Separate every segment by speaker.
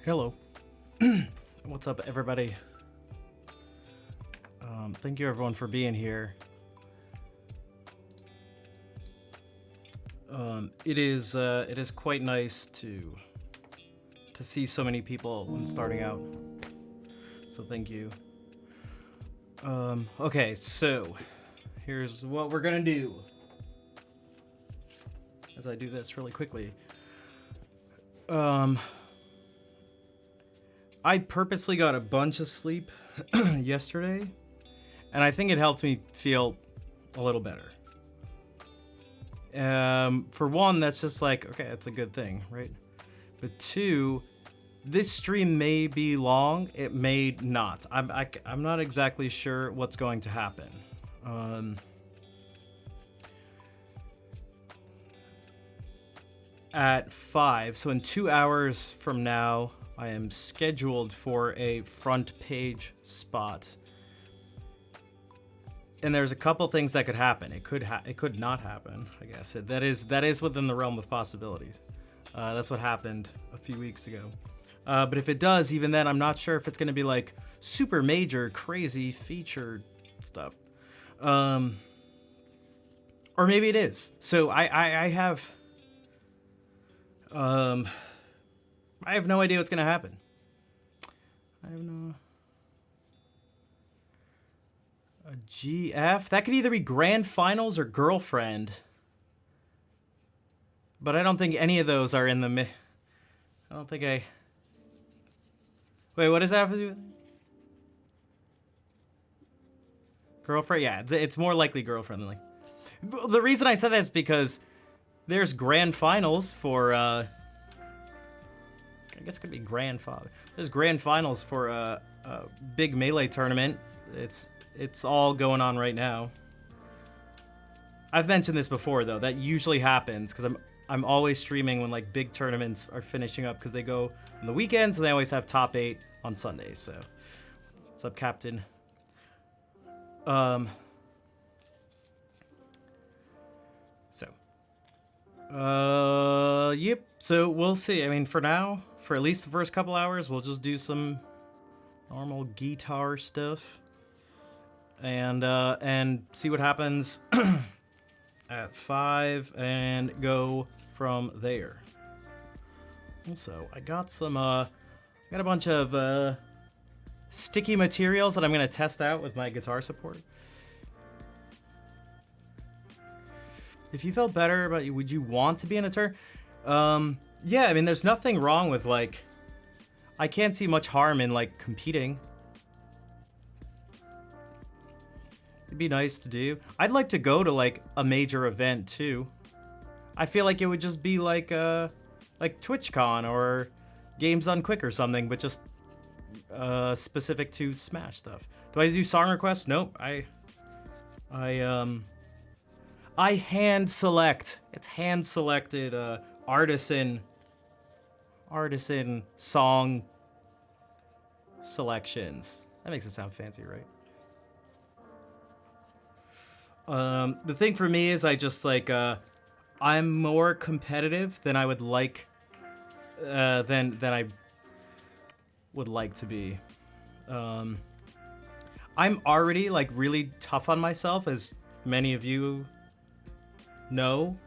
Speaker 1: Hello. What's up, everybody? Thank you, everyone, for being here. It is quite nice to see so many people when starting out. So thank you. Okay, so here's what we're gonna do. As I do this really quickly. I purposely got a bunch of sleep yesterday, and I think it helped me feel a little better. For one, that's just like, okay, that's a good thing, right? But two, this stream may be long, it may not. I'm not exactly sure what's going to happen. At 5, so in 2 hours from now, I am scheduled for a front page spot. And there's a couple things that could happen. It could not happen, I guess. That is within the realm of possibilities. That's what happened a few weeks ago. But if it does, even then, I'm not sure if it's going to be like super major, crazy featured stuff. Or maybe it is. So I have no idea what's going to happen. I have no... A GF? That could either be Grand Finals or Girlfriend. But I don't think any of those are in the I don't think I... Wait, what does that have to do with... Girlfriend? Yeah, it's more likely Girlfriend than like... The reason I said that is because there's Grand Finals for, I guess it could be Grandfather. There's Grand Finals for a big Melee tournament. It's all going on right now. I've mentioned this before, though. That usually happens because I'm always streaming when like big tournaments are finishing up because they go on the weekends and they always have top 8 on Sundays. So, what's up, Captain? Yep. So we'll see. I mean, for now, for at least the first couple hours, we'll just do some normal guitar stuff. And see what happens at 5 and go from there. Also, I got a bunch of sticky materials that I'm gonna test out with my guitar support. If you felt better about you, would you want to be in a tour? Yeah, I mean, there's nothing wrong with like, I can't see much harm in like competing. It'd be nice to do. I'd like to go to like a major event too. I feel like it would just be like TwitchCon or Games Done Quick or something, but just specific to Smash stuff. Do I do song requests? Nope. I hand select. It's hand selected artisan song selections. That makes it sound fancy, right? The thing for me is I just like I'm more competitive than I would like than I would like to be. I'm already like really tough on myself, as many of you know.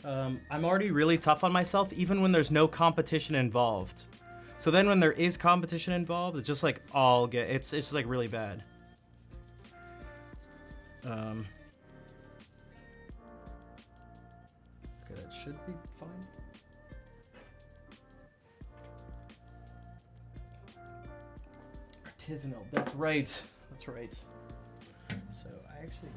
Speaker 1: I'm already really tough on myself even when there's no competition involved. So then when there is competition involved, it's just like it's just like really bad. Okay, that should be fine. Artisanal, that's right. That's right. So I actually...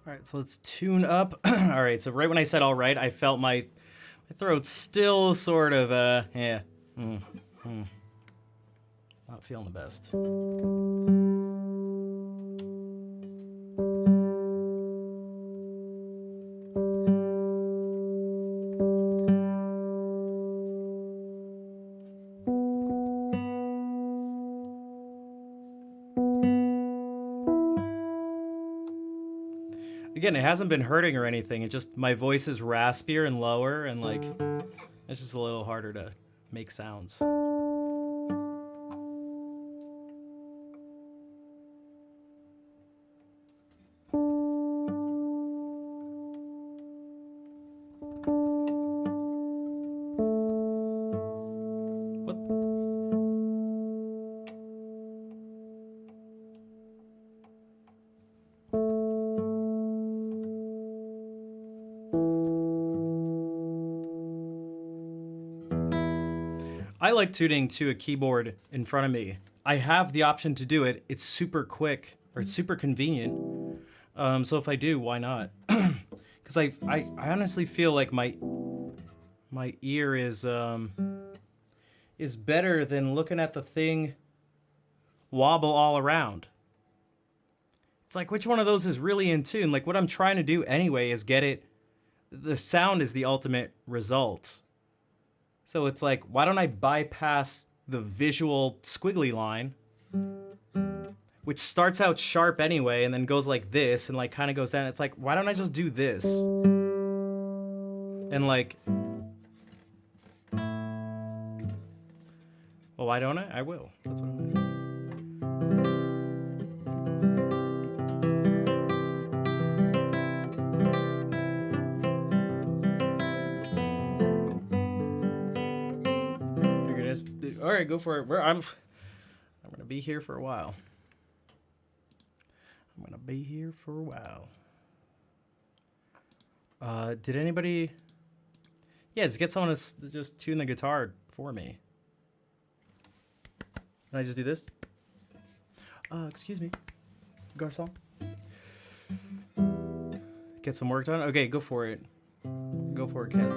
Speaker 1: Alright, so let's tune up. Alright, so right when I said alright, I felt my throat still sort of, yeah. Not feeling the best. Again, it hasn't been hurting or anything. It's just my voice is raspier and lower, and like it's just a little harder to make sounds. I like tuning to a keyboard in front of me. I have the option to do it. It's super quick, or it's super convenient. So if I do, why not? Because I honestly feel like my ear is better than looking at the thing wobble all around. It's like, which one of those is really in tune? Like, what I'm trying to do anyway is get it. The sound is the ultimate result. So it's like, why don't I bypass the visual squiggly line, which starts out sharp anyway, and then goes like this, and like kind of goes down. It's like, why don't I just do this? And like, well, why don't I? I will. That's what I'm gonna do. All right, go for it. I'm gonna be here for a while. Did anybody? Yeah, just get someone to just tune the guitar for me. Can I just do this? Excuse me, Garcon. Get some work done. Okay, go for it. Go for it, Kelly.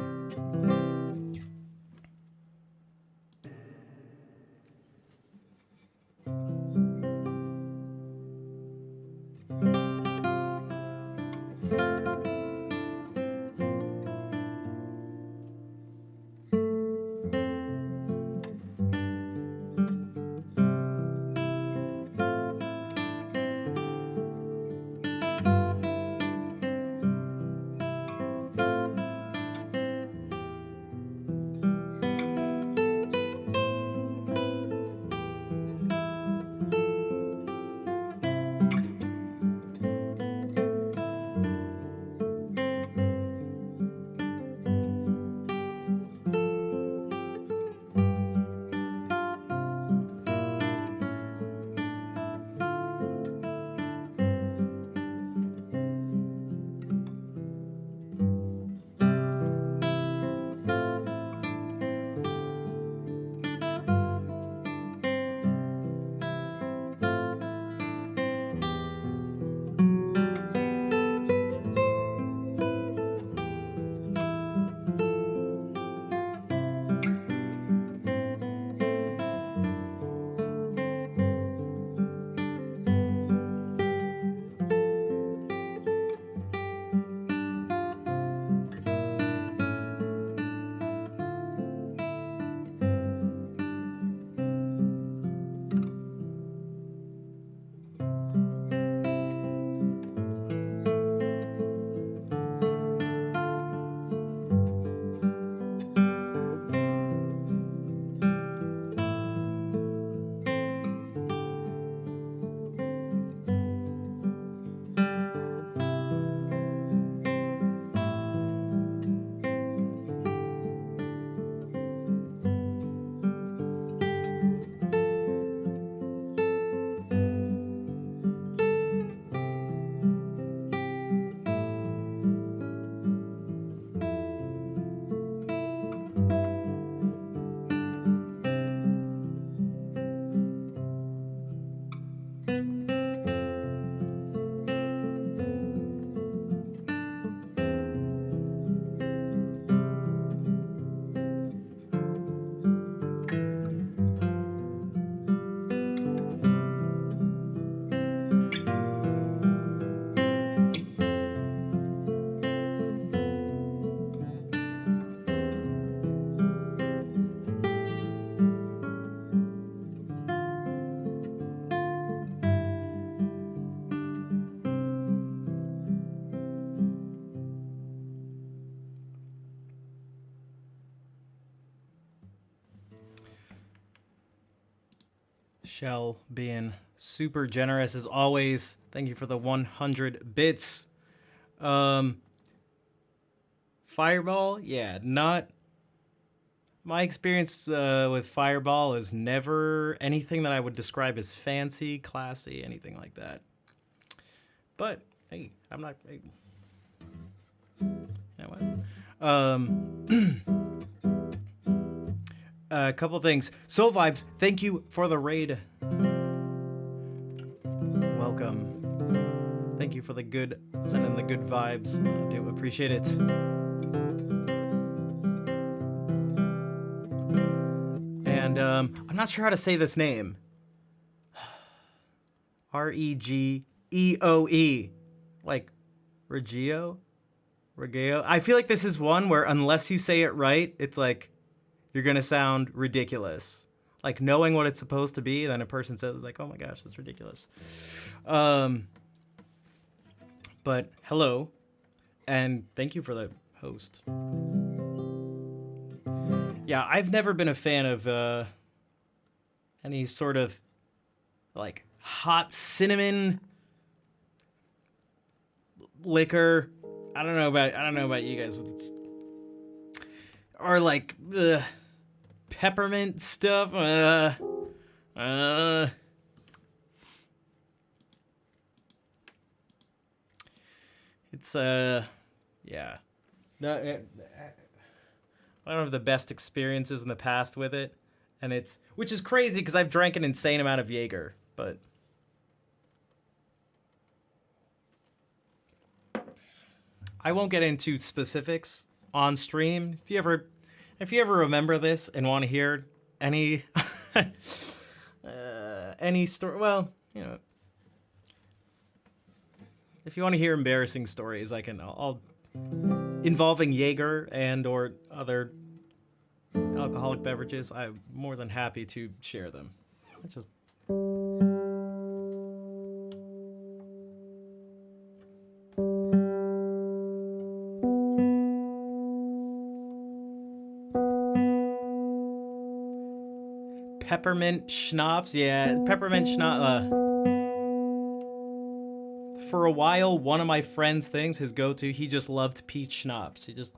Speaker 1: Shell being super generous as always. Thank you for the 100 bits. Fireball? Yeah, not... My experience with Fireball is never anything that I would describe as fancy, classy, anything like that. But, hey, I'm not... Hey. You know what? A couple things. Soul Vibes, thank you for the raid. Welcome. Thank you for the good, sending the good vibes. I do appreciate it. And I'm not sure how to say this name. Regeoe. Like Regio? Regio? I feel like this is one where unless you say it right, it's like you're gonna sound ridiculous. Like knowing what it's supposed to be, then a person says like, oh my gosh, that's ridiculous. But hello, and thank you for the host. Yeah, I've never been a fan of any sort of like hot cinnamon liquor. I don't know about you guys, but it's, or like peppermint stuff. It's yeah. No, I don't have the best experiences in the past with it, and it's, which is crazy because I've drank an insane amount of Jaeger, but I won't get into specifics on stream. If you ever remember this and want to hear any any story, well, you know, if you want to hear embarrassing stories, I'll involving Jaeger and or other alcoholic beverages, I'm more than happy to share them. It's just peppermint schnapps. Yeah, peppermint schnapps. For a while, one of my friends' things, his go-to, he just loved peach schnapps. He just...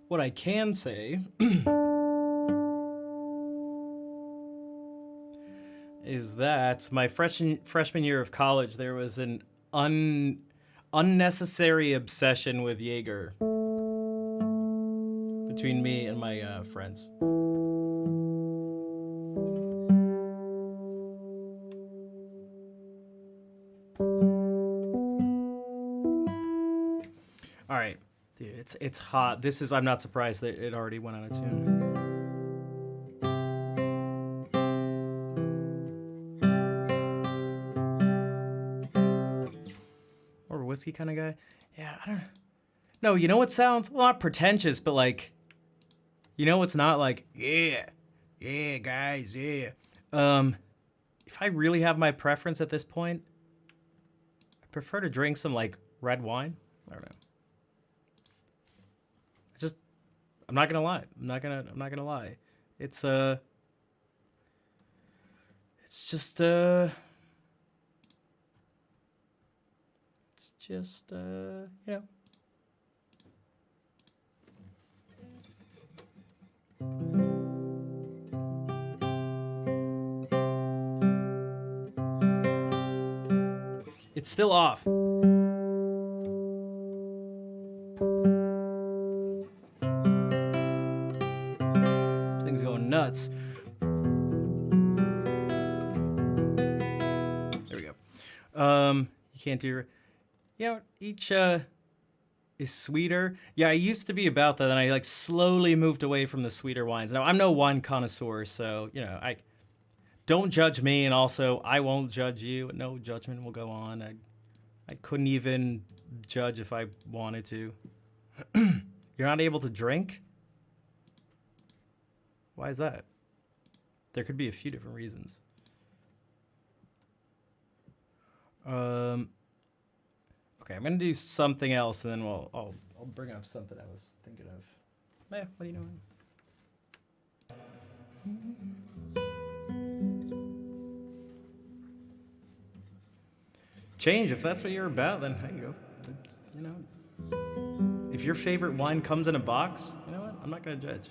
Speaker 1: What I can say is that my freshman year of college, there was an unnecessary obsession with Jaeger between me and my friends. All right, dude, it's hot. I'm not surprised that it already went out of tune. Whiskey kind of guy. Yeah, I don't know. You know what sounds a lot pretentious, but like, you know what's not like, yeah guys, yeah. If I really have my preference at this point, I prefer to drink some like red wine. I don't know. I'm not gonna lie. I'm not gonna lie. It's just you know. It's still off. Thing's going nuts. There we go. You can't do... You know, each is sweeter. Yeah, I used to be about that, and I like slowly moved away from the sweeter wines. Now, I'm no wine connoisseur, so, you know, I don't judge me, and also I won't judge you. No judgment will go on. I couldn't even judge if I wanted to. You're not able to drink? Why is that? There could be a few different reasons. Okay, I'm gonna do something else, and then I'll bring up something I was thinking of. What are you doing? Change, if that's what you're about, then hey, go. You know, if your favorite wine comes in a box, you know what? I'm not gonna judge.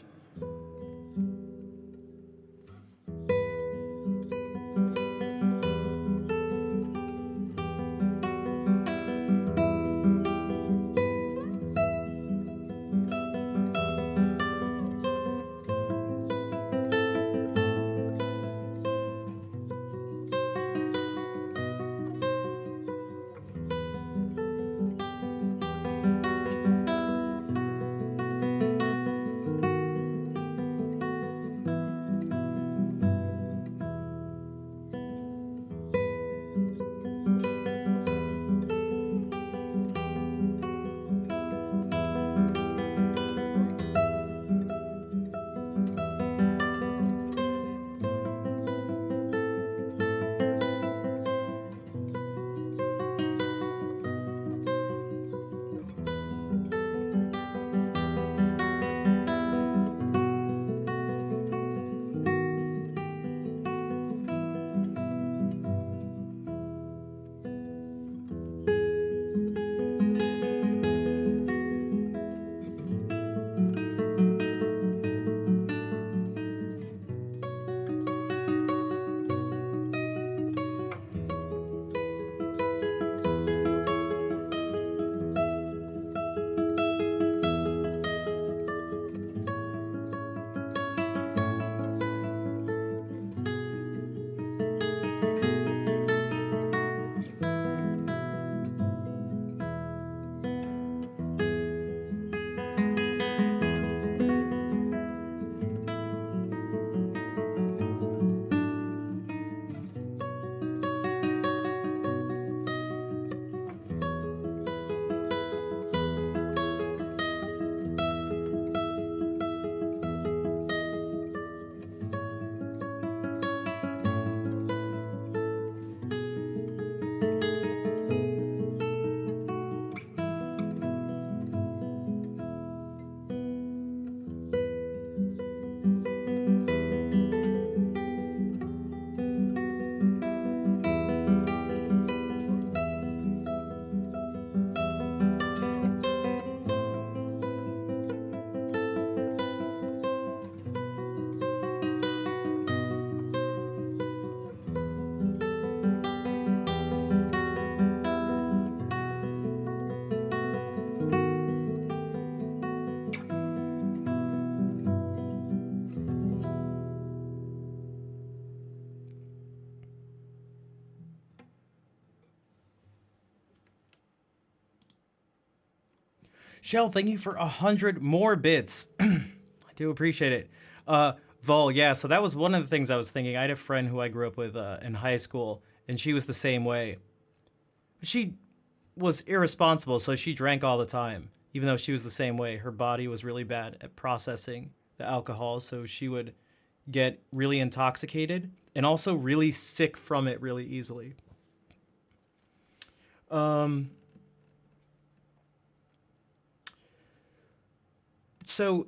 Speaker 1: Shell, thank you for 100 more bits. I do appreciate it. Vol, yeah, so that was one of the things I was thinking. I had a friend who I grew up with in high school, and she was the same way. She was irresponsible, so she drank all the time, even though she was the same way. Her body was really bad at processing the alcohol, so she would get really intoxicated and also really sick from it really easily. So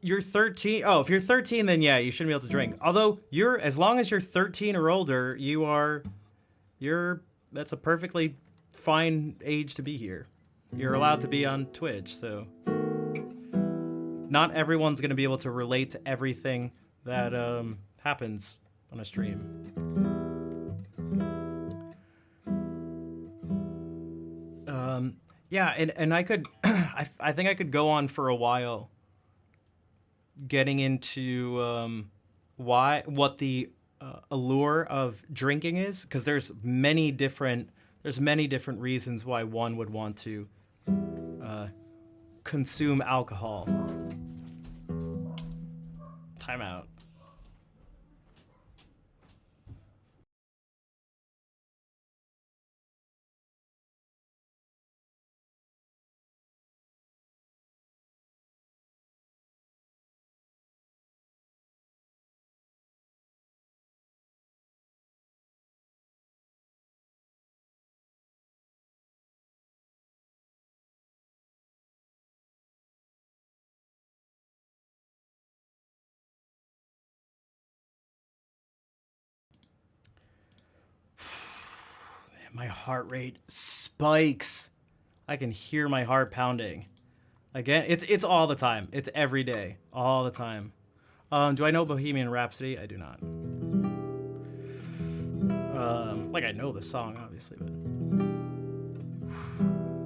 Speaker 1: you're 13. Oh, if you're 13, then yeah, you shouldn't be able to drink. Although as long as you're 13 or older, that's a perfectly fine age to be here. You're allowed to be on Twitch, so not everyone's gonna be able to relate to everything that happens on a stream. Yeah, and I could, I think I could go on for a while, getting into what the allure of drinking is, because there's many different reasons why one would want to consume alcohol. Time out. My heart rate spikes. I can hear my heart pounding. Again, it's all the time. It's every day, all the time. Do I know Bohemian Rhapsody? I do not. Like I know the song, obviously, but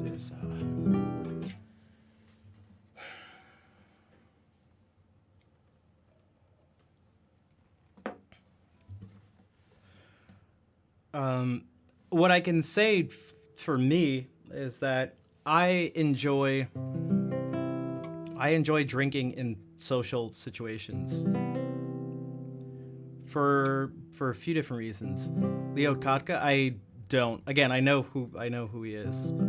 Speaker 1: it is. What I can say for me is that I enjoy drinking in social situations for a few different reasons. Leo Kotka, I don't. Again, I know who he is. But,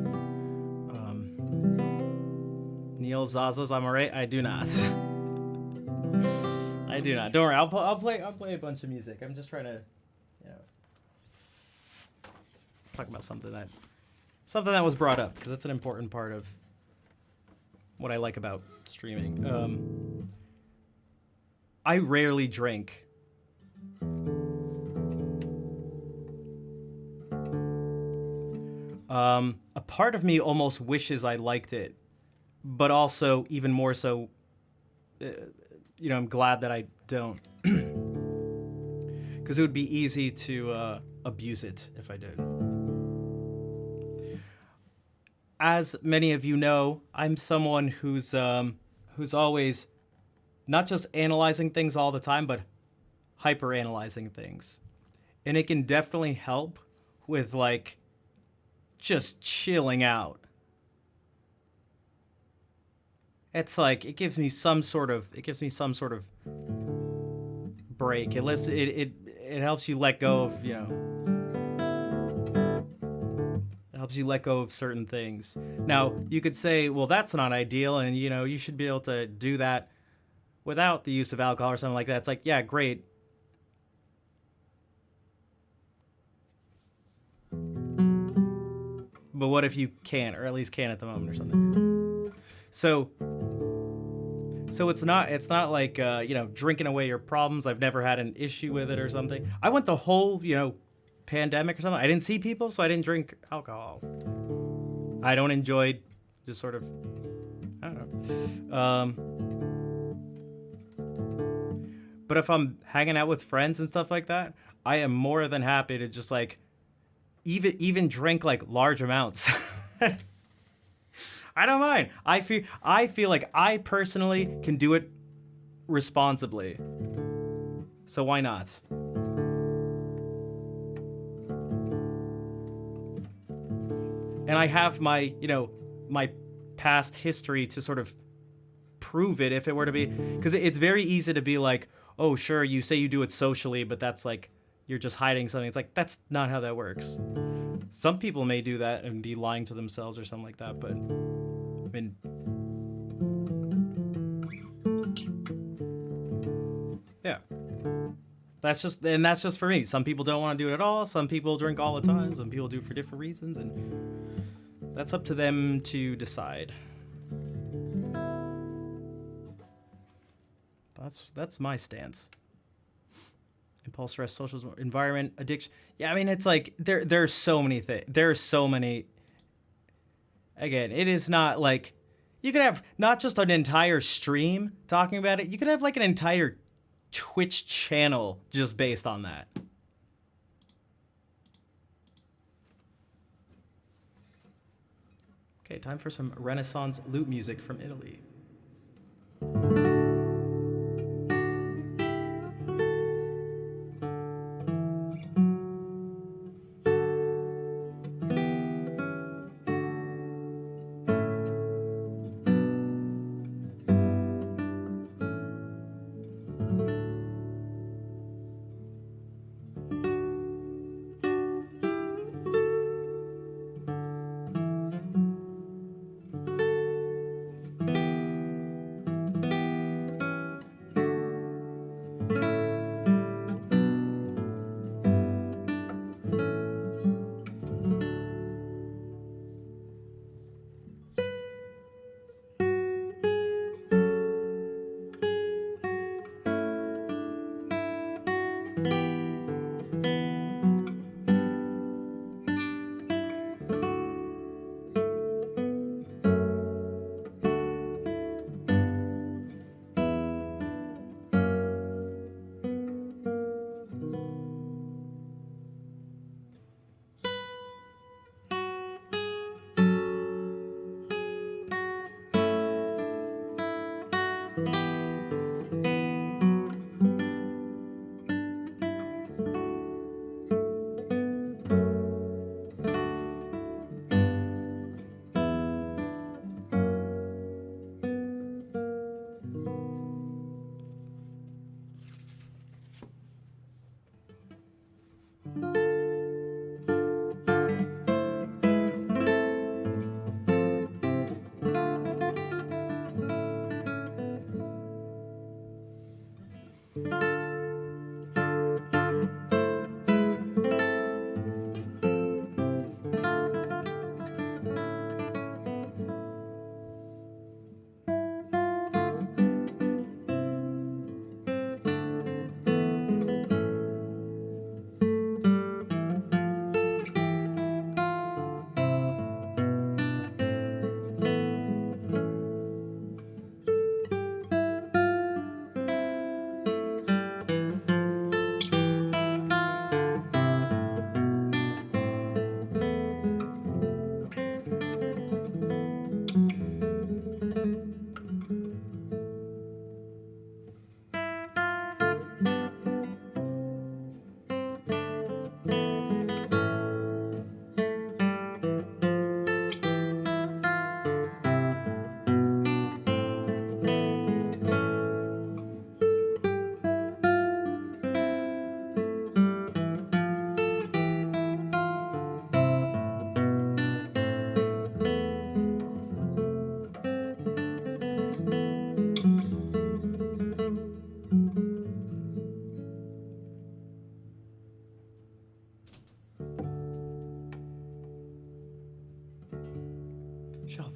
Speaker 1: Neil Zazas, I'm alright. I do not. I do not. Don't worry. I'll play a bunch of music. I'm just trying to, talk about something that was brought up, because that's an important part of what I like about streaming. I rarely drink. A part of me almost wishes I liked it, but also even more so, I'm glad that I don't, because it would be easy to abuse it if I did. As many of you know, I'm someone who's always not just analyzing things all the time, but hyper analyzing things, and it can definitely help with like just chilling out. It's like it gives me some sort of break. It helps you let go of It helps you let go of certain things. Now, you could say, well, that's not ideal, and you should be able to do that without the use of alcohol or something like that. It's like, yeah, great. But what if you can't, or at least can't at the moment or something? So it's not like drinking away your problems. I've never had an issue with it or something. I went the whole pandemic or something. I didn't see people, so I didn't drink alcohol. I don't enjoy just sort of, I don't know. But if I'm hanging out with friends and stuff like that, I am more than happy to just like even drink like large amounts. I don't mind. I feel like I personally can do it responsibly. So why not? And I have my past history to sort of prove it if it were to be, because it's very easy to be like, oh, sure, you say you do it socially, but that's like, you're just hiding something. It's like, that's not how that works. Some people may do that and be lying to themselves or something like that, but I mean, yeah. That's just for me. Some people don't want to do it at all. Some people drink all the time. Some people do it for different reasons, and that's up to them to decide. That's my stance. Impulse, stress, social environment, addiction. Yeah, I mean, it's like there's so many things. There's so many. Again, it is not like you could have not just an entire stream talking about it. You could have like an entire Twitch channel just based on that. Okay, time for some Renaissance lute music from Italy.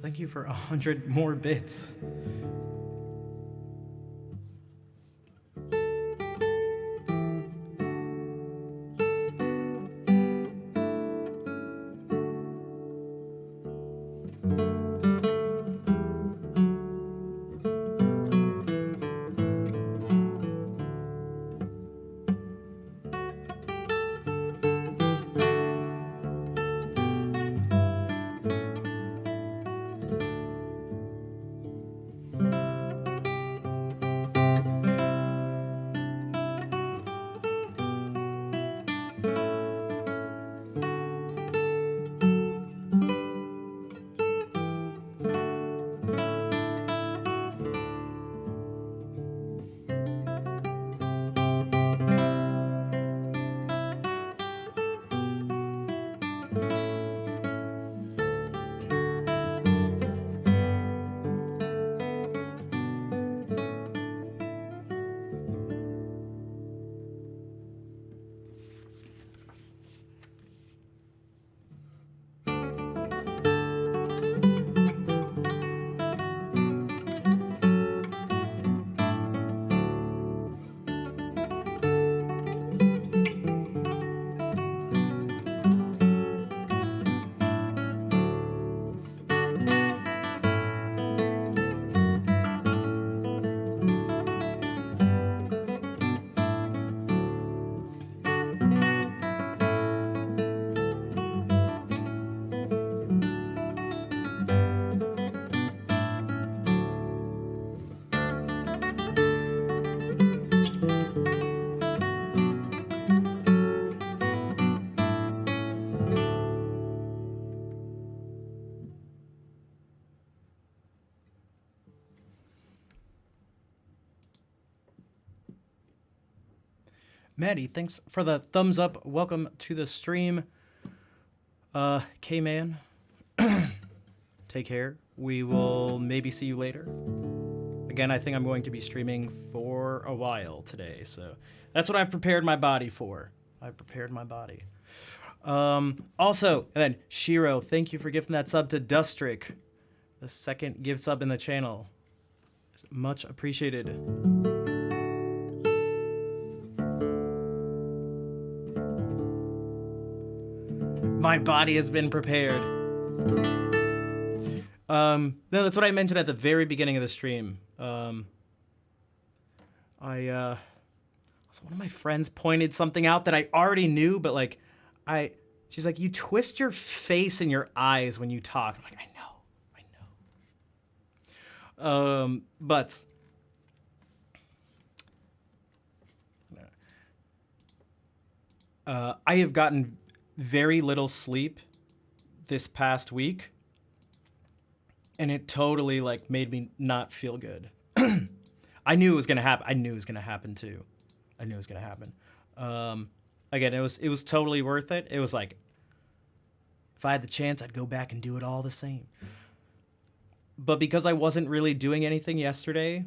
Speaker 1: thank you for 100 more bits. Maddie, thanks for the thumbs up. Welcome to the stream. K-Man, take care. We will maybe see you later. Again, I think I'm going to be streaming for a while today, so that's what I've prepared my body for. I've prepared my body. Also, and then Shiro, thank you for gifting that sub to Dustrick. The second gift sub in the channel. It's much appreciated. My body has been prepared. No, that's what I mentioned at the very beginning of the stream. So one of my friends pointed something out that I already knew, but like, she's like, you twist your face and your eyes when you talk. I'm like, I know. But I have gotten very little sleep this past week, and it totally like made me not feel good. I knew it was gonna happen. I knew it was gonna happen too. I knew it was gonna happen. Again, it was totally worth it. It was like, if I had the chance, I'd go back and do it all the same. But because I wasn't really doing anything yesterday,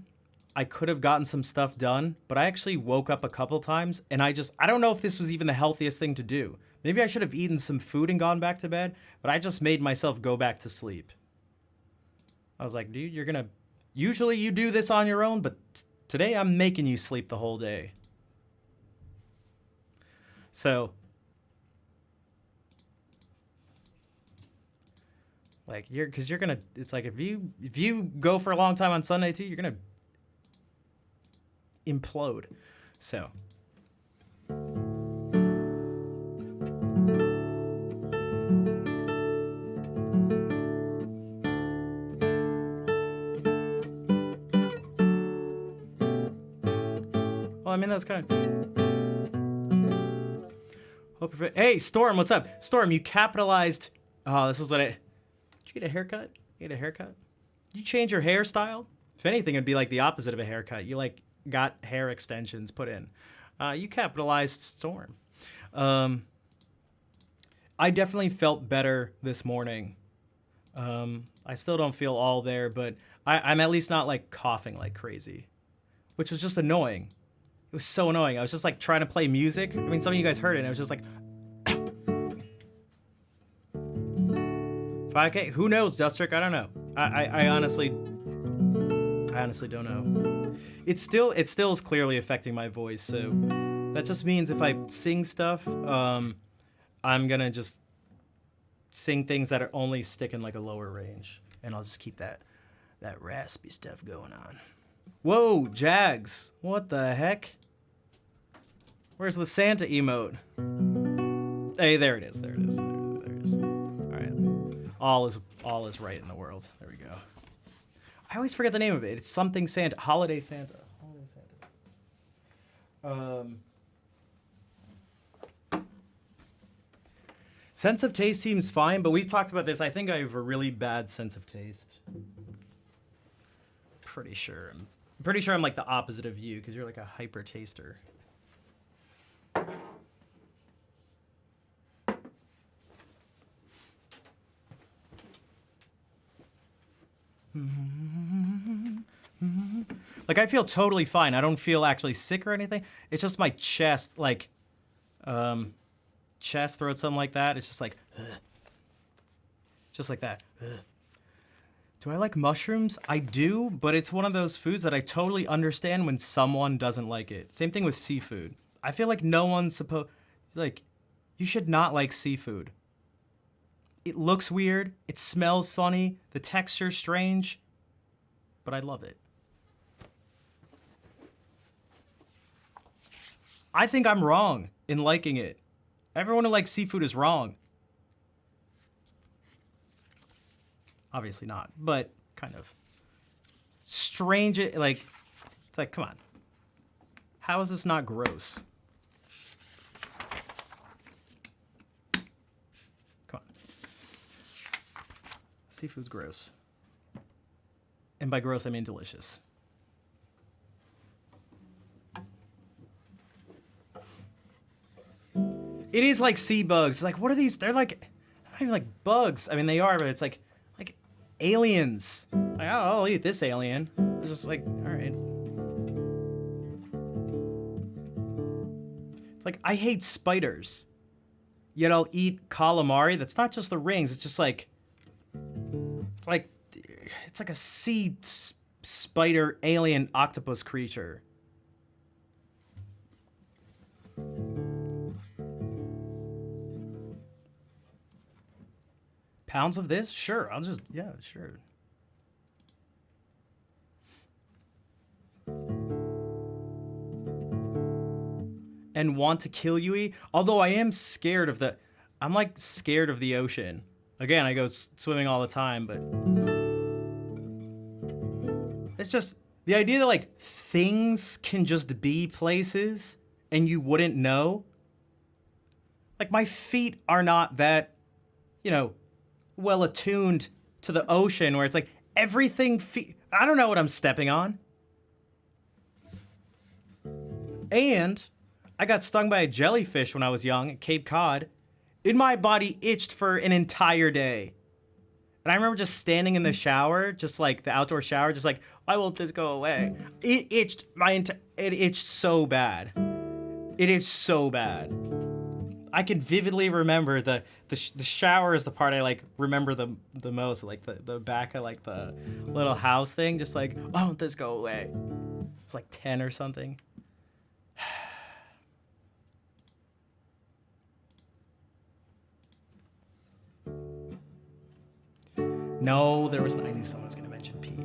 Speaker 1: I could have gotten some stuff done, but I actually woke up a couple times, and I don't know if this was even the healthiest thing to do. Maybe I should have eaten some food and gone back to bed, but I just made myself go back to sleep. I was like, dude, usually you do this on your own, but today I'm making you sleep the whole day. So, like, it's like, if you go for a long time on Sunday too, you're gonna implode. So. Well, I mean, that's kind of... Hey, Storm, what's up? Storm, you capitalized... Oh, this is what Did you get a haircut? You get a haircut? You change your hairstyle? If anything, it'd be like the opposite of a haircut. You, like, got hair extensions put in. You capitalized Storm. I definitely felt better this morning. I still don't feel all there, but I'm at least not, like, coughing like crazy. Which was just annoying. It was so annoying. I was just like trying to play music. I mean, some of you guys heard it, and I was just like... 5K? Who knows, Dustrick? I don't know. I honestly don't know. It still is clearly affecting my voice, so that just means if I sing stuff, I'm gonna just sing things that are only stick in like a lower range, and I'll just keep that raspy stuff going on. Whoa, Jags! What the heck? Where's the Santa emote? Hey, there it is. There it is. There it is. All right. All is right in the world. There we go. I always forget the name of it. It's something Santa. Holiday Santa. Holiday Santa. Sense of taste seems fine, but we've talked about this. I think I have a really bad sense of taste. Pretty sure I'm like the opposite of you, because you're like a hyper taster. Like, I feel totally fine. I don't feel actually sick or anything. It's just my chest, like, chest, throat, something like that. It's just like, ugh. Just like that. Ugh. Do I like mushrooms? I do, but it's one of those foods that I totally understand when someone doesn't like it. Same thing with seafood. I feel like no one's supposed, like, you should not like seafood. It looks weird, it smells funny, the texture's strange, but I love it. I think I'm wrong in liking it. Everyone who likes seafood is wrong. Obviously not, but kind of. Strange, like, it's like, come on. How is this not gross? Come on. Seafood's gross. And by gross, I mean delicious. It is like sea bugs. Like, what are these? They're like, they're not even like bugs. I mean, they are, but it's like aliens. Like, oh, I'll eat this alien. It's just like, all right. It's like, I hate spiders, yet I'll eat calamari. That's not just the rings. It's just like, it's like a sea spider alien octopus creature. Pounds of this? Sure, I'll just, yeah, sure. And want to kill you? Although I am scared of I'm like scared of the ocean. Again, I go swimming all the time, but it's just the idea that like things can just be places and you wouldn't know. Like, my feet are not that, you know, well attuned to the ocean where it's like everything I don't know what I'm stepping on. And I got stung by a jellyfish when I was young at Cape Cod, and my body itched for an entire day. And I remember just standing in the shower, just like the outdoor shower, just like, why won't this go away? It itched it itched so bad. It is so bad. I can vividly remember the shower is the part I like remember the most, like the back of like the little house thing, just like, why won't this go away? It was like 10 or something. No, there wasn't. I knew someone was gonna mention pee.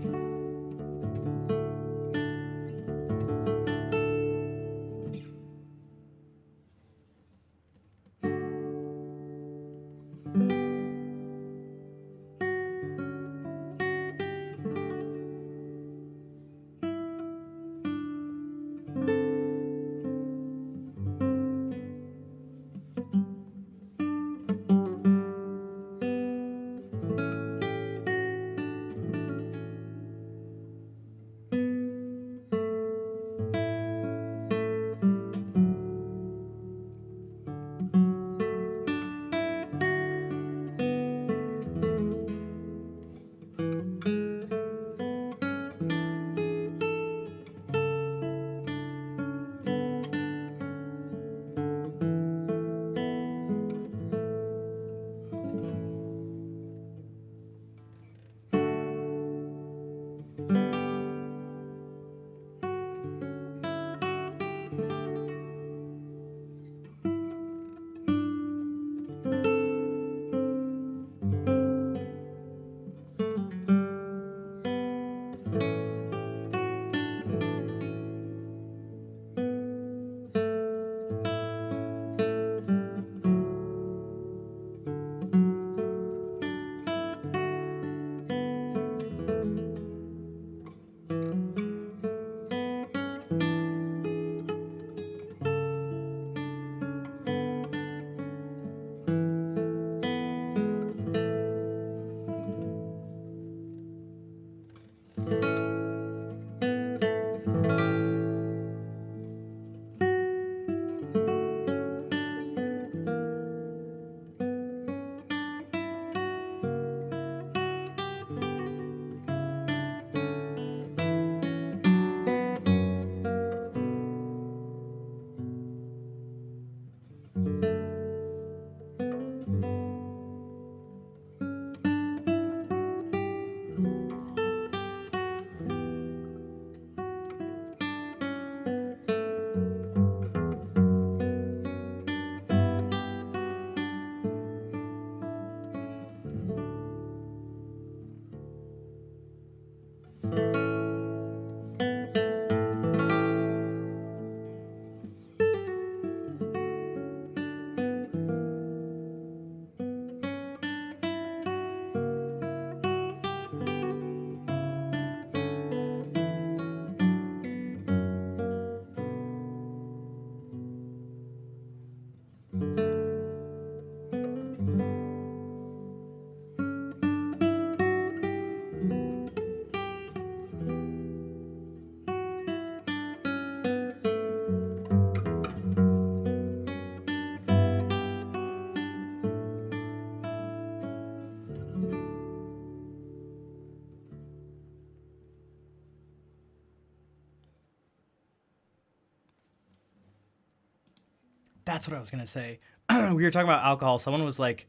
Speaker 1: That's what I was gonna say. We were talking about alcohol. Someone was like,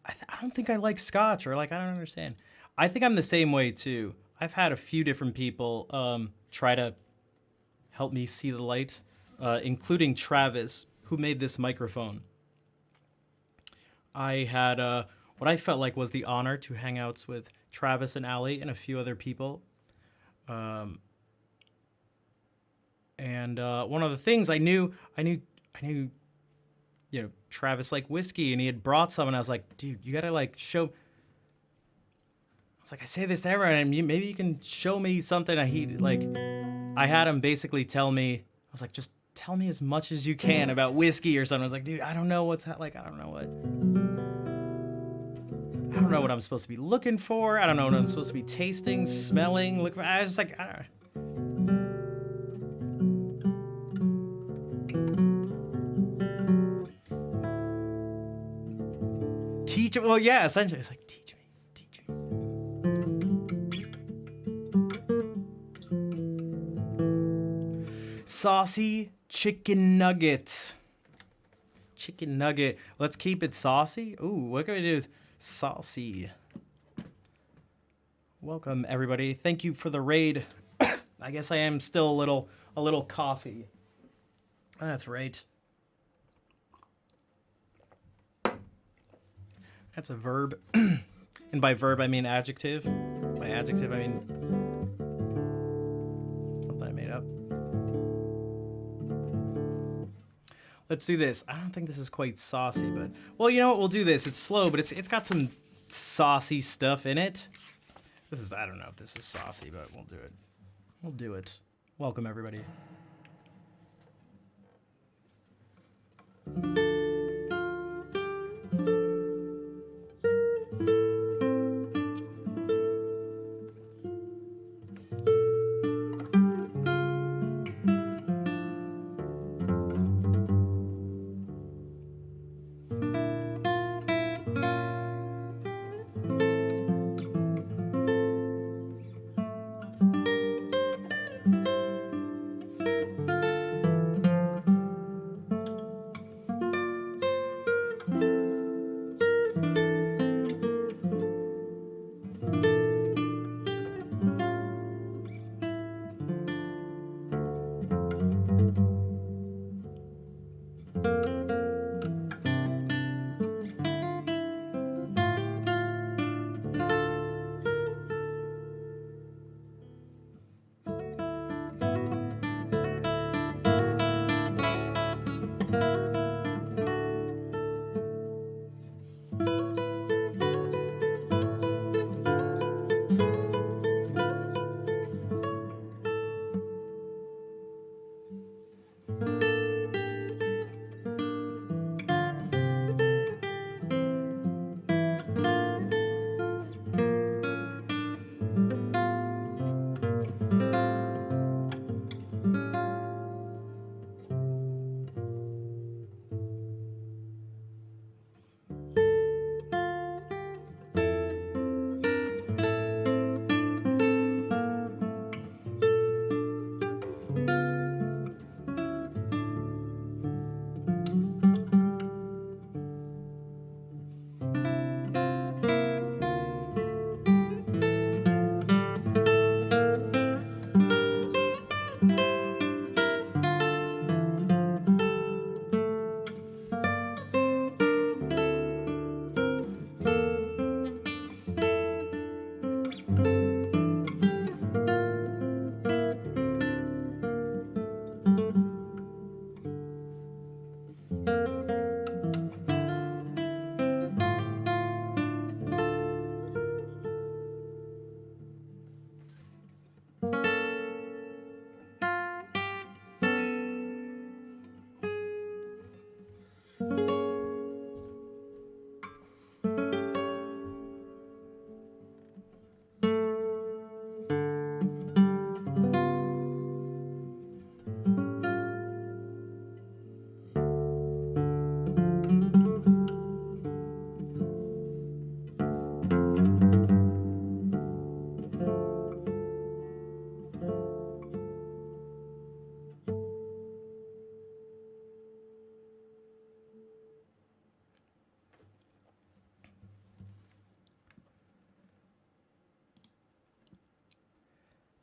Speaker 1: I don't think I like scotch, or like, I don't understand. I think I'm the same way too. I've had a few different people try to help me see the light, including Travis, who made this microphone. I had what I felt like was the honor to hang out with Travis and Ali and a few other people. And one of the things I knew, you know, Travis liked whiskey, and he had brought some, and I was like, dude, you gotta like show. I was like, I say this to everyone, and maybe you can show me something. I had him basically tell me, I was like, just tell me as much as you can about whiskey or something. I was like, dude, I don't know what's like, I don't know what I'm supposed to be looking for. I don't know what I'm supposed to be tasting, smelling, looking for. I was just like, I don't know. Teach it. Well, yeah, essentially, it's like, teach me. Saucy chicken nugget. Chicken nugget. Let's keep it saucy. Ooh, what can we do with saucy? Welcome, everybody. Thank you for the raid. I guess I am still a little coffee. That's right. That's a verb. And by verb, I mean adjective. By adjective, I mean something I made up. Let's do this. I don't think this is quite saucy, but... Well, you know what? We'll do this. It's slow, but it's got some saucy stuff in it. This is... I don't know if this is saucy, but we'll do it. We'll do it. Welcome, everybody.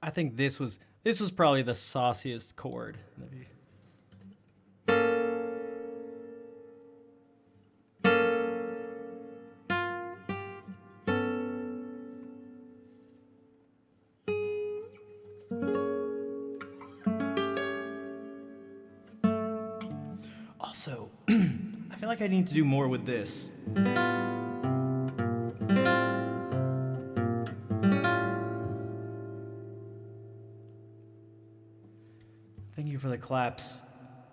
Speaker 1: I think this was probably the sauciest chord. Also, I feel like I need to do more with this. Thank you for the claps.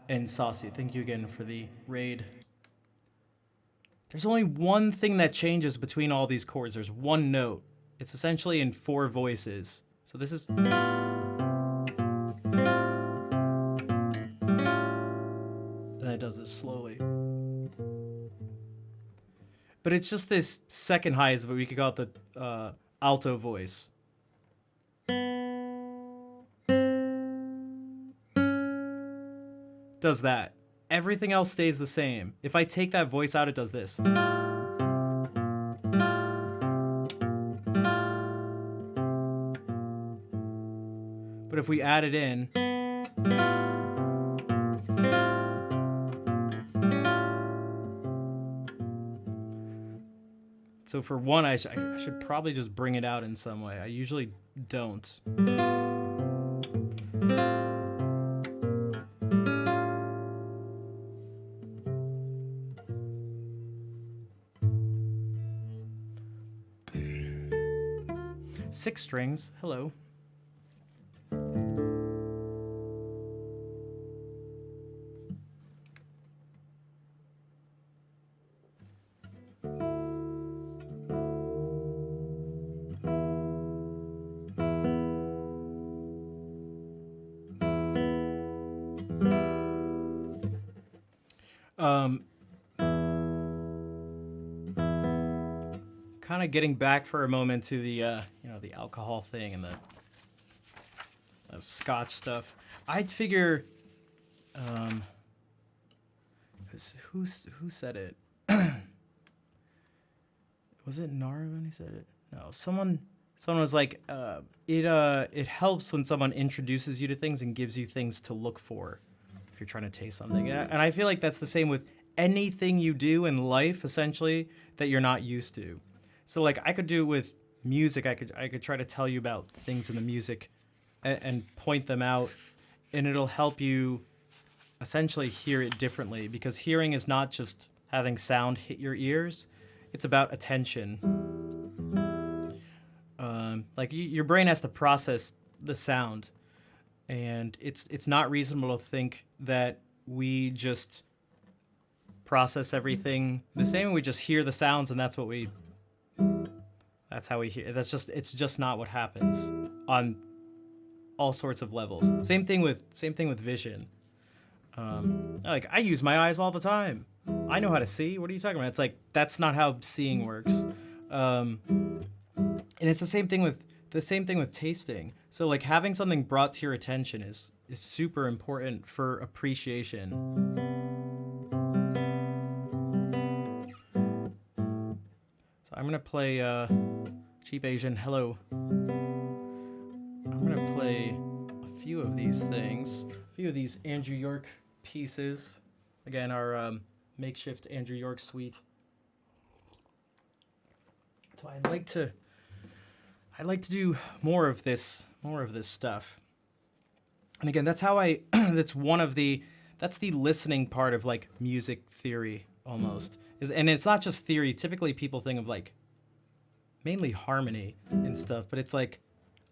Speaker 1: And Saucy, thank you again for the raid. There's only one thing that changes between all these chords. There's one note. It's essentially in 4 voices. So this is... And then it does this slowly. But it's just this second highest, but we could call it the alto voice. Does that. Everything else stays the same. If I take that voice out, it does this. But if we add it in... So for one, I should probably just bring it out in some way. I usually don't. Six strings, hello. Kind of getting back for a moment to the you know, the alcohol thing and the Scotch stuff. I'd figure, cause who said it? Was it Narvan who said it? No, someone was like, it helps when someone introduces you to things and gives you things to look for if you're trying to taste something. And I feel like that's the same with anything you do in life, essentially, that you're not used to. So like I could do it with music. I could try to tell you about things in the music and point them out, and it'll help you essentially hear it differently, because hearing is not just having sound hit your ears. It's about attention. Like your brain has to process the sound, and it's not reasonable to think that we just process everything the same. We just hear the sounds, and that's how we hear. It's just not what happens on all sorts of levels. Same thing with vision. Like I use my eyes all the time. I know how to see. What are you talking about? It's like that's not how seeing works. And it's the same thing with tasting. So like having something brought to your attention is super important for appreciation. So I'm gonna play Cheap Asian Hello. I'm gonna play a few of these things, a few of these Andrew York pieces. Again, our makeshift Andrew York suite. So I'd like to do more of this stuff. And again, that's how that's the listening part of like music theory almost. And it's not just theory. Typically people think of like mainly harmony and stuff, but it's like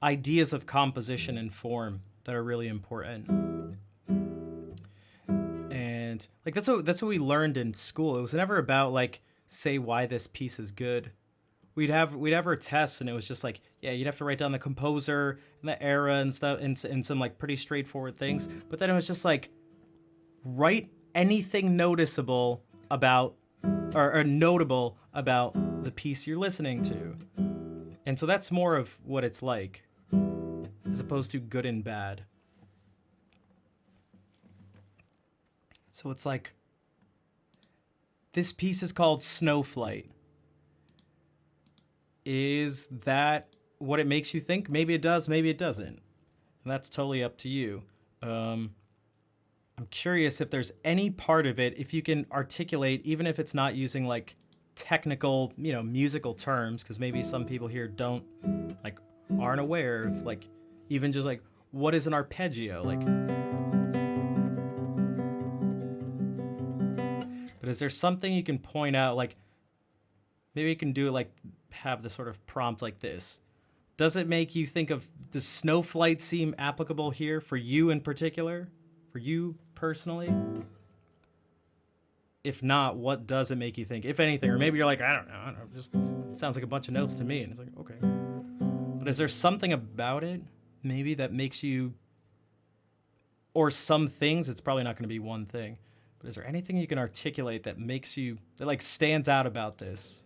Speaker 1: ideas of composition and form that are really important. And like that's what we learned in school. It was never about like say why this piece is good. We'd have our tests, and it was just like, yeah, you'd have to write down the composer and the era and stuff, and some like pretty straightforward things. But then it was just like, write anything noticeable about, or notable about the piece you're listening to. And so that's more of what it's like, as opposed to good and bad. So it's like, this piece is called Snowflight. Is that what it makes you think? Maybe it does, maybe it doesn't. and that's totally up to you. I'm curious if there's any part of it, if you can articulate, even if it's not using like technical, musical terms, because maybe some people here don't like aren't aware of like even just like what is an arpeggio like. But is there something you can point out, like maybe you can do it like have the sort of prompt like this? Does it make you think of, does snow flight seem applicable here for you in particular? For you personally? If not, what does it make you think, if anything? Or maybe you're like, I don't know, just it sounds like a bunch of notes to me. And it's like, okay. But is there something about it maybe that makes you, or some things, it's probably not going to be one thing, but is there anything you can articulate that makes you, that like stands out about this?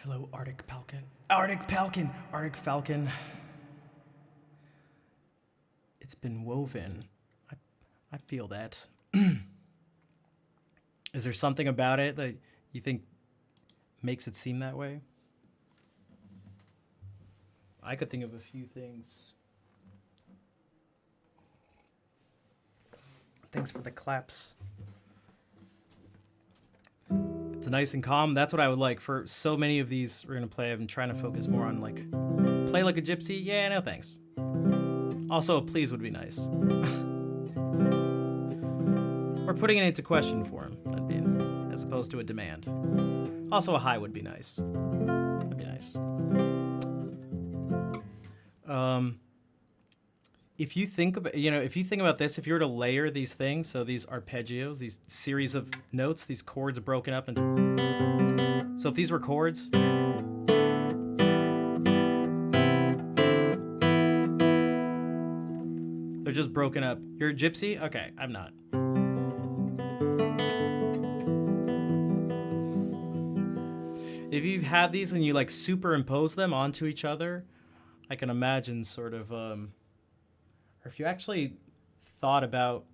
Speaker 1: Hello, Arctic Falcon. Arctic Falcon! Arctic Falcon. It's been woven. I feel that. Is there something about it that you think makes it seem that way? I could think of a few things. Thanks for the claps. It's nice and calm. That's what I would like. For so many of these we're gonna play, I'm trying to focus more on like, play like a gypsy? Yeah, no thanks. Also, a please would be nice. Or putting it into question form, that'd be, as opposed to a demand. Also, a hi would be nice. That'd be nice. If you think about, this, if you were to layer these things, so these arpeggios, these series of notes, these chords broken up into, so if these were chords, they're just broken up. You're a gypsy? Okay, I'm not. If you have these and you like superimpose them onto each other, I can imagine sort of, or if you actually thought about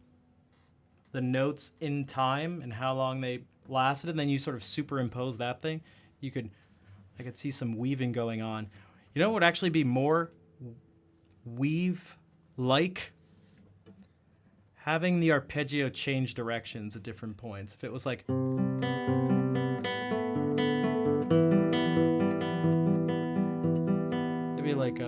Speaker 1: the notes in time and how long they lasted, and then you sort of superimpose that thing, I could see some weaving going on. You know what would actually be more weave like having the arpeggio change directions at different points. If it was like maybe like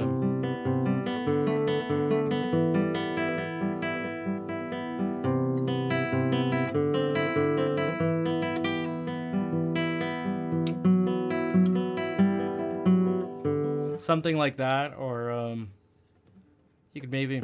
Speaker 1: something like that, or you could maybe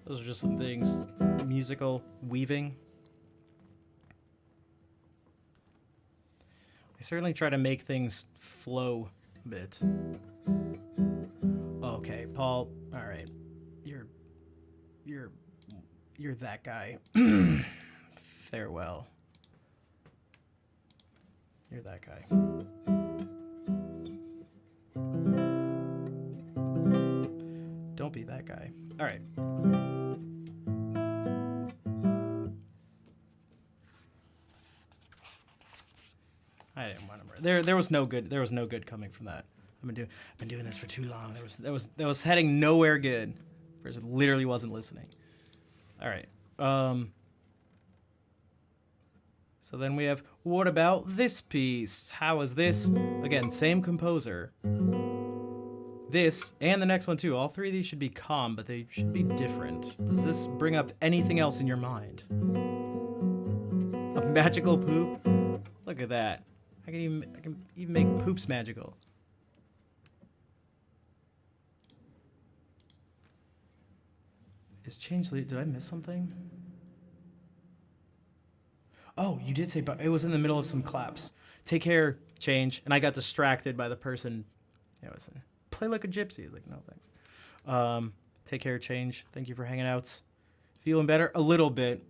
Speaker 1: those are just some things. Musical weaving. I certainly try to make things flow a bit. Okay, Paul. All right, you're that guy. Farewell. You're that guy. Don't be that guy. All right. I didn't want to. There was no good. There was no good coming from that. I've been doing this for too long. That was heading nowhere good. The person literally wasn't listening. All right. So then we have, what about this piece? How is this? Again, same composer. This and the next one too. All three of these should be calm, but they should be different. Does this bring up anything else in your mind? A magical poop? Look at that. I can even make poops magical. Is change lead? Did I miss something? Oh, you did say, but it was in the middle of some claps. Take care, change. And I got distracted by the person. Yeah, it play like a gypsy. Like, no thanks. Take care, change. Thank you for hanging out. Feeling better? A little bit.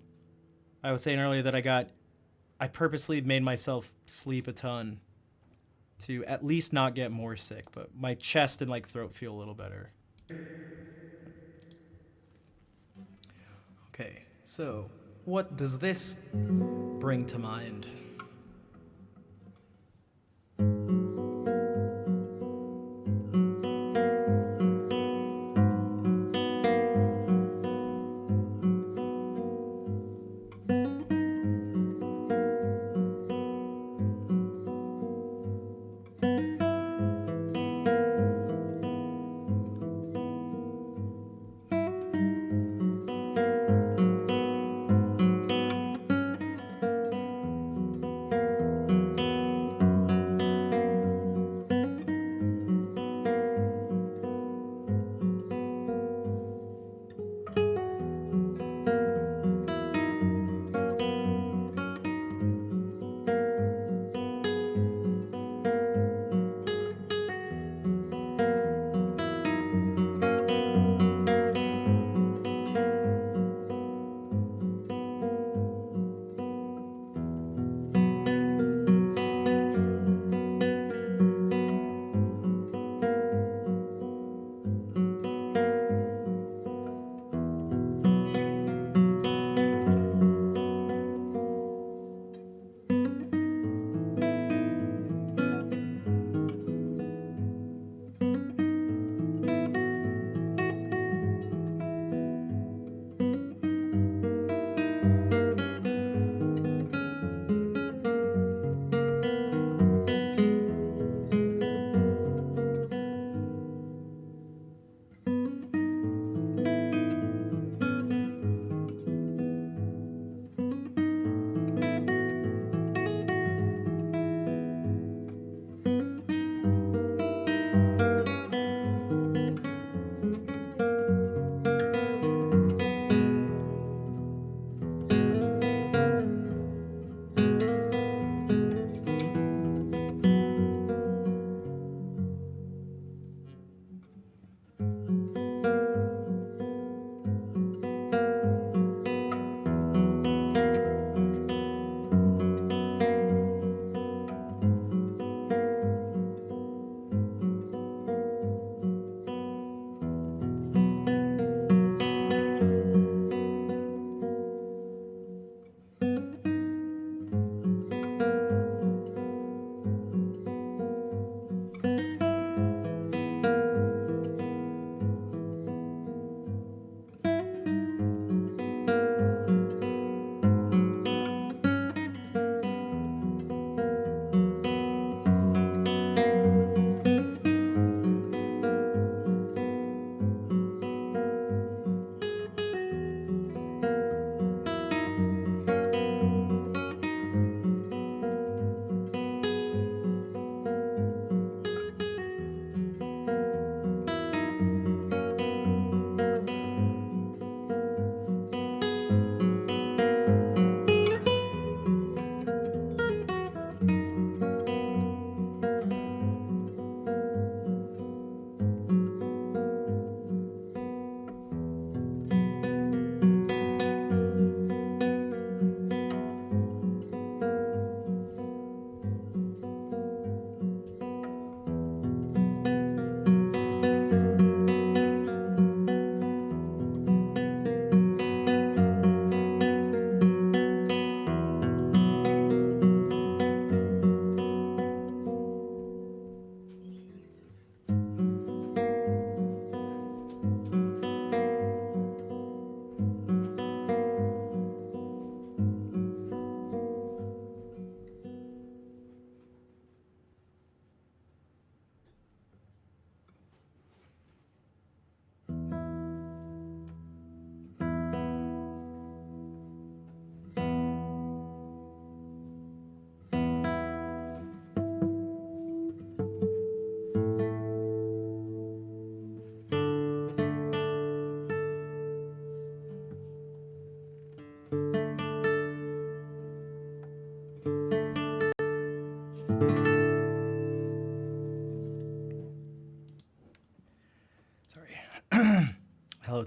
Speaker 1: I was saying earlier that I purposely made myself sleep a ton to at least not get more sick, but my chest and like throat feel a little better. Okay, so what does this bring to mind?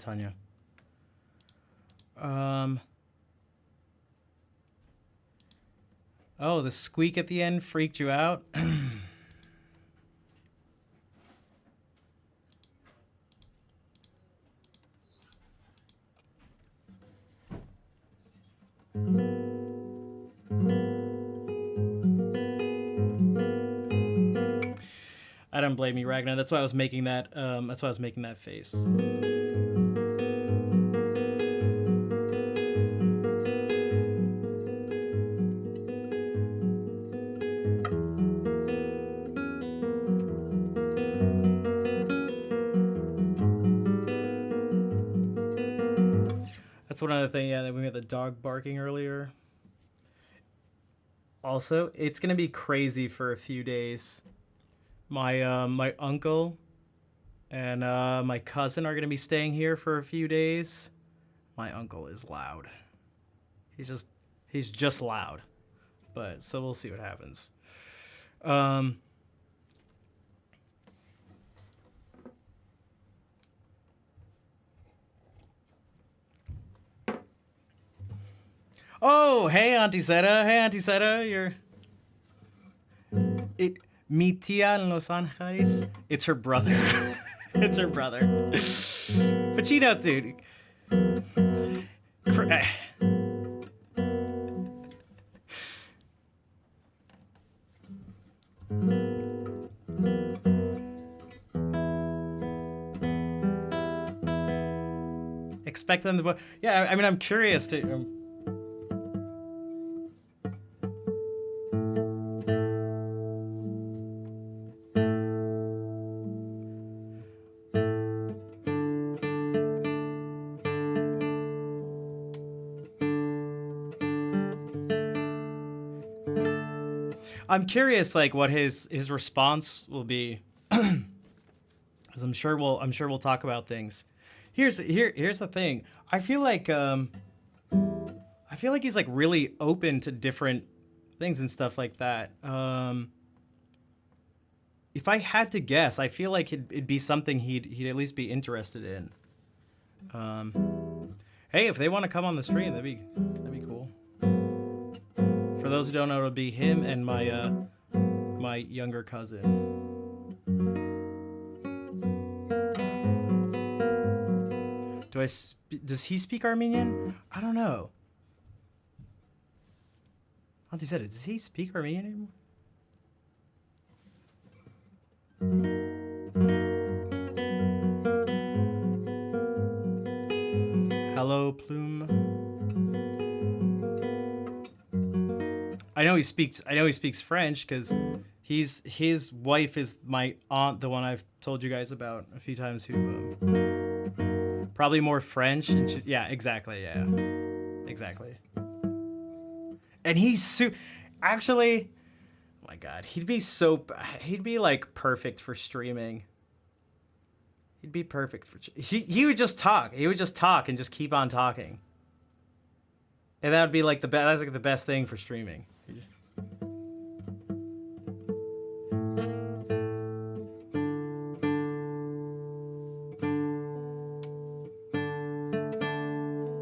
Speaker 1: Tanya. Oh, the squeak at the end freaked you out? I don't blame you, Ragnar. That's why I was making that. That's why I was making that face. That's one other thing. Yeah, that we had the dog barking earlier. Also, it's gonna be crazy for a few days. My uncle and my cousin are gonna be staying here for a few days. My uncle is loud. He's just loud. But so we'll see what happens. Oh, hey Auntie Zeta. Hey Auntie Zeta, mi tía en Los Angeles. It's her brother. It's her brother. But she knows, dude. Expect them to. Yeah, I mean, I'm curious to. I'm curious, like, what his response will be, because I'm sure we'll talk about things. Here's the thing. I feel like he's like really open to different things and stuff like that. If I had to guess, I feel like it'd be something he'd at least be interested in. Hey, if they want to come on the stream, that'd be cool. For those who don't know, it'll be him and my younger cousin. Does he speak Armenian? I don't know. Auntie said, does he speak Armenian anymore? Hello, Plume. I know he speaks French because his wife is my aunt, the one I've told you guys about a few times, who probably more French, and yeah, exactly, yeah, exactly. And he's actually, oh my god, he'd be like perfect for streaming. He'd be perfect for he would just talk. He would just talk and just keep on talking. And that would be like that's like the best thing for streaming.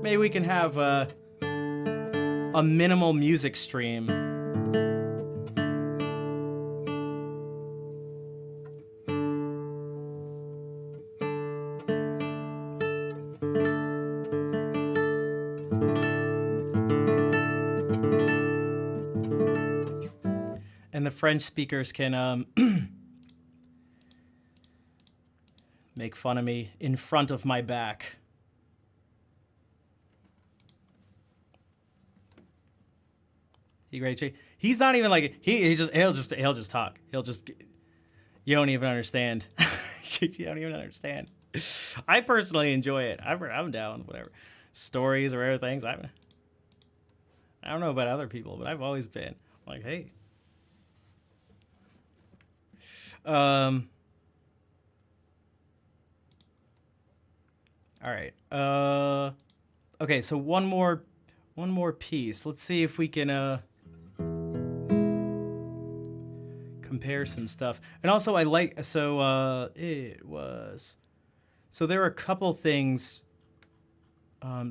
Speaker 1: Maybe we can have a minimal music stream. And the French speakers can make fun of me in front of my back. He's not even like he'll just talk. You don't even understand. You don't even understand. I personally enjoy it. I'm down with whatever stories or other things. I don't know about other people, but I've always been like, hey. All right. Okay, so one more piece. Let's see if we can compare some stuff. And also there were a couple things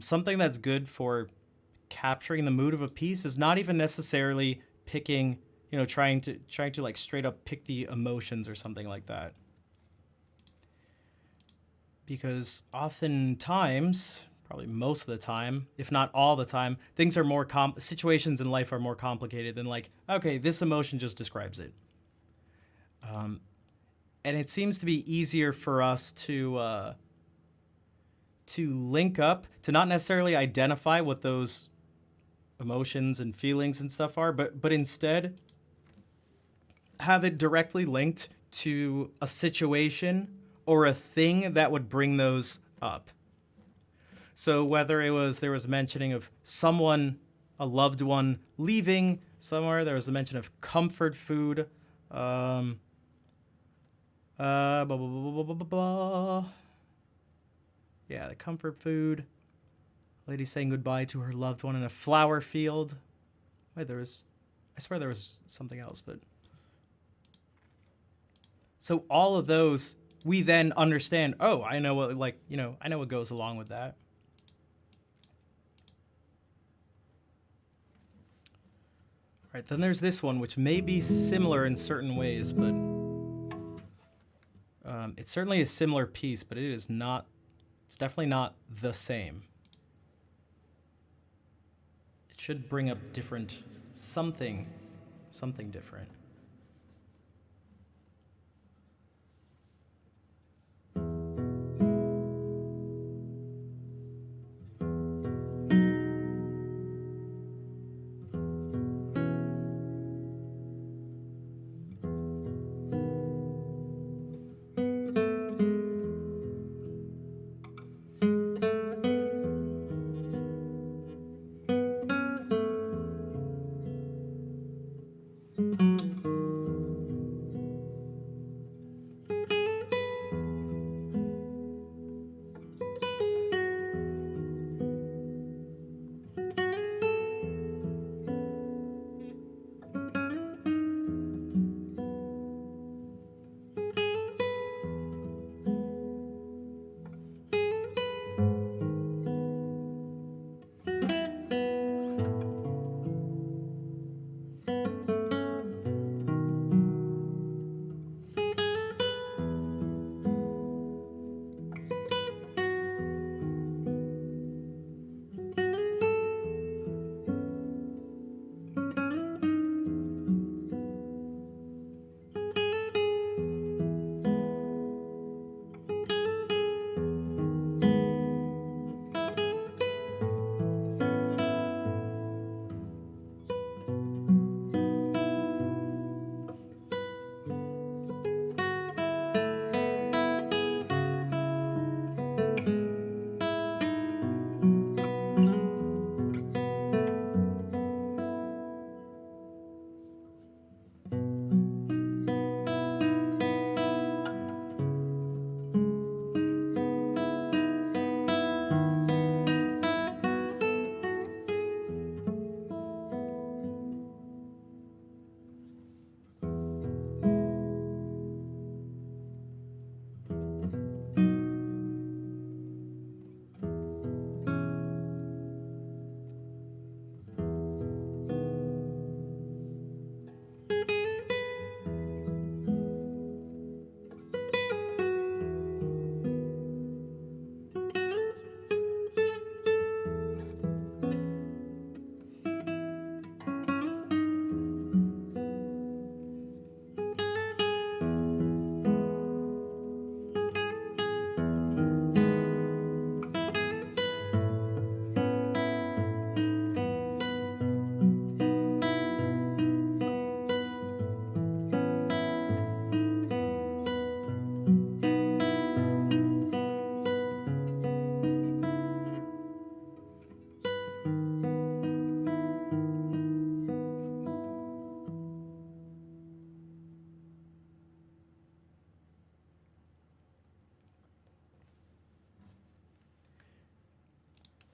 Speaker 1: Something that's good for capturing the mood of a piece is not even necessarily picking, trying to like straight up pick the emotions or something like that. Because oftentimes, probably most of the time, if not all the time, things are more situations in life are more complicated than like, okay, this emotion just describes it. And it seems to be easier for us to link up, to not necessarily identify what those emotions and feelings and stuff are, but instead have it directly linked to a situation or a thing that would bring those up. So whether there was mentioning of someone, a loved one leaving somewhere, there was a mention of comfort food, blah, blah, blah, blah, blah, blah, blah. Yeah, the comfort food. Lady saying goodbye to her loved one in a flower field. Wait, I swear there was something else, but. So all of those, we then understand, oh, I know what, I know what goes along with that. All right, then there's this one, which may be similar in certain ways, but it's certainly a similar piece, but it's definitely not the same. It should bring up something different.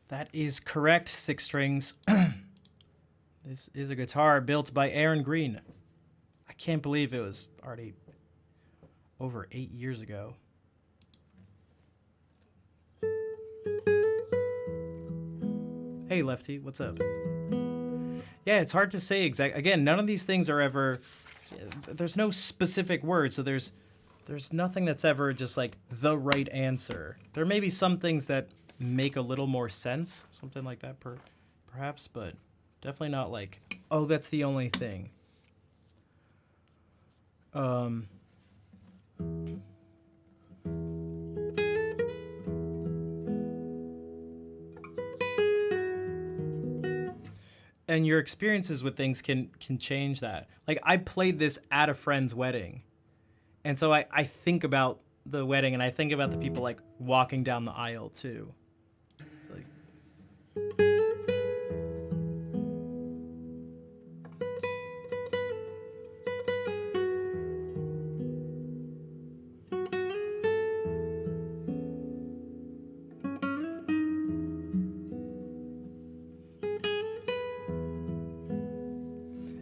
Speaker 1: That is correct, Six Strings. This is a guitar built by Aaron Green. I can't believe it was already over 8 years ago. Hey, Lefty, what's up? Yeah, it's hard to say exact. Again, none of these things are ever. There's no specific word, so there's nothing that's ever just like the right answer. There may be some things that make a little more sense, something like that, perhaps, but definitely not like, oh, that's the only thing. And your experiences with things can change that. Like I played this at a friend's wedding, and so I think about the wedding and I think about the people like walking down the aisle too. It's like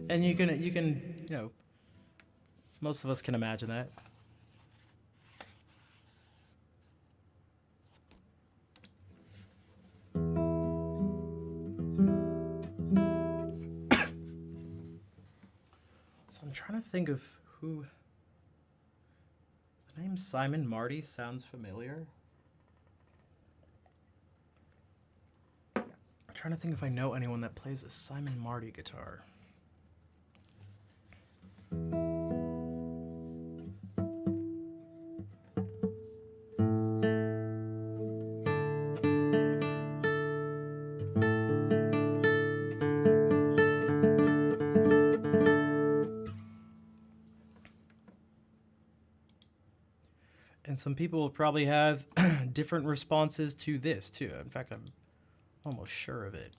Speaker 1: and you can most of us can imagine that. So I'm trying to think of who. The name Simon Marty sounds familiar. I'm trying to think if I know anyone that plays a Simon Marty guitar. And some people will probably have different responses to this too. In fact, I'm almost sure of it.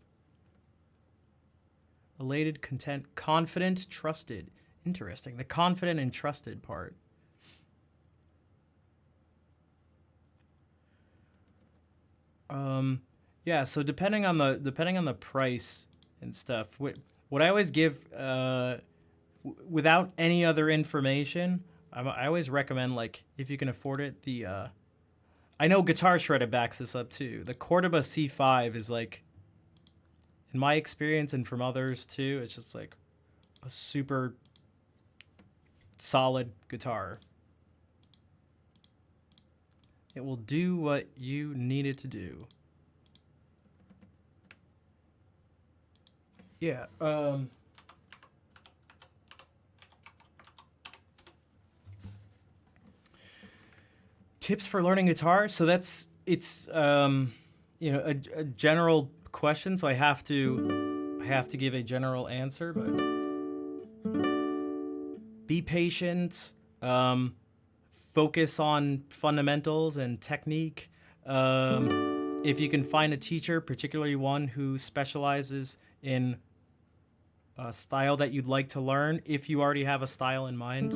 Speaker 1: Elated, content, confident, trusted. Interesting. The confident and trusted part. Yeah, so depending on the price and stuff, what I always give without any other information, I always recommend, like, if you can afford it, I know Guitar Shredder backs this up too. The Cordoba C5 is like, in my experience and from others too, it's just like a super solid guitar. It will do what you need it to do. Yeah. Tips for learning guitar. So it's a general question. So I have to give a general answer, but be patient. Focus on fundamentals and technique. If you can find a teacher, particularly one who specializes in a style that you'd like to learn, if you already have a style in mind,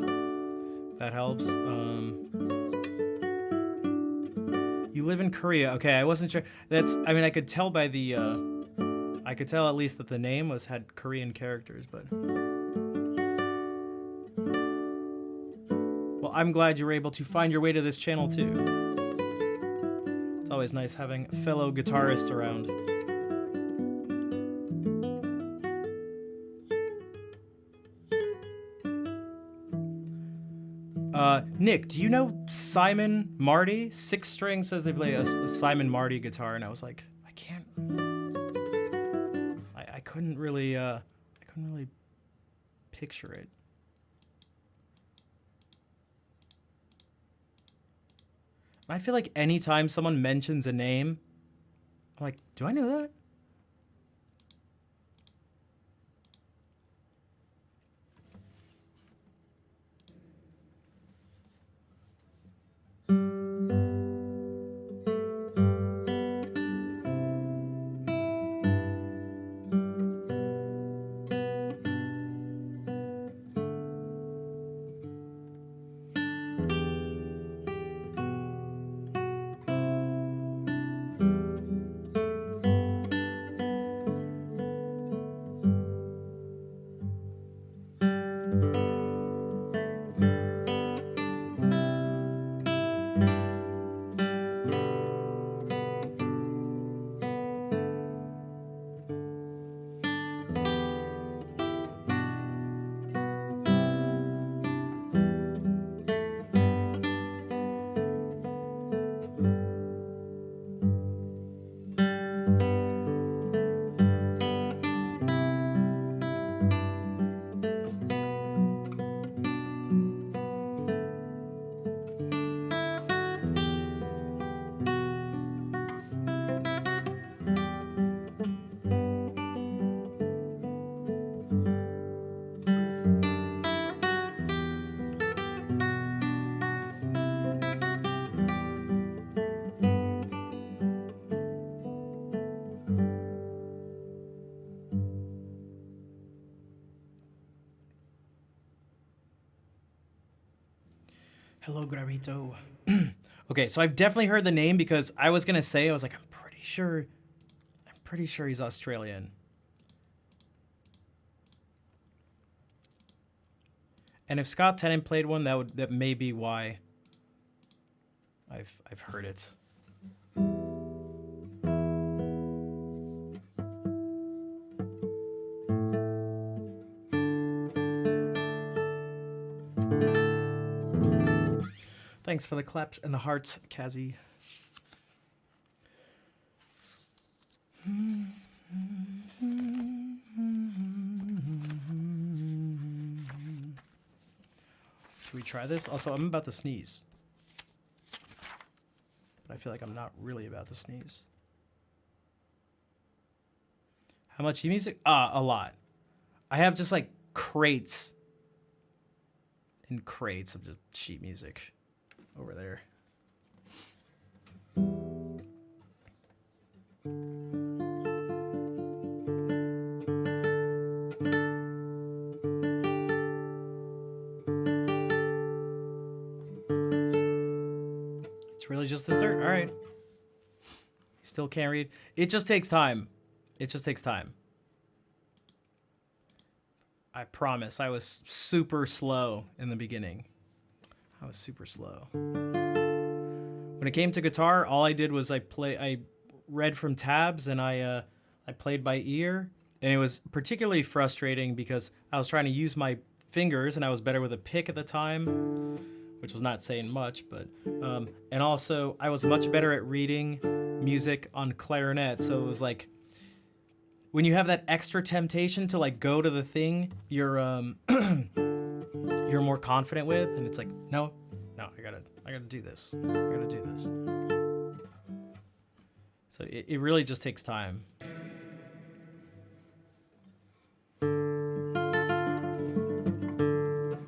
Speaker 1: that helps. You live in Korea. Okay, I wasn't sure. I could tell by the I could tell at least that the name had Korean characters, but well, I'm glad you were able to find your way to this channel too. It's always nice having fellow guitarists around. Nick, do you know Simon Marty? Six String says they play a Simon Marty guitar, and I was like, I can't. I couldn't really picture it. I feel like anytime someone mentions a name, I'm like, do I know that? Hello, Gravito. Okay, so I've definitely heard the name because I was gonna say, I was like, I'm pretty sure he's Australian. And if Scott Tennant played one, that may be why I've heard it. Thanks for the claps and the hearts, Kazi. Should we try this? Also, I'm about to sneeze. But I feel like I'm not really about to sneeze. How much music? A lot. I have just like crates and crates of just sheet music over there. It's really just the third. All right. Still can't read. It just takes time. It just takes time. I promise. I was super slow in the beginning. I was super slow. When it came to guitar, all I did was I read from tabs and I played by ear, and it was particularly frustrating because I was trying to use my fingers and I was better with a pick at the time, which was not saying much, but and also I was much better at reading music on clarinet, so it was like when you have that extra temptation to like go to the thing you're you're more confident with, and it's like no, I gotta do this. I gotta do this. So it really just takes time.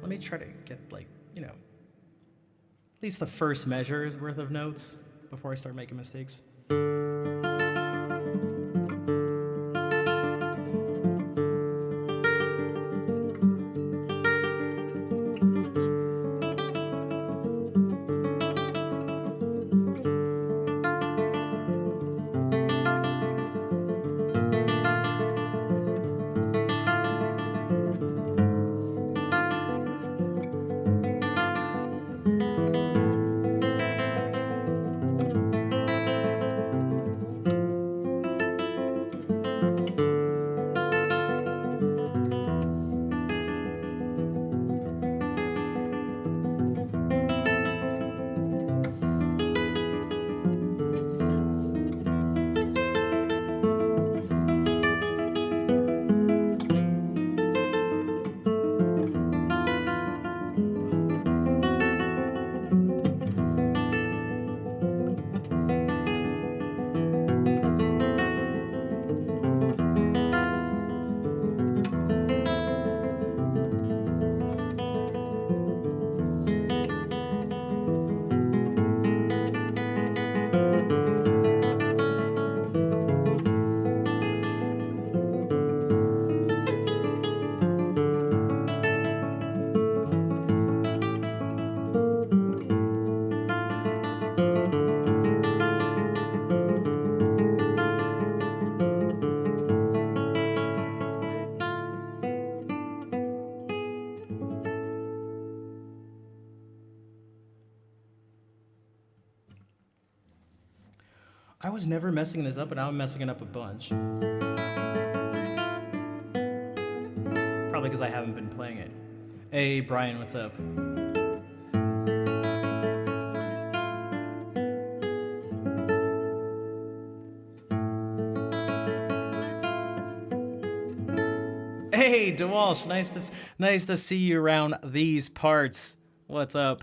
Speaker 1: Let me try to get like, you know, at least the first measure's worth of notes before I start making mistakes. I was never messing this up, but now I'm messing it up a bunch. Probably because I haven't been playing it. Hey, Brian, what's up? Hey, DeWalsh, nice to see you around these parts. What's up?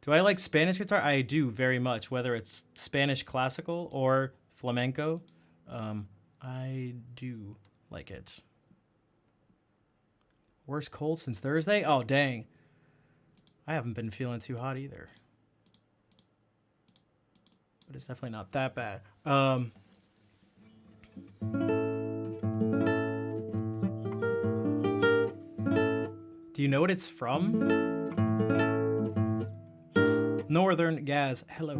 Speaker 1: Do I like Spanish guitar? I do very much, whether it's Spanish classical or flamenco. I do like it. Worst cold since Thursday? Oh, dang. I haven't been feeling too hot either. But it's definitely not that bad. Do you know what it's from? Northern Gaz, hello.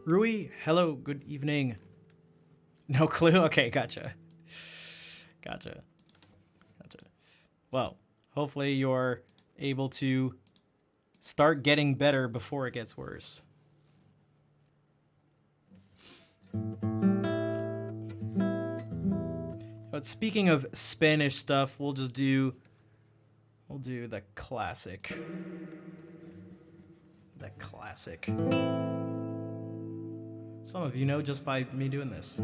Speaker 1: Rui, hello, good evening. No clue? Okay, gotcha. Gotcha. Well, hopefully you're able to start getting better before it gets worse. But speaking of Spanish stuff, we'll do the classic. The classic. Some of you know just by me doing this.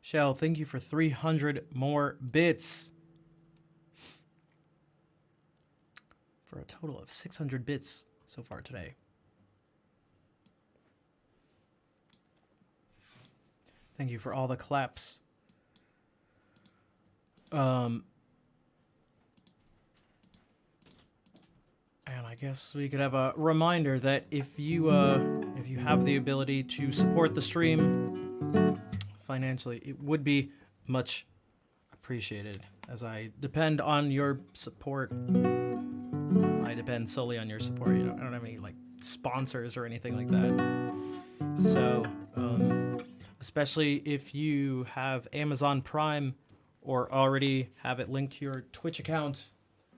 Speaker 1: Shell, thank you for 300 more bits. For a total of 600 bits so far today. Thank you for all the claps. And I guess we could have a reminder that if you have the ability to support the stream financially, it would be much appreciated, as I depend on your support. I depend solely on your support. You know, I don't have any like sponsors or anything like that. So, especially if you have Amazon Prime or already have it linked to your Twitch account,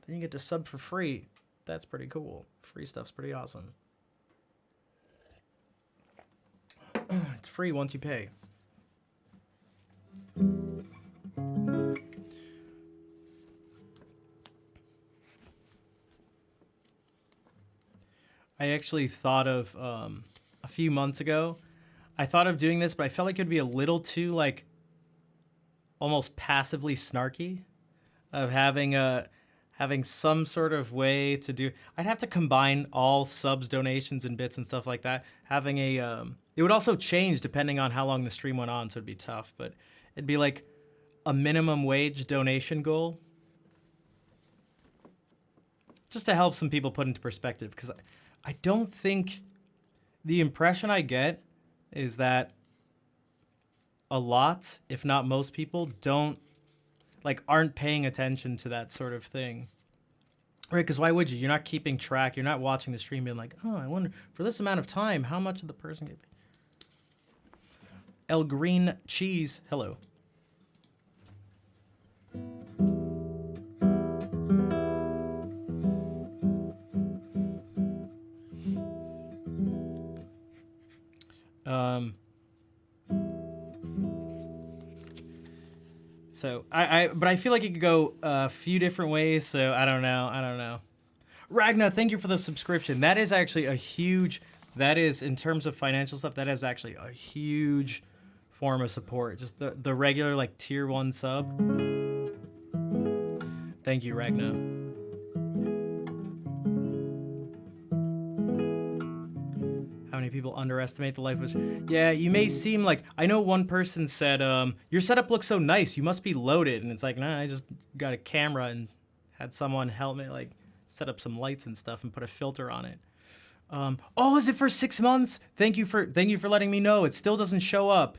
Speaker 1: then you get to sub for free. That's pretty cool. Free stuff's pretty awesome. It's free once you pay. I actually thought of a few months ago, I thought of doing this, but I felt like it'd be a little too like almost passively snarky, of having some sort of way to do. I'd have to combine all subs, donations, and bits and stuff like that. Having a it would also change depending on how long the stream went on, so it'd be tough. But it'd be like a minimum wage donation goal, just to help some people put into perspective, because I don't think the impression I get is that a lot, if not most people, aren't paying attention to that sort of thing. Right, because why would you? You're not keeping track. You're not watching the stream being like, oh, I wonder, for this amount of time, how much did the person get paid? El Green Cheese, hello. So but I feel like it could go a few different ways. So I don't know. Ragna, thank you for the subscription. That is actually a huge. That is, in terms of financial stuff, that is actually a huge form of support. Just the regular like tier 1 sub. Thank you, Ragna. How many people underestimate the life of... Yeah, you may seem like... I know one person said, your setup looks so nice, you must be loaded. And it's like, nah, I just got a camera and had someone help me, like, set up some lights and stuff and put a filter on it. Oh, is it for 6 months? Thank you for letting me know. It still doesn't show up.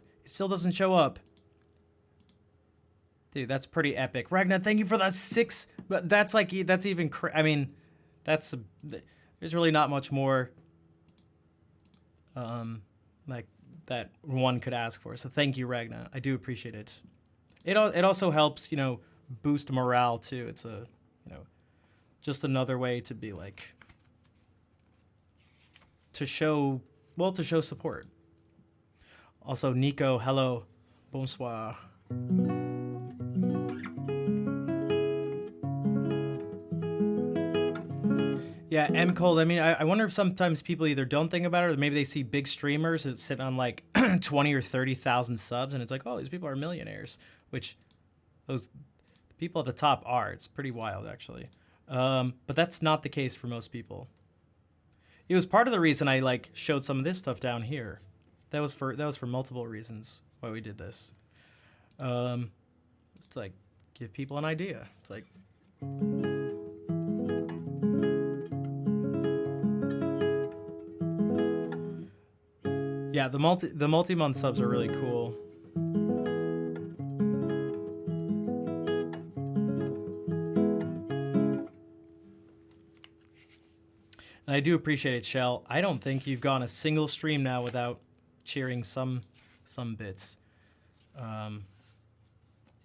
Speaker 1: Dude, that's pretty epic. Ragnar, thank you for that 6... But that's like... That's even... I mean, that's... There's really not much more... like that one could ask for. So thank you, Ragna. I do appreciate it. It also helps, you know, boost morale too. It's a, you know, just another way to be like, to show support. Also, Nico, hello, bonsoir. Yeah, M. Cold, I mean, I wonder if sometimes people either don't think about it or maybe they see big streamers that sit on like 20 or 30,000 subs and it's like, oh, these people are millionaires, which those people at the top are. It's pretty wild, actually. But that's not the case for most people. It was part of the reason I like showed some of this stuff down here. That was for multiple reasons why we did this. It's to like give people an idea. It's like... Yeah, the multi-month subs are really cool. And I do appreciate it, Shell. I don't think you've gone a single stream now without cheering some bits. It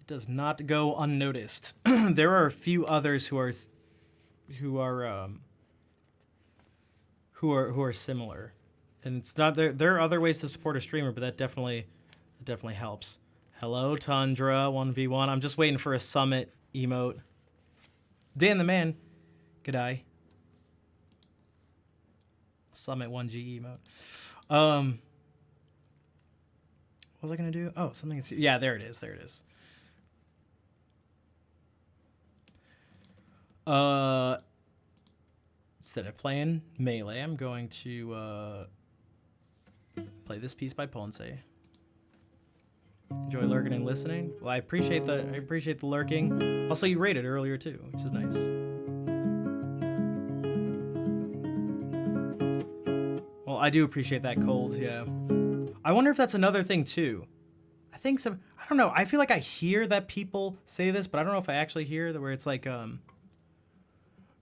Speaker 1: does not go unnoticed. There are a few others who are similar. And it's not there are other ways to support a streamer, but that definitely helps. Hello, Tundra 1v1. I'm just waiting for a summit emote. Dan the man. G'day. Summit 1G emote. What was I gonna do? Oh, something. Yeah, there it is. Instead of playing Melee, I'm going to play this piece by Ponce. Enjoy lurking and listening. Well, I appreciate the lurking. Also, you rated earlier too, which is nice. Well, I do appreciate that cold. Yeah. I wonder if that's another thing too. I think some. I don't know. I feel like I hear that people say this, but I don't know if I actually hear that where it's like, oh,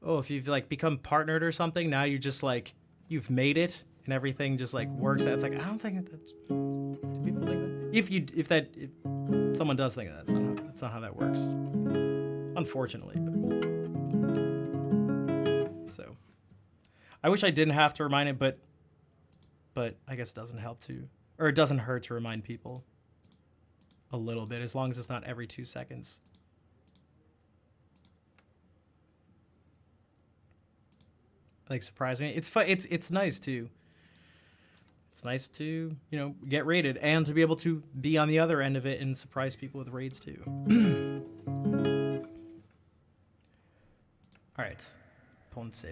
Speaker 1: if you've like become partnered or something, now you just like you've made it and everything just like works out. It's like I don't think that's. Do people think that? If someone does think that, that's not how that works. Unfortunately, but so I wish I didn't have to remind it, but I guess it doesn't help to, or it doesn't hurt to remind people a little bit, as long as it's not every 2 seconds. Like surprising, it's fun. It's nice too. It's nice to, you know, get raided and to be able to be on the other end of it and surprise people with raids too. All right, Ponce.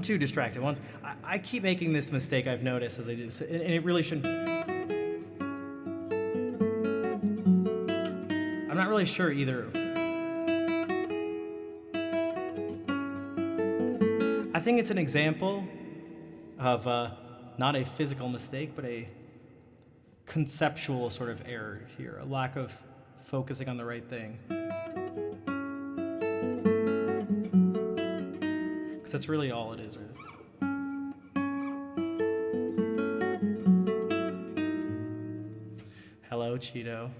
Speaker 1: Too distracted. Once I keep making this mistake, I've noticed as I do, and it really shouldn't. I'm not really sure either. I think it's an example of not a physical mistake, but a conceptual sort of error here, a lack of focusing on the right thing. That's really all it is, really. Hello, Cheeto.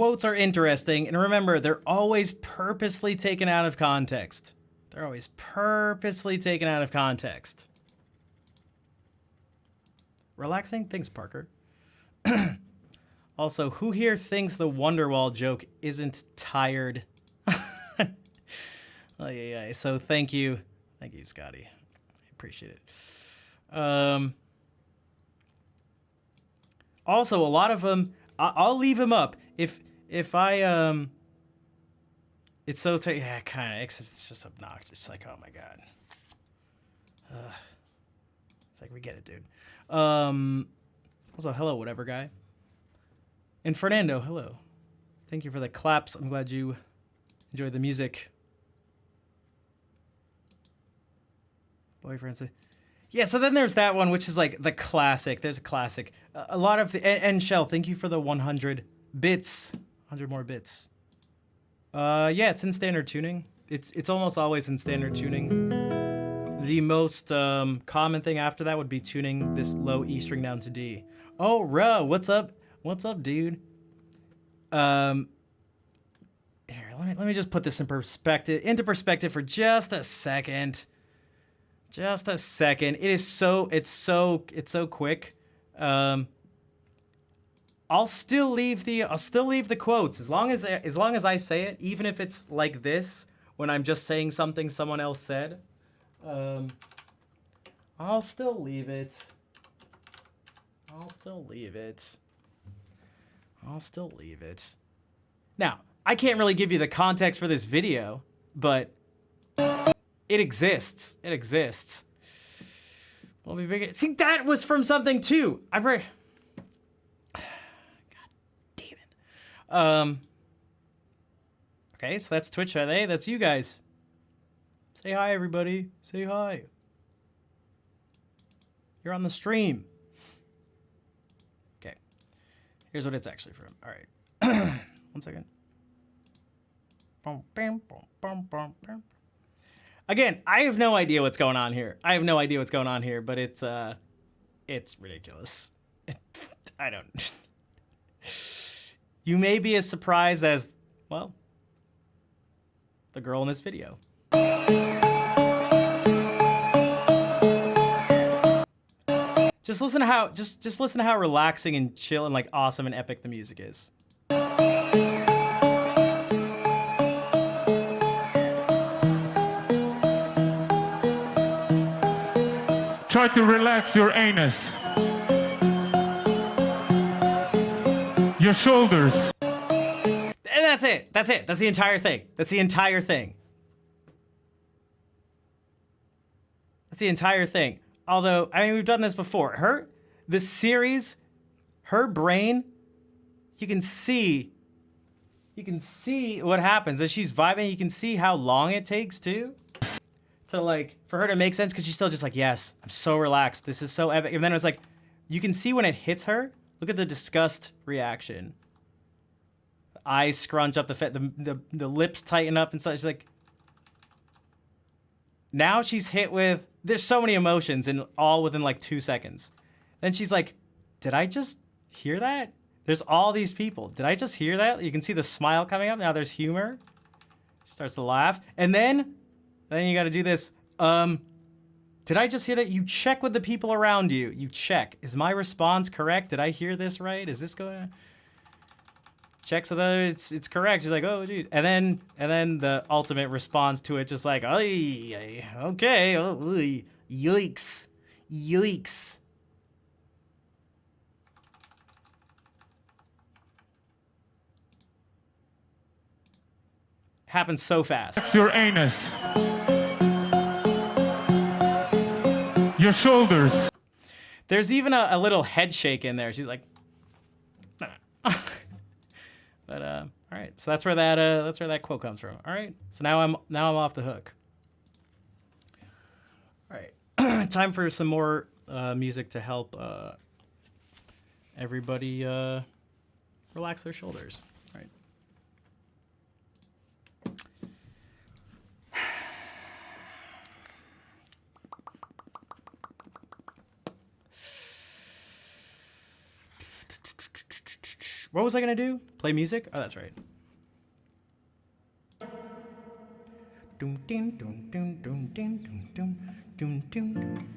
Speaker 1: quotes are interesting, and remember, they're always purposely taken out of context. They're always purposely taken out of context. Relaxing? Thanks, Parker. Also, who here thinks the Wonderwall joke isn't tired? Oh, yeah. So thank you. Thank you, Scotty. I appreciate it. Also, a lot of them, I'll leave them up. If I, it's so, yeah, kind of, except it's just obnoxious. It's like, oh my God. It's like, we get it, dude. Also, hello, whatever guy. And Fernando, hello. Thank you for the claps. I'm glad you enjoyed the music. Boyfriend. Yeah, so then there's that one, which is like the classic. There's a classic. A lot of the, and Shell, thank you for the 100 bits. 100 more bits. Yeah, it's in standard tuning. It's almost always in standard tuning. The most common thing after that would be tuning this low E string down to D. Oh, Ruh, what's up? What's up, dude? Here, let me just put this into perspective for just a second. Just a second. It's so quick. I'll still leave the quotes as long as I say it, even if it's like this when I'm just saying something someone else said. I'll still leave it. Now, I can't really give you the context for this video, but it exists. We'll be bigger. See, that was from something too. God damn it. Okay, so that's Twitch today. That's you guys. Say hi, everybody. Say hi. You're on the stream. Okay. Here's what it's actually from. All right. 1 second. Again, I have no idea what's going on here. But it's ridiculous. I don't. You may be as surprised as, well, the girl in this video. Just listen to how just listen to how relaxing and chill and like awesome and epic the music is.
Speaker 2: Try to relax your anus, your shoulders.
Speaker 1: And that's it. That's the entire thing. That's the entire thing. Although, I mean, we've done this before. This series, her brain, you can see what happens as she's vibing. You can see how long it takes too to like, for her to make sense, because she's still just like, yes, I'm so relaxed. This is so epic. And then it's like, you can see when it hits her, look at the disgust reaction. The eyes scrunch up, the lips tighten up and such. She's like, now she's hit with, there's so many emotions and all within like 2 seconds. Then she's like, did I just hear that? There's all these people. Did I just hear that? You can see the smile coming up. Now there's humor. She starts to laugh. And then you got to do this. Did I just hear that? You check with the people around you. You check. Is my response correct? Did I hear this right? Is this going to... Check so that it's correct. She's like, oh, dude. And then the ultimate response to it, just like, okay, yikes. Happens so fast.
Speaker 2: That's your anus, your shoulders.
Speaker 1: There's even a little head shake in there. She's like, nah. But all right, so that's where that quote comes from. All right, so now I'm off the hook. All right, time for some more music to help everybody relax their shoulders. All right. What was I gonna do? Play music? Oh, that's right. Dum, ding, dum, dum, dum, ding, dum, dum, dum, dum, dum.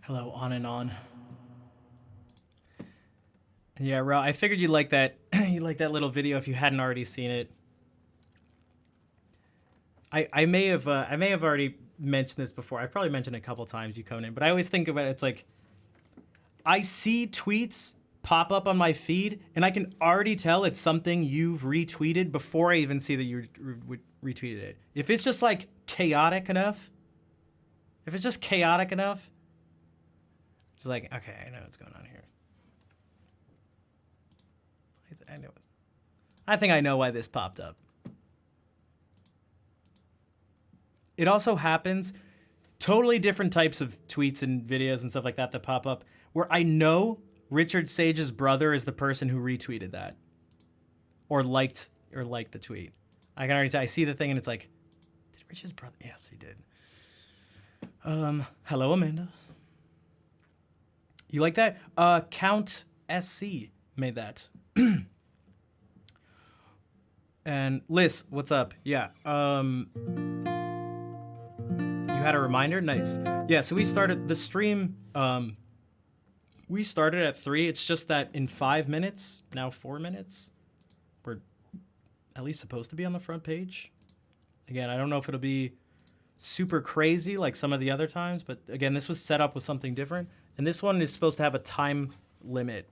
Speaker 1: Hello, on and on. Yeah, Ro, I figured you'd like that. You like that little video if you hadn't already seen it. I may have already mentioned this before. I've probably mentioned it a couple times, you coming in, but I always think about it, it's like I see tweets pop up on my feed, and I can already tell it's something you've retweeted before I even see that you retweeted it. If it's just like chaotic enough, just like, okay, I know what's going on here. I think I know why this popped up. It also happens, totally different types of tweets and videos and stuff like that pop up, where I know Richard Sage's brother is the person who retweeted that. Or liked the tweet. I can already tell, I see the thing and it's like, did Richard's brother? Yes, he did. Hello, Amanda. You like that? Count SC made that. And Liz, what's up? Yeah. You had a reminder? Nice. Yeah, so we started the stream. We started at 3. It's just that in 5 minutes, now 4 minutes, we're at least supposed to be on the front page. Again, I don't know if it'll be super crazy like some of the other times, but again, this was set up with something different. And this one is supposed to have a time limit,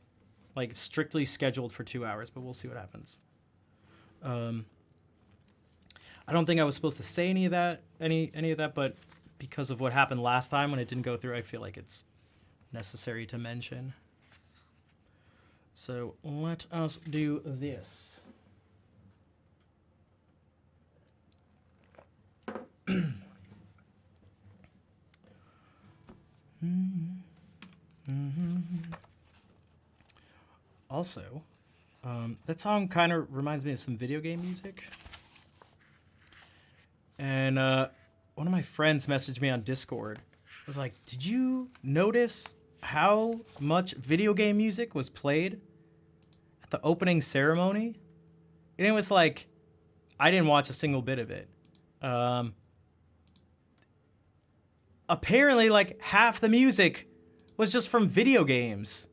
Speaker 1: like strictly scheduled for 2 hours, but we'll see what happens. I don't think I was supposed to say any of that, but because of what happened last time when it didn't go through, I feel like it's necessary to mention. So let us do this. Also, that song kind of reminds me of some video game music. And one of my friends messaged me on Discord. I was like, did you notice how much video game music was played at the opening ceremony? And it was like, I didn't watch a single bit of it. Apparently, like, half the music was just from video games.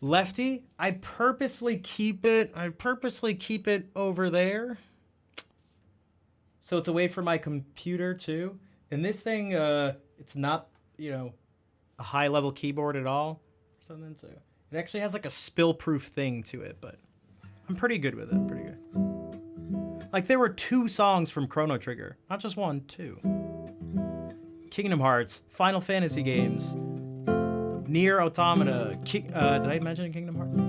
Speaker 1: Lefty, I purposefully keep it over there. So it's away from my computer too. And this thing, it's not, a high level keyboard at all or something. So It actually has like a spill-proof thing to it, but I'm pretty good with it. Pretty good. Like there were 2 songs from Chrono Trigger, not just 1, 2. Kingdom Hearts, Final Fantasy games, Nier Automata. Did I mention Kingdom Hearts?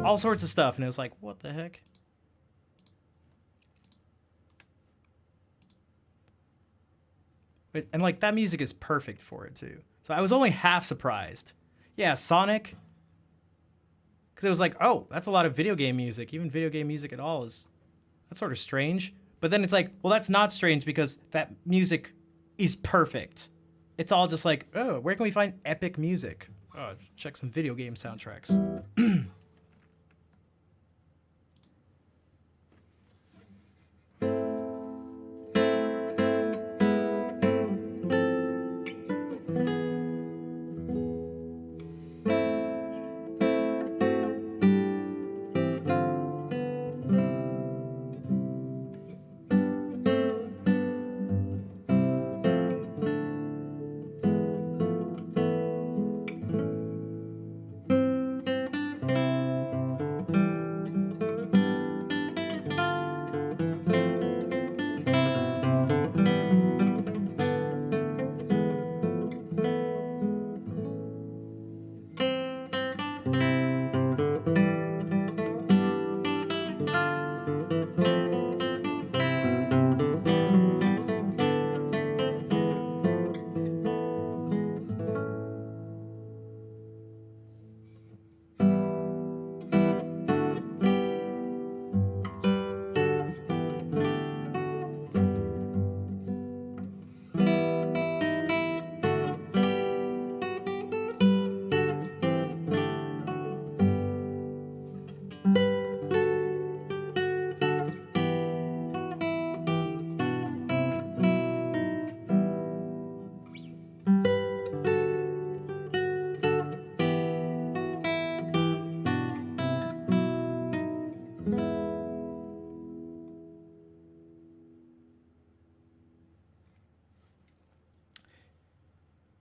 Speaker 1: All sorts of stuff, and it was like, what the heck? And like that music is perfect for it too. So I was only half surprised. Yeah, Sonic. Because it was like, oh, that's a lot of video game music. Even video game music at all is that's sort of strange. But then it's like, well, that's not strange because that music is perfect. It's all just like, oh, where can we find epic music? Oh, check some video game soundtracks.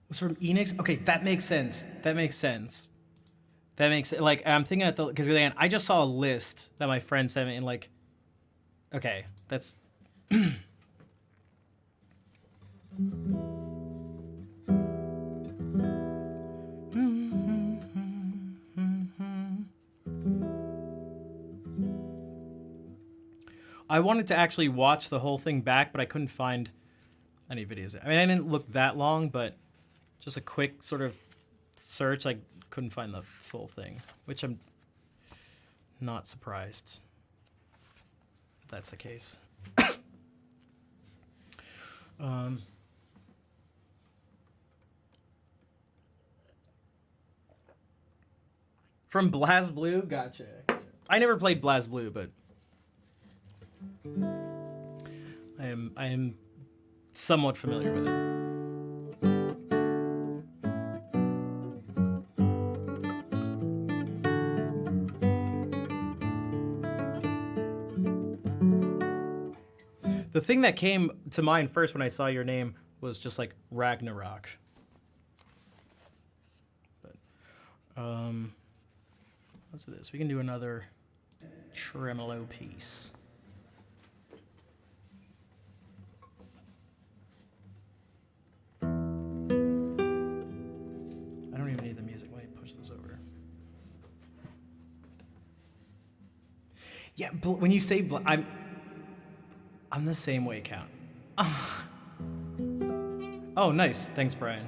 Speaker 1: Was from Enix? Okay, that makes sense. That makes sense. That makes it like I'm thinking at the because again I just saw a list that my friend sent me and like, okay, that's. I wanted to actually watch the whole thing back, but I couldn't find any videos. I mean, I didn't look that long, but just a quick sort of search, I couldn't find the full thing, which I'm not surprised if that's the case. From BlazBlue? Gotcha. I never played BlazBlue, but I am somewhat familiar with it. The thing that came to mind first when I saw your name was just like Ragnarok. But what's this? We can do another tremolo piece. I don't even need the music. Let me push this over. Yeah, when you say I'm the same way, Count. Oh, nice. Thanks, Brian.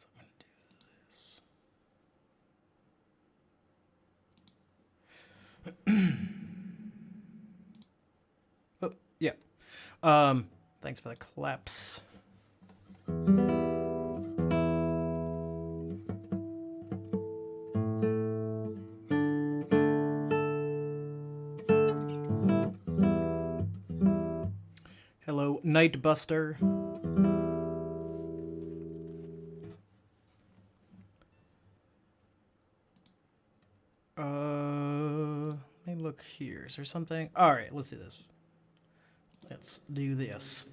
Speaker 1: So I'm gonna do this. Oh, yeah. Thanks for the claps. Hello, Nightbuster. Let me look here. Is there something? All right, let's do this. Let's do this.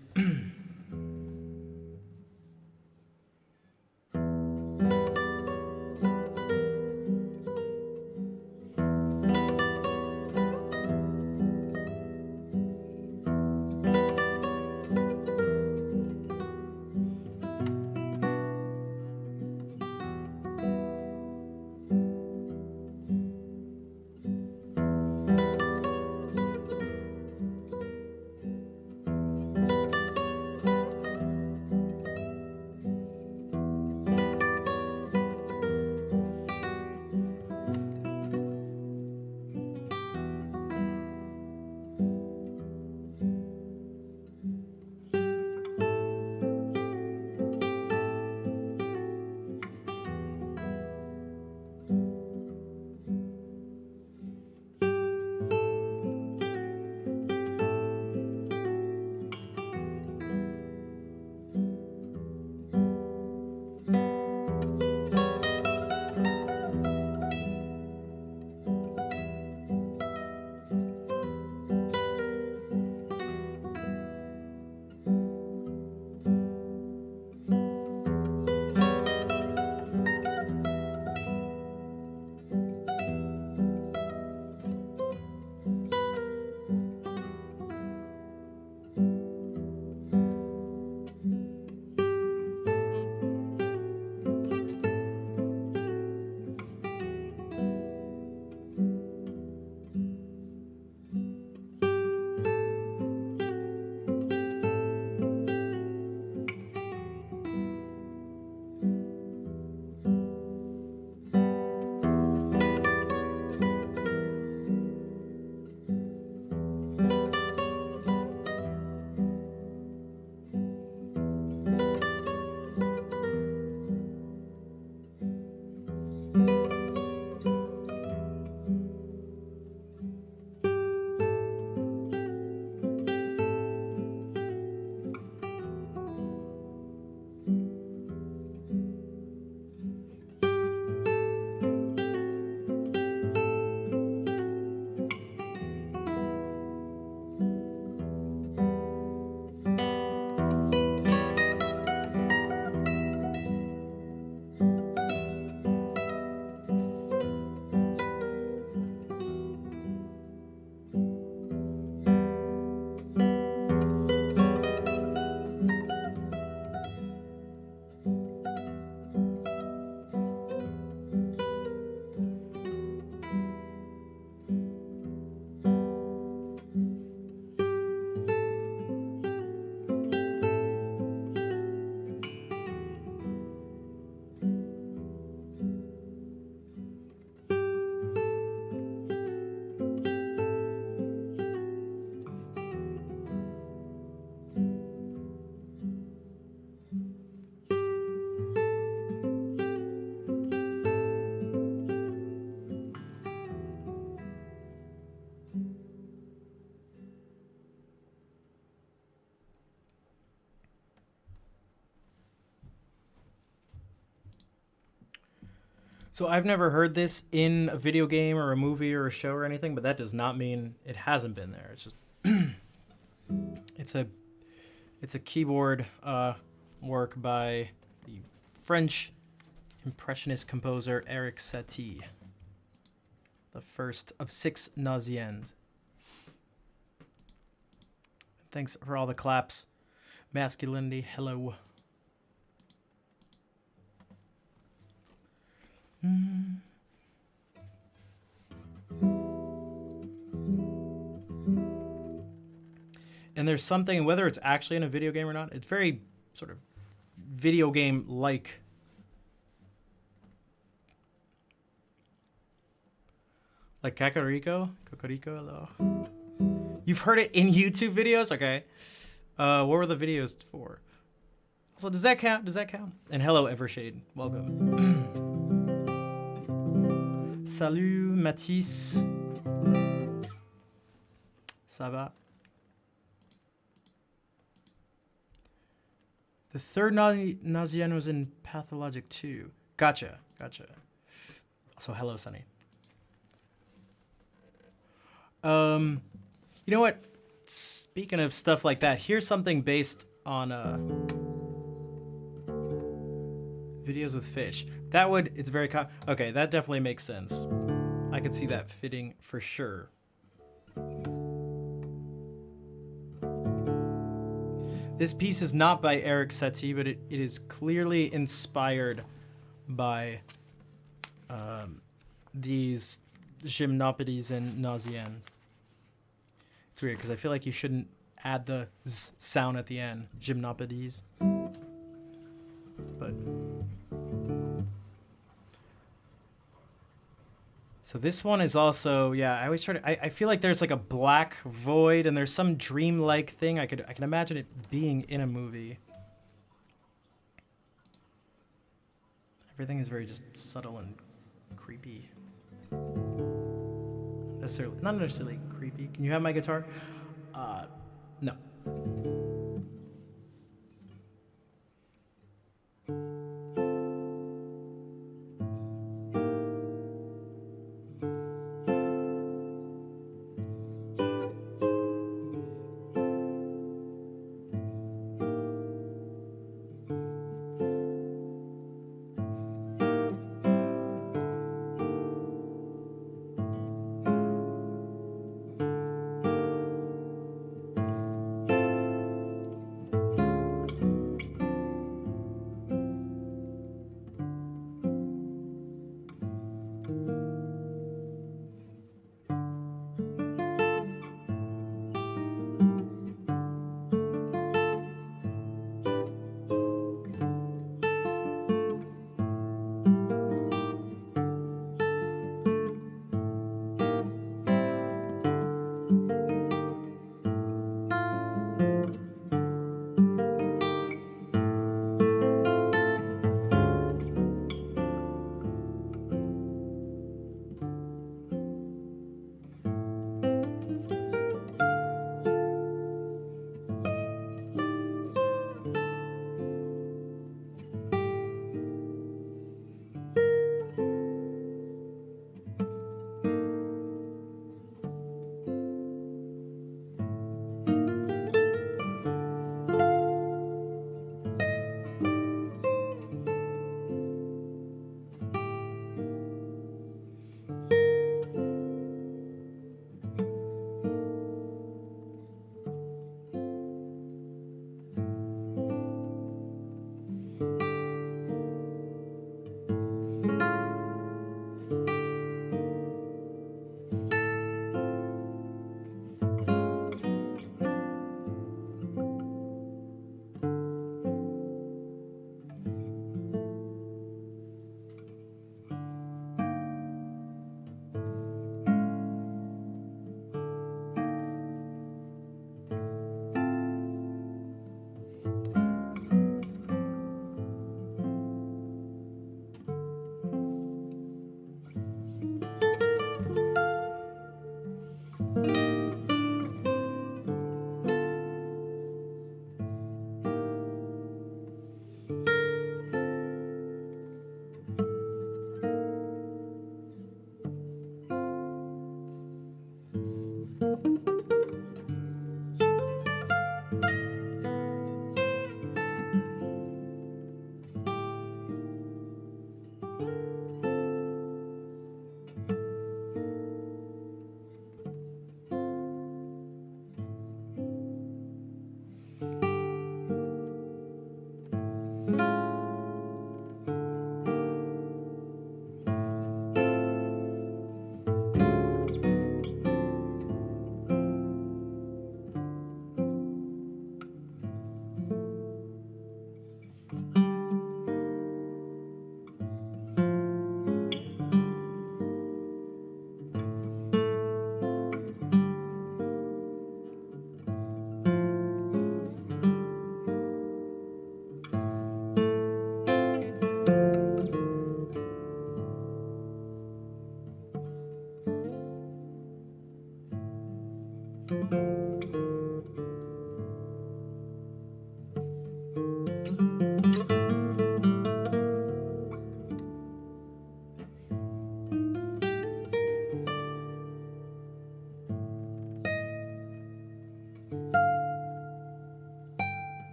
Speaker 1: So I've never heard this in a video game or a movie or a show or anything, but that does not mean it hasn't been there. It's just it's a keyboard work by the French impressionist composer Eric Satie, the first of 6 Nauseend. Thanks for all the claps. Masculinity, hello. And there's something, whether it's actually in a video game or not, it's very sort of video game-like. Like Kakariko? Kakariko, hello. You've heard it in YouTube videos? Okay. What were the videos for? Also, does that count? Does that count? And hello, Evershade. Welcome. Salut, Matisse. Ça va? The third Nausean was in Pathologic 2. Gotcha. Also, hello, Sunny. You know what? Speaking of stuff like that, here's something based on videos with fish. That would, it's very, okay, that definitely makes sense. I could see that fitting for sure. This piece is not by Eric Satie, but it is clearly inspired by these gymnopedes and Nauseans. It's weird because I feel like you shouldn't add the z sound at the end. Gymnopedes. But so this one is also, yeah, I always try to, I feel like there's like a black void and there's some dreamlike thing. I can imagine it being in a movie. Everything is very just subtle and creepy. Not necessarily creepy. Can you have my guitar? No.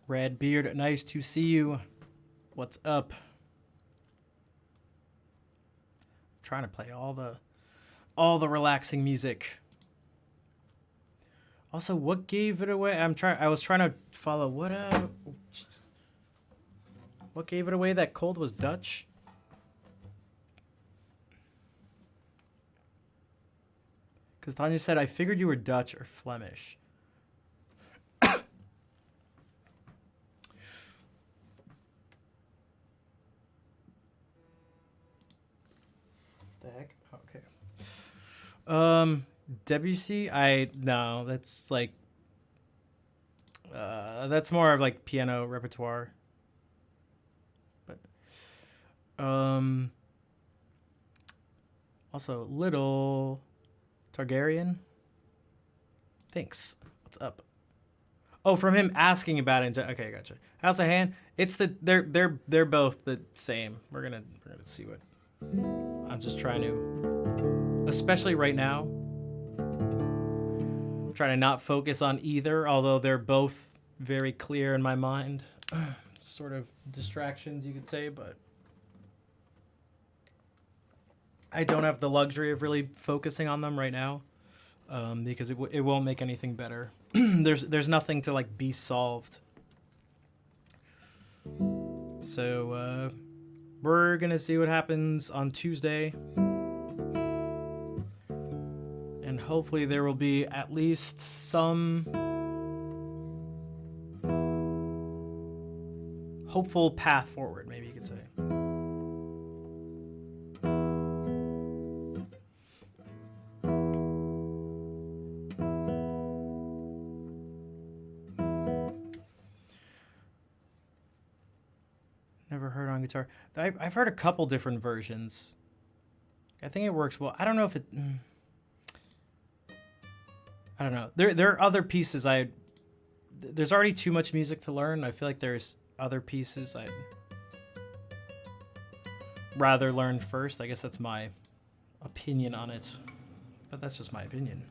Speaker 1: Red Beard, nice to see you. What's up? I'm trying to play all the relaxing music. Also, what gave it away? I was trying to follow what gave it away that Cold was Dutch? Because Tanya said, I figured you were Dutch or Flemish. The heck? Okay. Debussy? No, that's like, that's more of like piano repertoire. But, also Little Targaryen. Thanks. What's up? Oh, from him asking about it. Okay, gotcha. House of Hand. It's they're both the same. We're gonna see what. I'm just trying to, especially right now, I'm trying to not focus on either. Although they're both very clear in my mind, sort of distractions you could say, but I don't have the luxury of really focusing on them right now, because it won't make anything better. There's nothing to like be solved. So we're gonna see what happens on Tuesday, and hopefully there will be at least some hopeful path forward. Maybe you could say. Never heard on guitar. I've heard a couple different versions. I think it works well. I don't know if it. I don't know. There are other pieces there's already too much music to learn. I feel like there's other pieces I'd rather learn first. I guess that's my opinion on it, but that's just my opinion.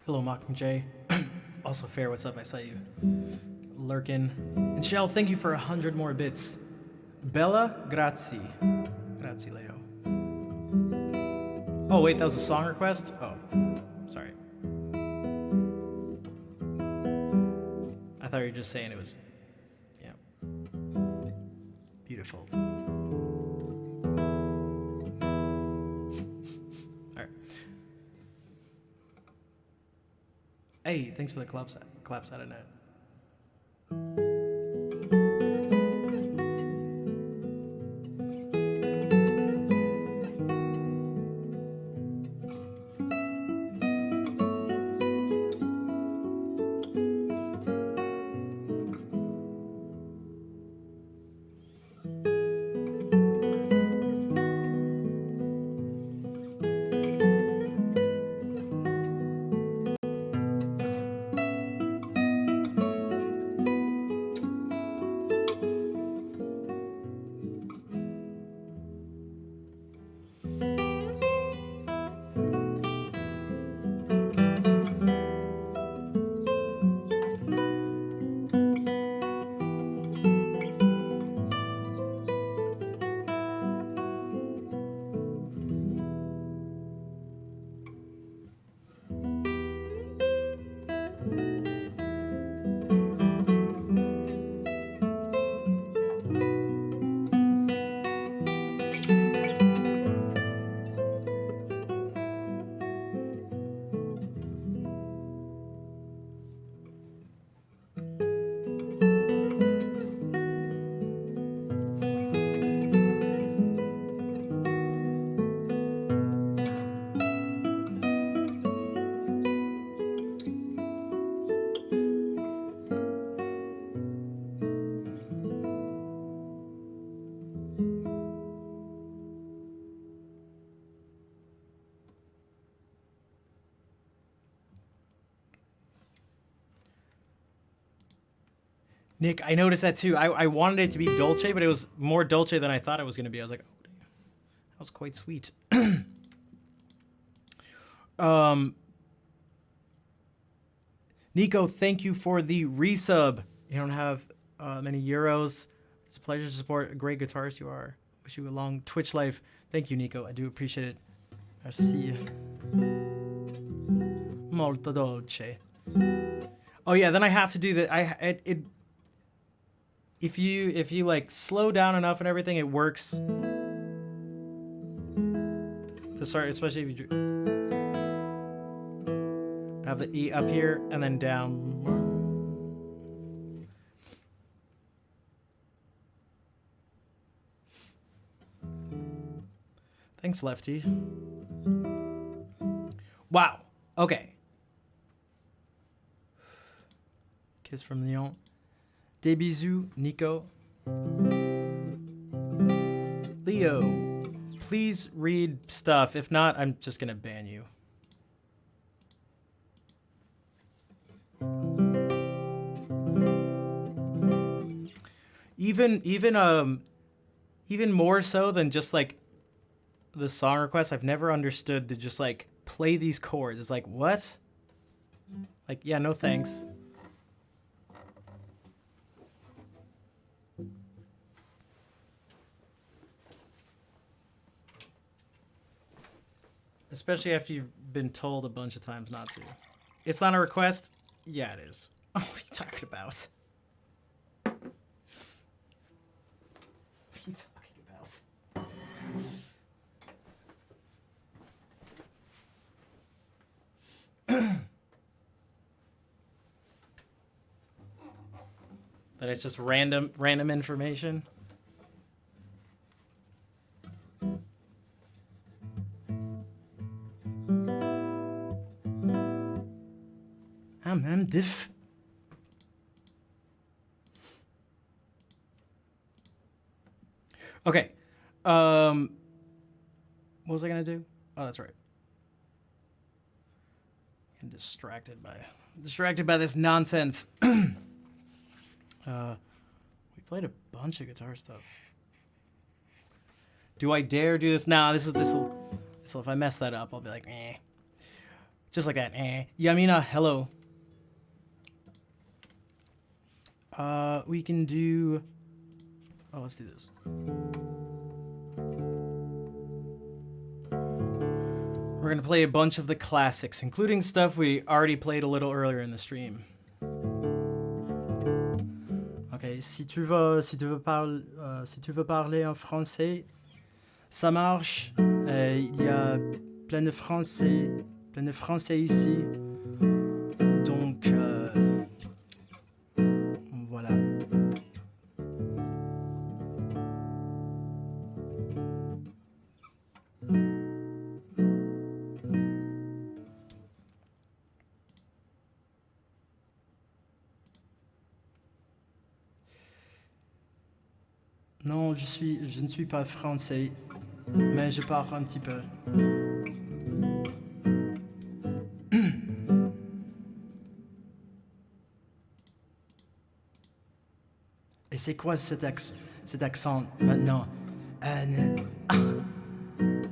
Speaker 1: Hello, Mockingjay. Also, Fair, what's up? I saw you lurking. And Shell, thank you for 100 more bits. Bella, grazie. Grazie, Leo. Oh, wait, that was a song request? Oh, sorry. I thought you were just saying it was, yeah. Beautiful. Hey, thanks for the claps out of net. Nick, I noticed that too. I wanted it to be Dolce, but it was more Dolce than I thought it was going to be. I was like, oh, damn. That was quite sweet. Nico, thank you for the resub. You don't have many euros. It's a pleasure to support a great guitarist you are. Wish you a long Twitch life. Thank you, Nico. I do appreciate it. Merci. Molto dolce. Oh yeah, then I have to do that. If you like slow down enough and everything, it works. To start, especially if you have the E up here and then down. Thanks, Lefty. Wow. Okay. Kiss from Lyon. Des bisous, Nico. Leo, please read stuff. If not, I'm just gonna ban you. Even more so than just like the song requests, I've never understood to just like play these chords. It's like, what? Like, yeah, no thanks. Especially after you've been told a bunch of times not to. It's not a request? Yeah, it is. Oh, what are you talking about? What are you talking about? That it's just random information. I'm diff. Okay. What was I gonna do? Oh, that's right. I'm distracted by this nonsense. We played a bunch of guitar stuff. Do I dare do this? Nah, this'll if I mess that up, I'll be like, eh. Just like that, eh. Yamina, hello. We can do... Oh, let's do this. We're gonna play a bunch of the classics, including stuff we already played a little earlier in the stream. Ok, si tu veux parler en français, ça marche. Il y a plein de français ici. Donc, voilà. Non, je ne suis pas français, mais je parle un petit peu. Et c'est quoi cet accent maintenant?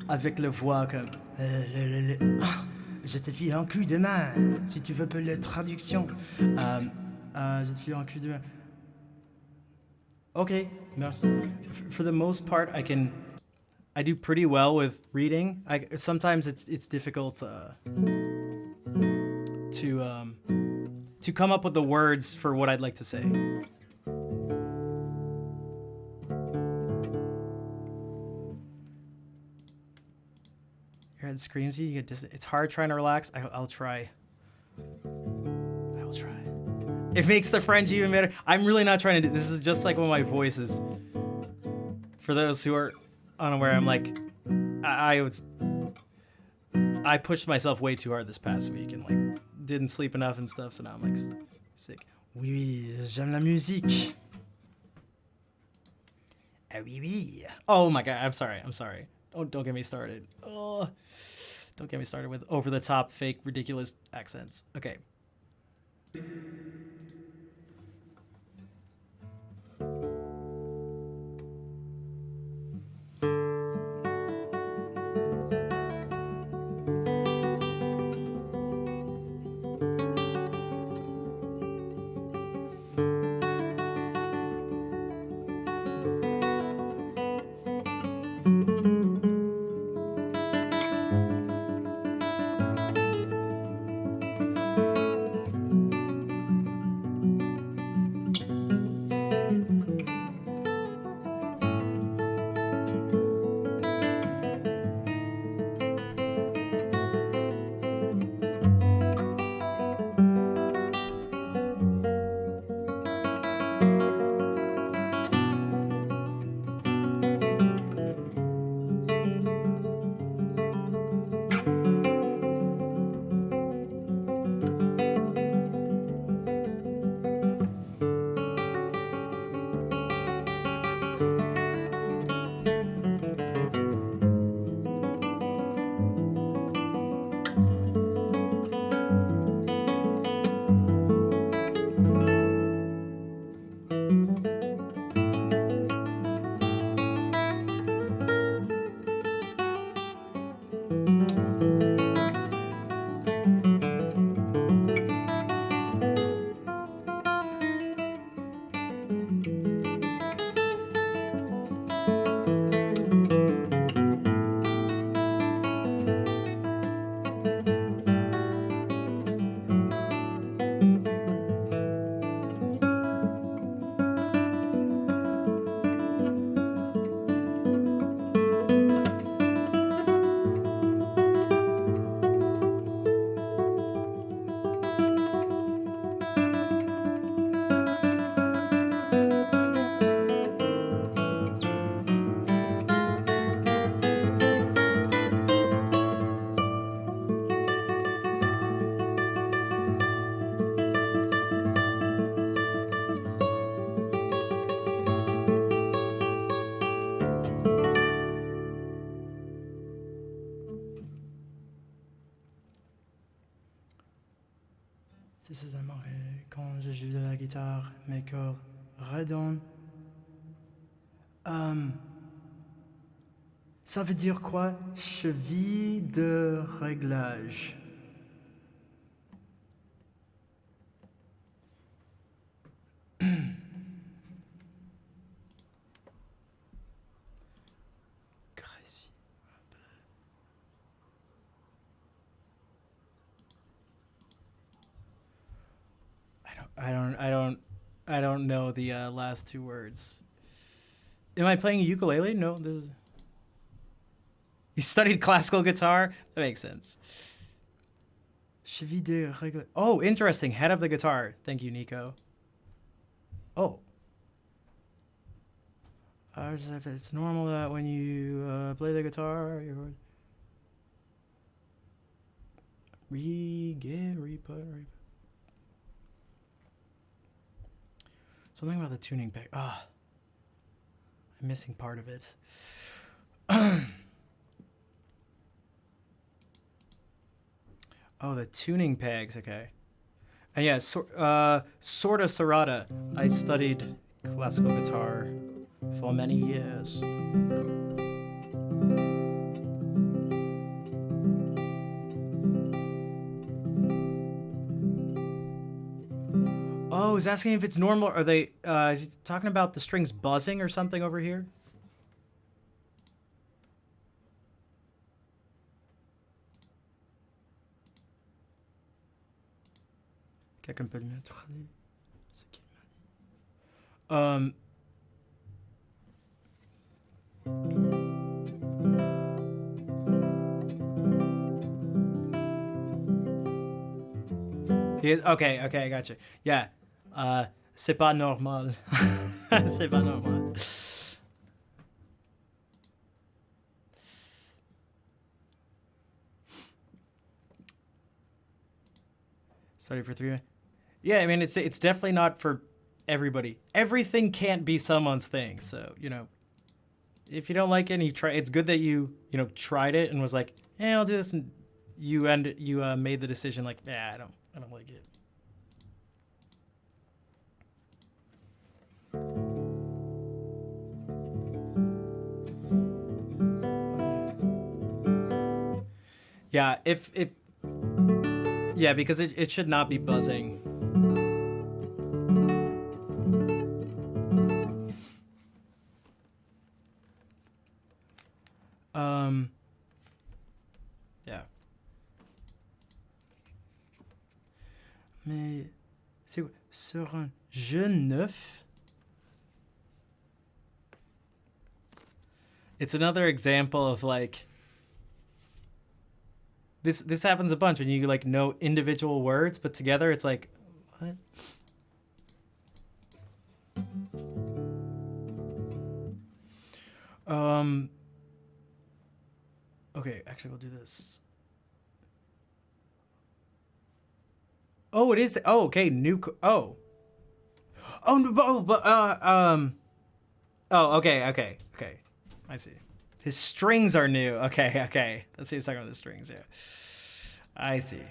Speaker 1: Avec le voix comme... je te file un coup de main, si tu veux la traduction. Je te file un coup de main. Okay, merci. For the most part, I do pretty well with reading. Sometimes it's difficult to come up with the words for what I'd like to say. Your head screams you get distant. It's hard trying to relax. I'll try. I will try. It makes the French even better. I'm really not trying to do this. Is just like one of my voices. For those who are unaware, I'm like, I pushed myself way too hard this past week and like didn't sleep enough and stuff. So now I'm like sick. Oui, j'aime la musique. Ah oui, oui. Oh my god, I'm sorry. Don't get me started. Oh, don't get me started with over the top, fake, ridiculous accents. Okay. d'accord. Redonne. Ça veut dire quoi? Cheville de réglage. Crazy. I don't know the last two words. Am I playing ukulele? No, this is... You studied classical guitar? That makes sense. Cheville de réglage. Oh, interesting. Head of the guitar. Thank you, Nico. Oh. It's normal that when you play the guitar, you're... Re-put. Something about the tuning peg. Ah. I'm missing part of it. Oh, the tuning pegs. Okay. And yeah, sorta serrata. I studied classical guitar for many years. Oh, he's asking if it's normal. Are they? Is he talking about the strings buzzing or something over here? Quelqu'un peut le mettre ce qu'il m'a dit. Okay, I gotcha. Yeah. C'est pas normal. C'est pas normal. Study for 3 minutes. Yeah, I mean, it's definitely not for everybody. Everything can't be someone's thing. So, you know, if you don't like it and you try, it's good that you tried it and was like, I'll do this, and you made the decision like, I don't like it. Yeah, yeah, because it should not be buzzing. Yeah. Mais c'est sur un jeu neuf. It's another example of like this happens a bunch when you like know individual words, but together it's like what? Okay, actually we'll do this. Oh, it is oh, okay, new oh. Oh, no, oh, okay. I see. His strings are new. Okay. Let's see who's talking about the strings, yeah. I see.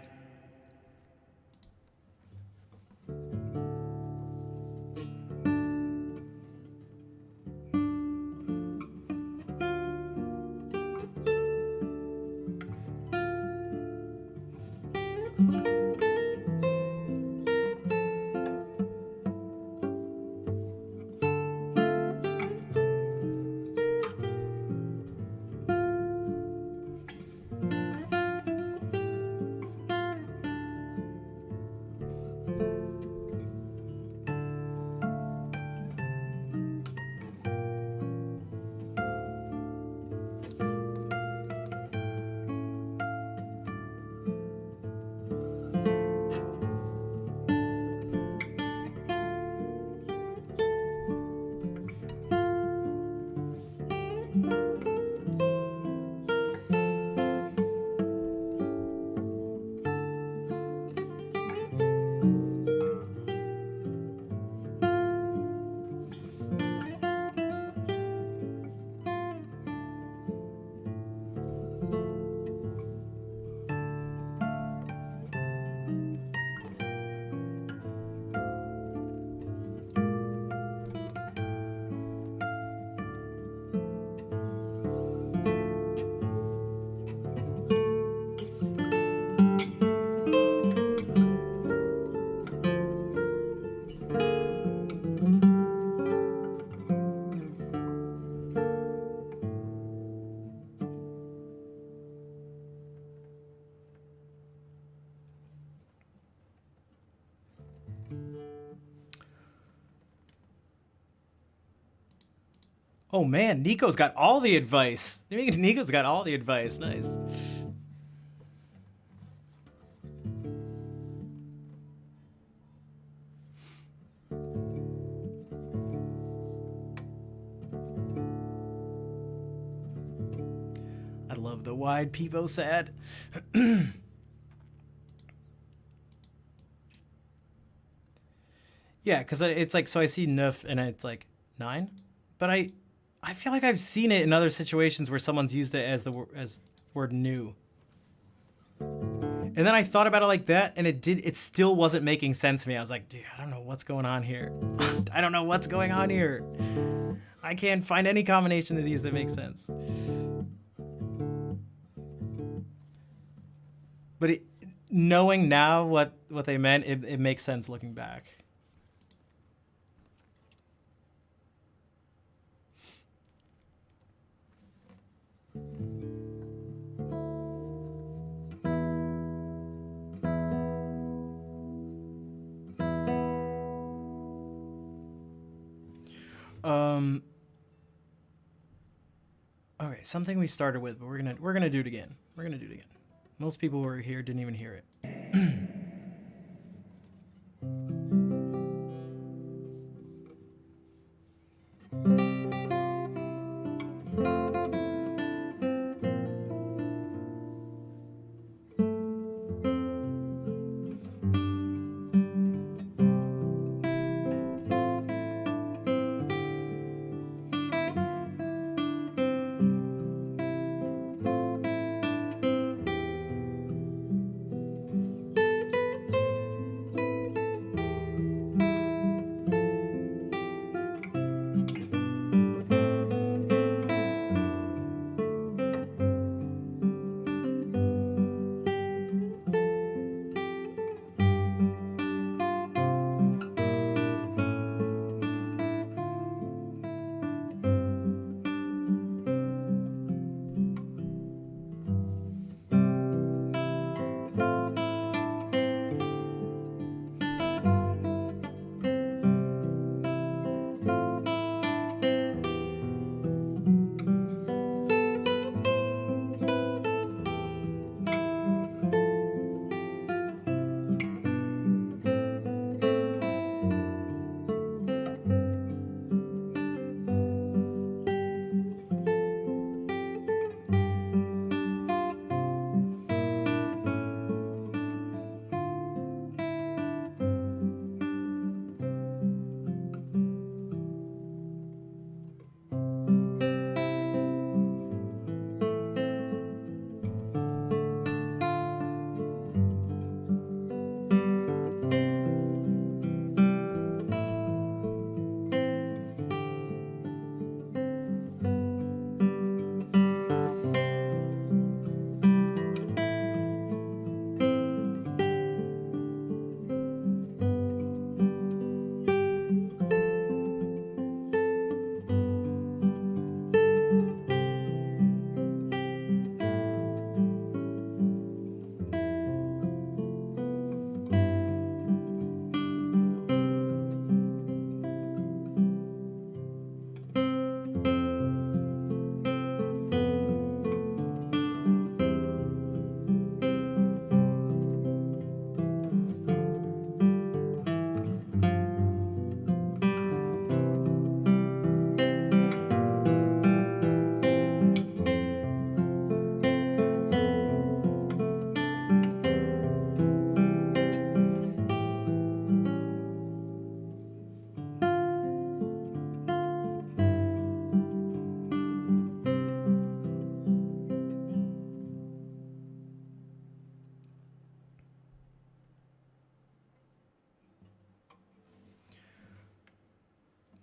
Speaker 1: Oh man, Nico's got all the advice. Nico's got all the advice. Nice. I love the wide peepo sad. Yeah, because it's like, so I see Neuf and it's like 9, but I feel like I've seen it in other situations where someone's used it as as word new. And then I thought about it like that, and it still wasn't making sense to me. I was like, dude, I don't know what's going on here. I don't know what's going on here. I can't find any combination of these that makes sense. But knowing now what they meant, it makes sense looking back. Okay, something we started with, but we're gonna do it again. We're gonna do it again. Most people who were here didn't even hear it.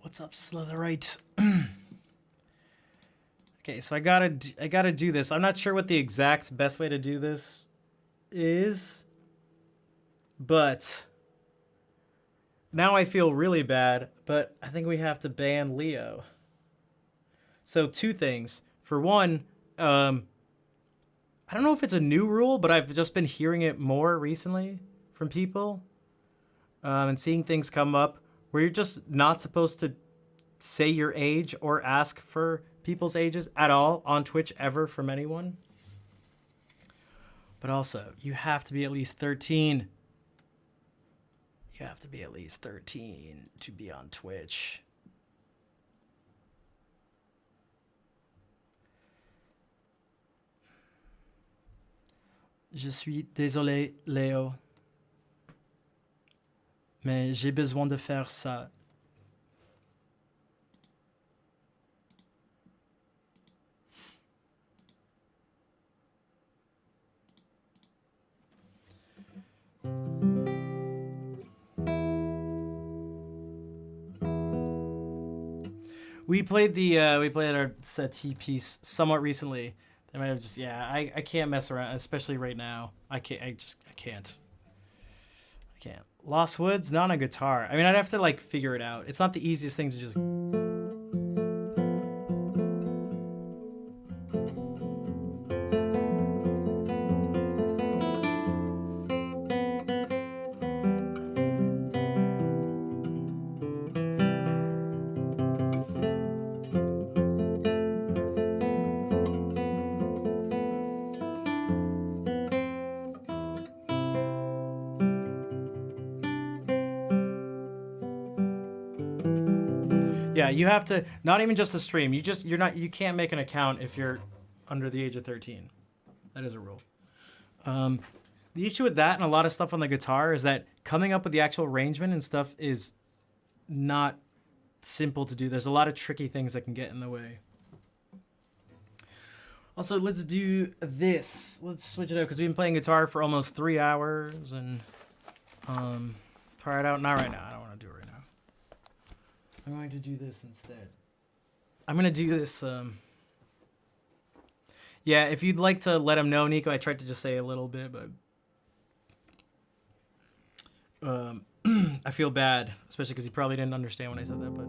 Speaker 1: What's up, Slitherite? Okay, so I gotta do this. I'm not sure what the exact best way to do this is, but now I feel really bad, but I think we have to ban Leo. So 2 things. For one, I don't know if it's a new rule, but I've just been hearing it more recently from people and seeing things come up where you're just not supposed to say your age or ask for people's ages at all on Twitch ever from anyone. But also, you have to be at least 13. You have to be at least 13 to be on Twitch. Je suis désolé, Léo. Mais j'ai besoin de faire ça. We played our Seti piece somewhat recently. They might have just I can't mess around, especially right now. I can't. Lost Woods, not on a guitar. I mean, I'd have to like figure it out. It's not the easiest thing to just. Yeah, you have to, not even just the stream. You can't make an account if you're under the age of 13. That is a rule. The issue with that and a lot of stuff on the guitar is that coming up with the actual arrangement and stuff is not simple to do. There's a lot of tricky things that can get in the way. Also, let's do this. Let's switch it up because we've been playing guitar for almost 3 hours and try it out. Not right now. I don't want to do it right now. I'm going to do this instead. I'm going to do this. Yeah, if you'd like to let him know, Nico, I tried to just say a little bit, but I feel bad, especially because he probably didn't understand when I said that, but...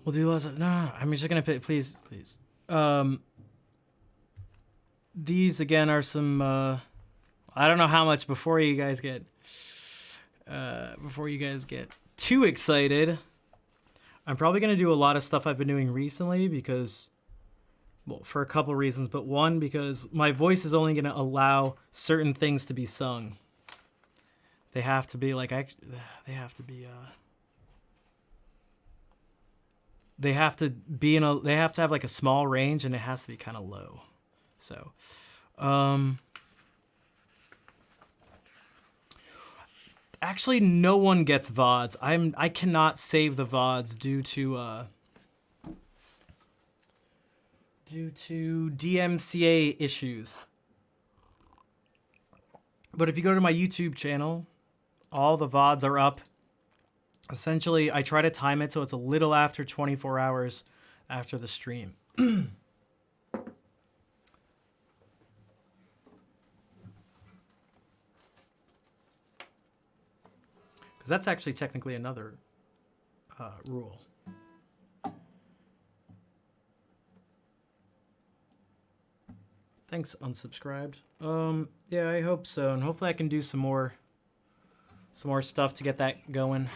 Speaker 1: We'll do lots of... No, I'm just going to pick... Please. These, again, are some... I don't know how much before you guys get too excited. I'm probably going to do a lot of stuff I've been doing recently because... Well, for a couple reasons, but one, because my voice is only going to allow certain things to be sung. They have to be, like... They have to be... They have to have like a small range and it has to be kind of low. So, actually no one gets VODs. I cannot save the VODs due to DMCA issues. But if you go to my YouTube channel, all the VODs are up. Essentially, I try to time it so it's a little after 24 hours after the stream. Because that's actually technically another rule. Thanks, unsubscribed. Yeah, I hope so, and hopefully I can do some more stuff to get that going.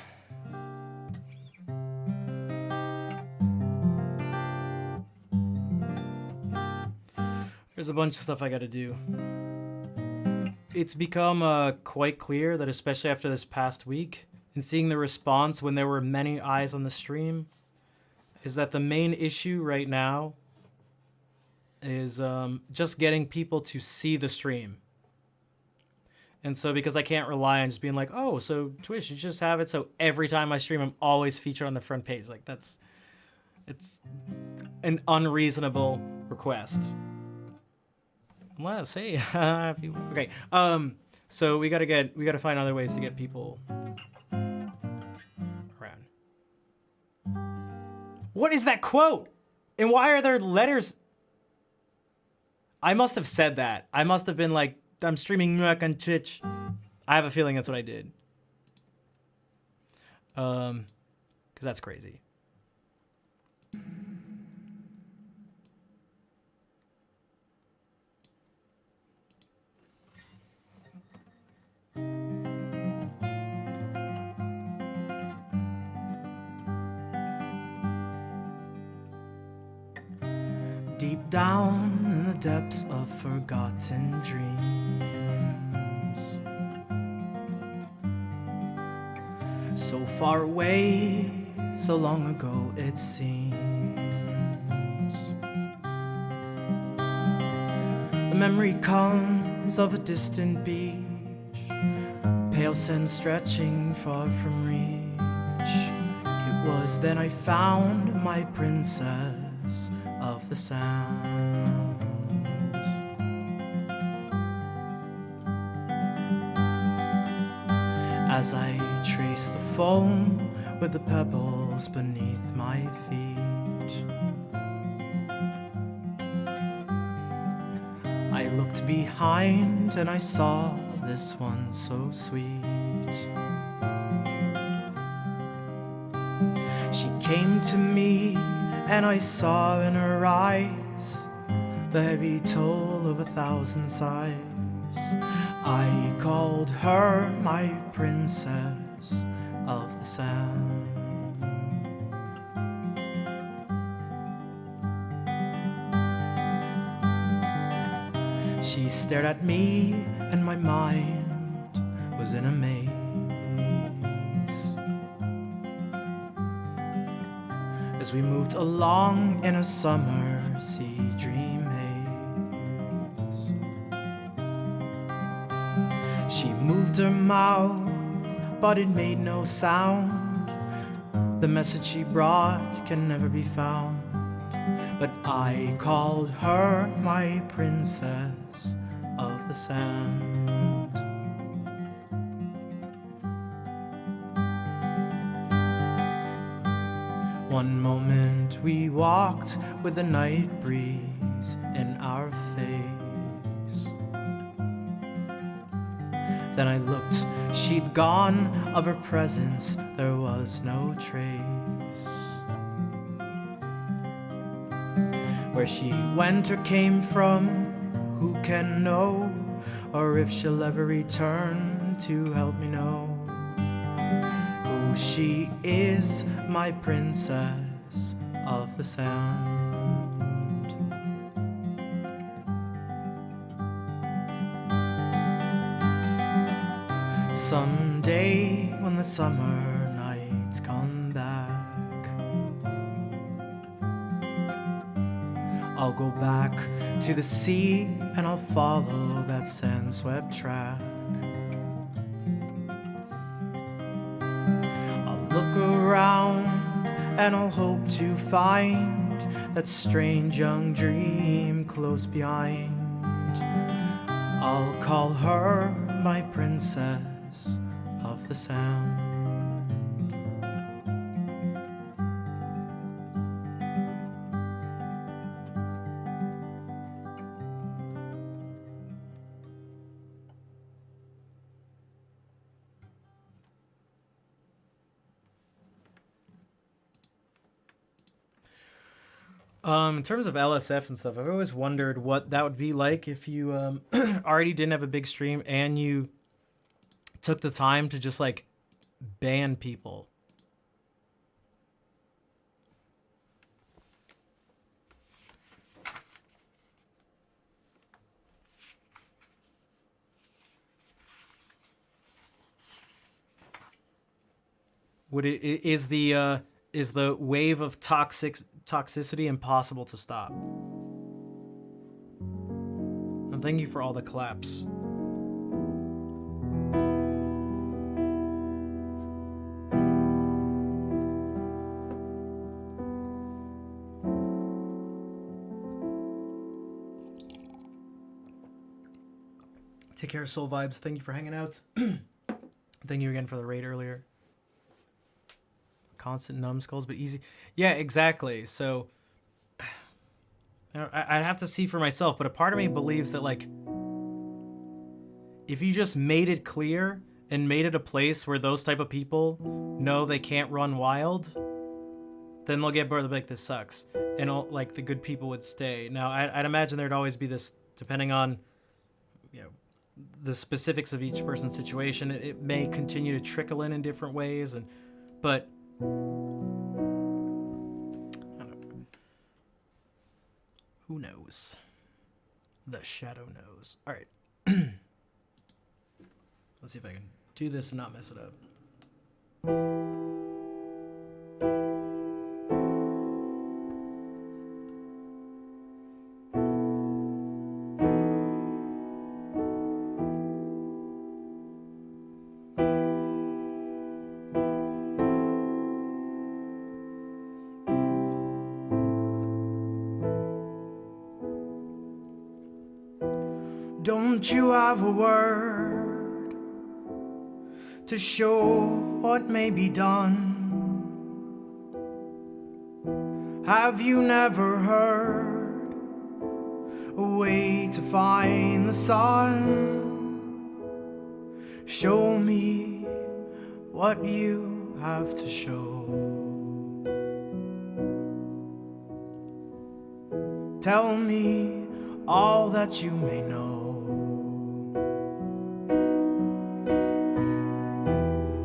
Speaker 1: There's a bunch of stuff I gotta do. It's become quite clear that, especially after this past week, and seeing the response when there were many eyes on the stream, is that the main issue right now is just getting people to see the stream. And so because I can't rely on just being like, oh, so Twitch, you just have it so every time I stream, I'm always featured on the front page. Like, it's an unreasonable request. Unless, hey, if you, okay. So we gotta find other ways to get people around. What is that quote? And why are there letters? I must have said that. I must have been like, I'm streaming on Twitch. I have a feeling that's what I did. Because that's crazy. deep down in the depths of forgotten dreams. So far away, so long ago it seems. The memory comes of a distant beach, pale sand stretching far from reach. It was then I found my princess of the sound. As I trace the foam with the pebbles beneath my feet, I looked behind and I saw this one so sweet. She came to me and I saw in her eyes the heavy toll of 1,000 sighs. I called her my princess of the sound. She stared at me and my mind was in a maze. As we moved along in a summer sea dream haze, she moved her mouth, but it made no sound. The message she brought can never be found, but I called her my princess of the sand. One moment we walked with the night breeze in our face. Then I looked, she'd gone, of her presence there was no trace. Where she went or came from, who can know? Or if she'll ever return to help me know who she is, my princess of the sound. Someday when the summer nights come back, I'll go back to the sea and I'll follow that sand-swept track. I'll look around and I'll hope to find that strange young dream close behind. I'll call her my princess of the sound. In terms of LSF and stuff, I've always wondered what that would be like if you already didn't have a big stream and you took the time to just like ban people. Would is the wave of toxicity impossible to stop? And thank you for all the claps. Take care, Soul Vibes. Thank you for hanging out. Thank you again for the raid earlier. Constant numbskulls, but easy. Yeah, exactly. So I'd have to see for myself, but a part of me believes that, like, if you just made it clear and made it a place where those type of people know they can't run wild, then they'll get bored. They'll be like, this sucks. And like the good people would stay. Now, I'd imagine there'd always be this, depending on, you know, the specifics of each person's situation. It may continue to trickle in different ways, but Who knows? The shadow knows. All right. Let's see if I can do this and not mess it up. Don't you have a word to show what may be done? Have you never heard a way to find the sun? Show me what you have to show. Tell me all that you may know.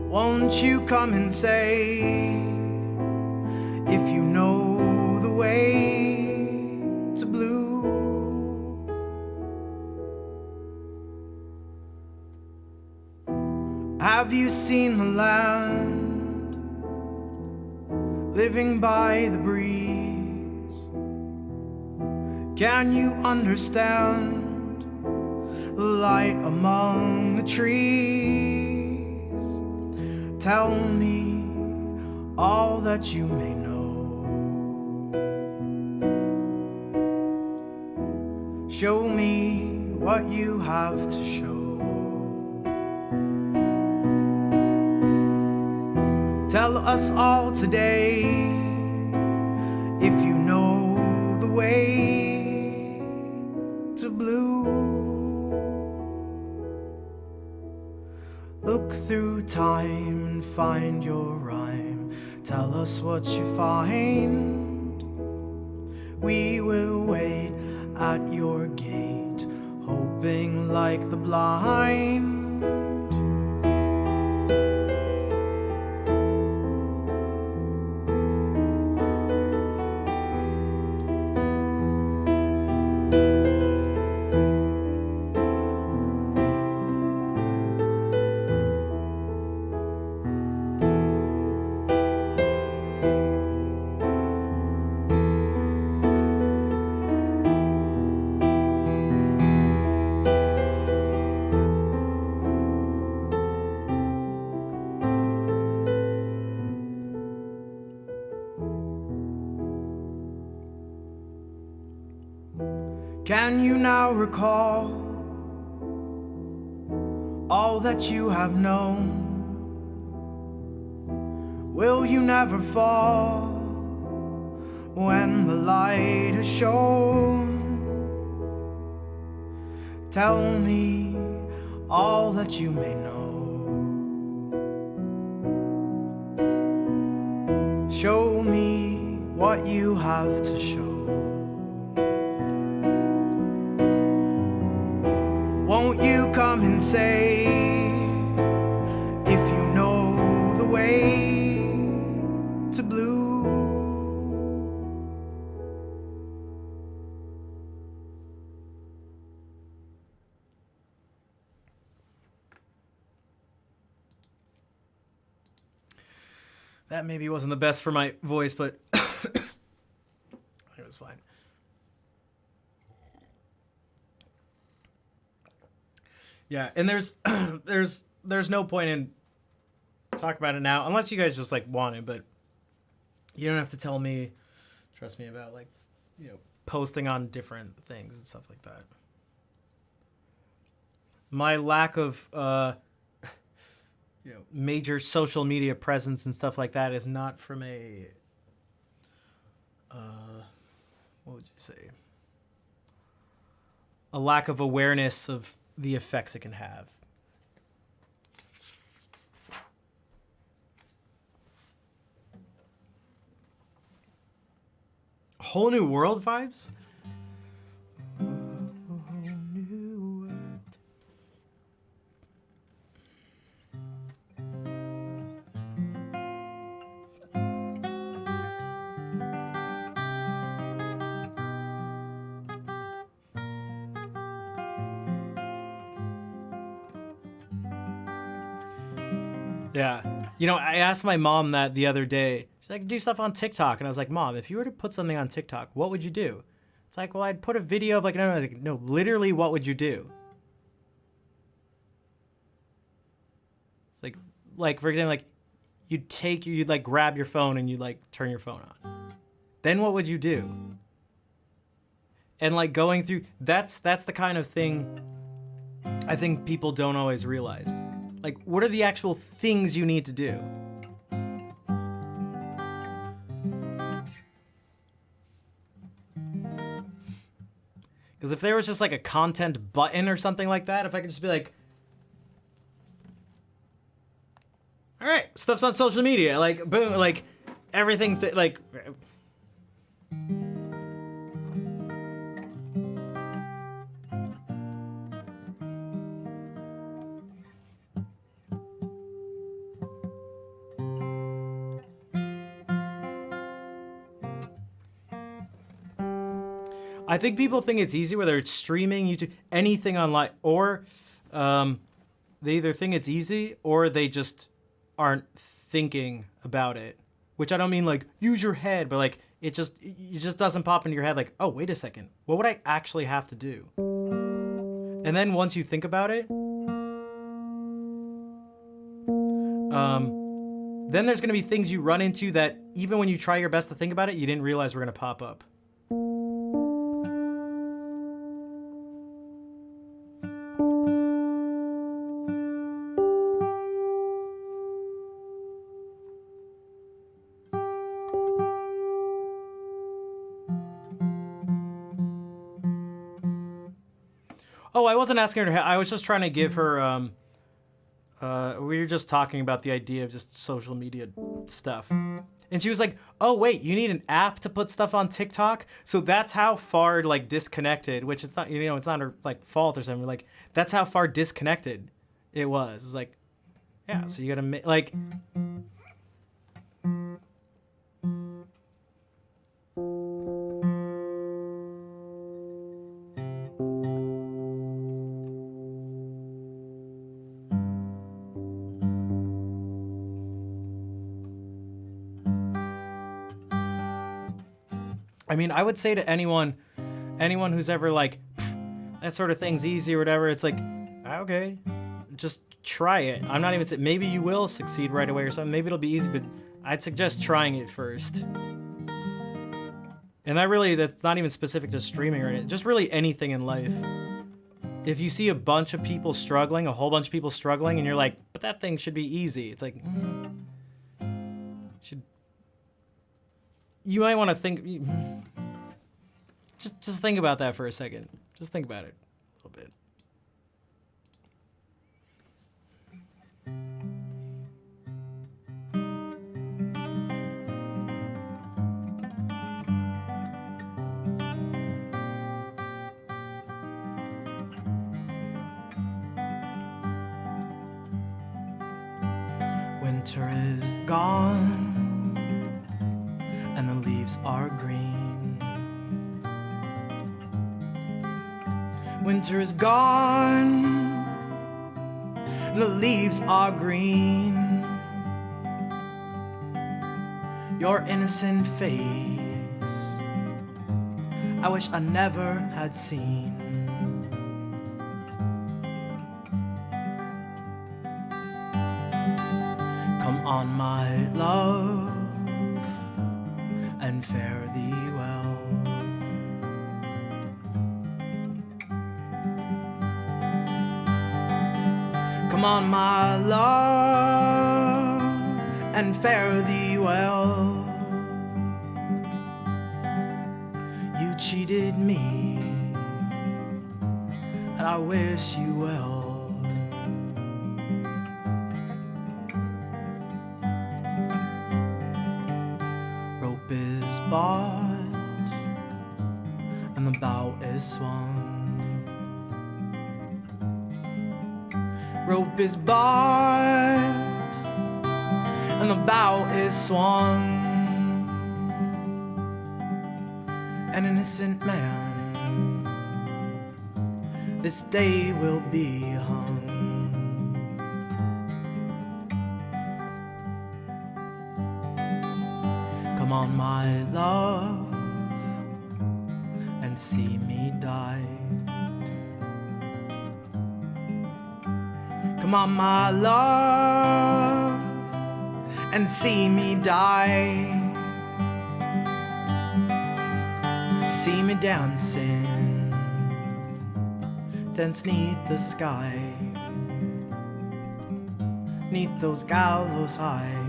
Speaker 1: Won't you come and say if you know the way to blue? Have you seen the land living by the breeze? Can you understand the light among the trees? Tell me all that you may know. Show me what you have to show. Tell us all today if you know the way to blue. Look through time and find your rhyme. Tell us what you find. We will wait at your gate, hoping like the blind. Can you now recall all that you have known? Will you never fall when the light has shone? Tell me all that you may know. Show me what you have to show. Won't you come and say if you know the way to blue? That maybe wasn't the best for my voice, but it was fine. Yeah, and there's there's no point in talking about it now unless you guys just like want it, but you don't have to tell me, trust me, about like, you know, posting on different things and stuff like that. My lack of you know, major social media presence and stuff like that is not from a what would you say? A lack of awareness of the effects it can have. Whole New World vibes? A whole new world. Yeah. You know, I asked my mom that the other day. She's like, do stuff on TikTok. And I was like, Mom, if you were to put something on TikTok, what would you do? It's like, well, I'd put a video of like, no, literally, what would you do? It's like for example, like you'd like grab your phone and you'd like turn your phone on. Then what would you do? And like going through, that's the kind of thing I think people don't always realize. Like, what are the actual things you need to do? Because if there was just like a content button or something like that, if I could just be like, all right, stuff's on social media, like boom, like everything's like. I think people think it's easy, whether it's streaming, YouTube, anything online, or they either think it's easy or they just aren't thinking about it. Which I don't mean like use your head, but like it just doesn't pop into your head like, oh, wait a second, what would I actually have to do? And then once you think about it, then there's gonna be things you run into that even when you try your best to think about it, you didn't realize were gonna pop up. Oh, I wasn't asking her. I was just trying to give her. We were just talking about the idea of just social media stuff, and she was like, "Oh, wait, you need an app to put stuff on TikTok." So that's how far like disconnected. Which it's not, it's not her like fault or something. Like that's how far disconnected it was. It's like, yeah. So you gotta make like. I mean, I would say to anyone who's ever like, that sort of thing's easy or whatever, it's like, okay, just try it. I'm not even saying, maybe you will succeed right away or something. Maybe it'll be easy, but I'd suggest trying it first. And that's not even specific to streaming or anything, just really anything in life. If you see a bunch of people struggling, a whole bunch of people struggling, and you're like, but that thing should be easy. It's like, you might want to think. Just think about that for a second. Just think about it a little bit. Winter is gone and the leaves are green. Winter is gone and the leaves are green. Your innocent face, I wish I never had seen. Come on, my love, and fare thee well. Come on, my love, and fare thee well. You cheated me, and I wish you well. Rope is bought, and the bow is swung. Rope is bought, and the bow is swung. An innocent man, this day will be hung.
Speaker 3: on, my love, and see me die. Come on, my love, and see me die. See me dancing, dance 'neath the sky, 'neath those gallows high.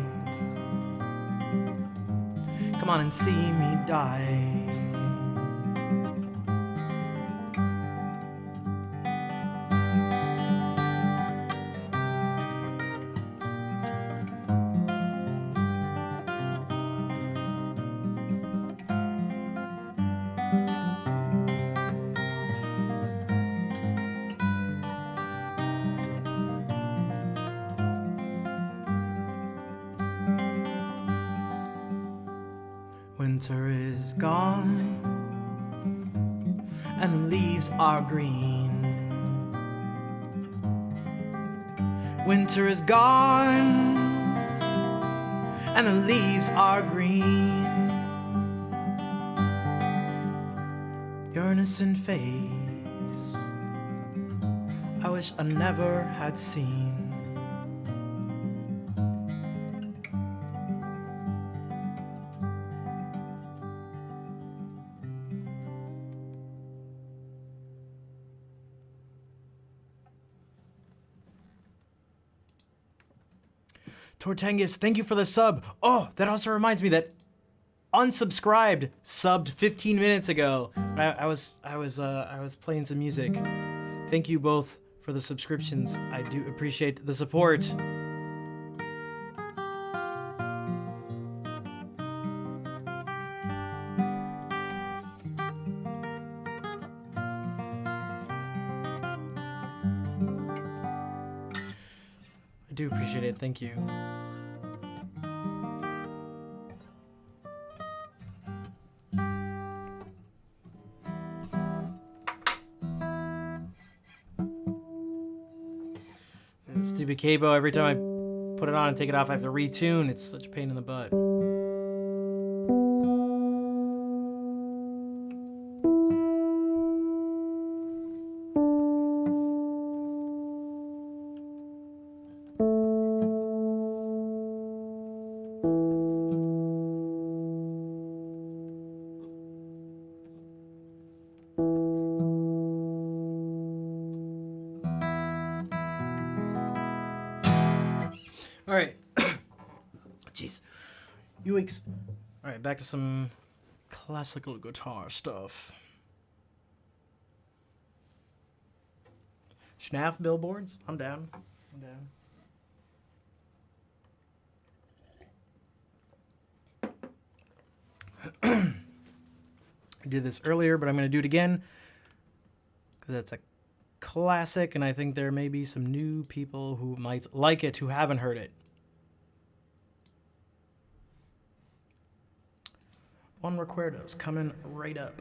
Speaker 3: Come on and see me die. Winter is gone, and the leaves are green. Winter is gone, and the leaves are green. Your innocent face, I wish I never had seen. Tortengus, thank you for the sub. Oh, that also reminds me that Unsubscribed subbed 15 minutes ago. I was playing some music. Thank you both for the subscriptions. I do appreciate the support. I do appreciate it. Thank you. Stupid cable, every time I put it on and take it off, I have to retune. It's such a pain in the butt. All right. Jeez. Uix. All right, back to some classical guitar stuff. Schnaff billboards? I'm down. I'm down. I did this earlier, but I'm going to do it again because that's a classic, and I think there may be some new people who might like it who haven't heard it. One Recuerdos coming right up.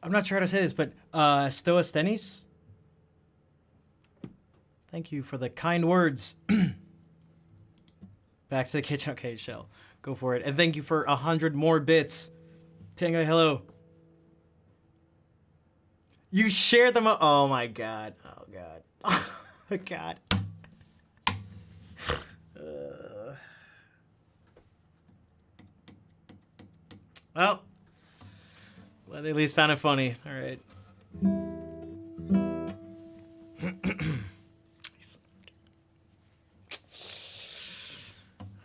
Speaker 3: I'm not sure how to say this, but Stoasthenes? Thank you for the kind words. Back to the kitchen. Okay, Shell. Go for it. And thank you for 100 more bits. Tango, hello. You share them. Oh my god. Oh god. Oh god. Well, glad they at least found it funny. All right.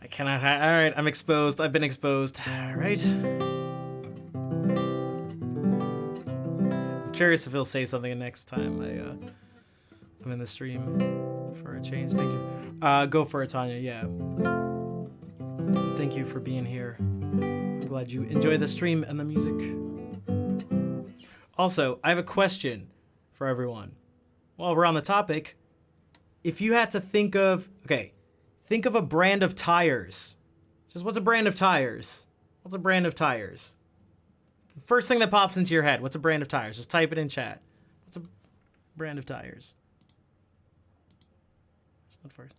Speaker 3: I cannot. All right, I'm exposed. I've been exposed. All right. I'm curious if he'll say something next time I'm in the stream for a change. Thank you. Go for it, Tanya. Yeah. Thank you for being here. I'm glad you enjoy the stream and the music. Also, I have a question for everyone. While we're on the topic, if you had to think of, think of a brand of tires. Just what's a brand of tires? What's a brand of tires? The first thing that pops into your head, what's a brand of tires? Just type it in chat. What's a brand of tires? What first?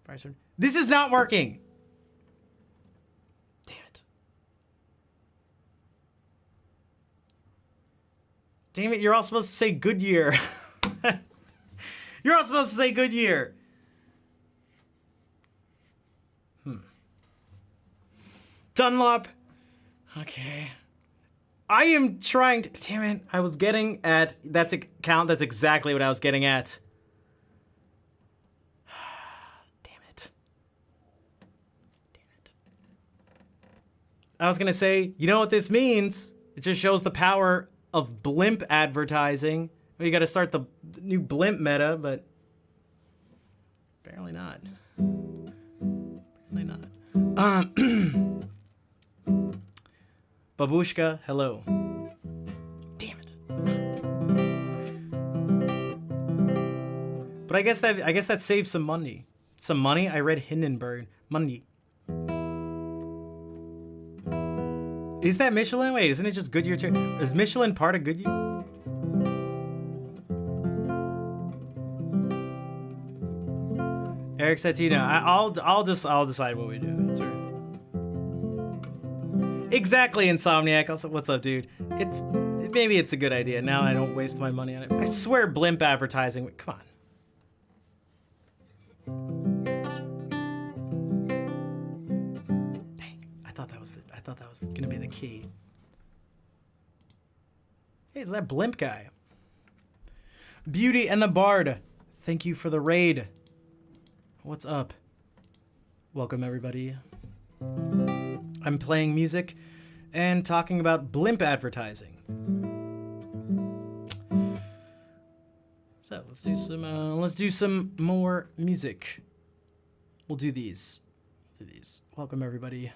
Speaker 3: Firestone. This is not working. Damn it. Damn it, you're all supposed to say Goodyear. You're all supposed to say Goodyear. Dunlop. Okay. I am trying to... Damn it. I was getting at... That's a count. That's exactly what I was getting at. Damn it. Damn it. I was going to say, you know what this means? It just shows the power of blimp advertising. Well, you got to start the new blimp meta, but... Apparently not. Apparently not. Babushka, hello. Damn it. But I guess that saves some money. Some money? I read Hindenburg. Money. Is that Michelin? Wait, isn't it just Goodyear too? Is Michelin part of Goodyear? Eric Satina, I'll decide what we do. That's right. Exactly, Insomniac. Also, what's up, dude? Maybe it's a good idea. Now I don't waste my money on it. I swear, blimp advertising. Come on. Dang, I thought that was gonna be the key. Hey, is that blimp guy? Beauty and the Bard. Thank you for the raid. What's up? Welcome, everybody. I'm playing music and talking about blimp advertising. So let's do some more music. We'll do these. Welcome, everybody.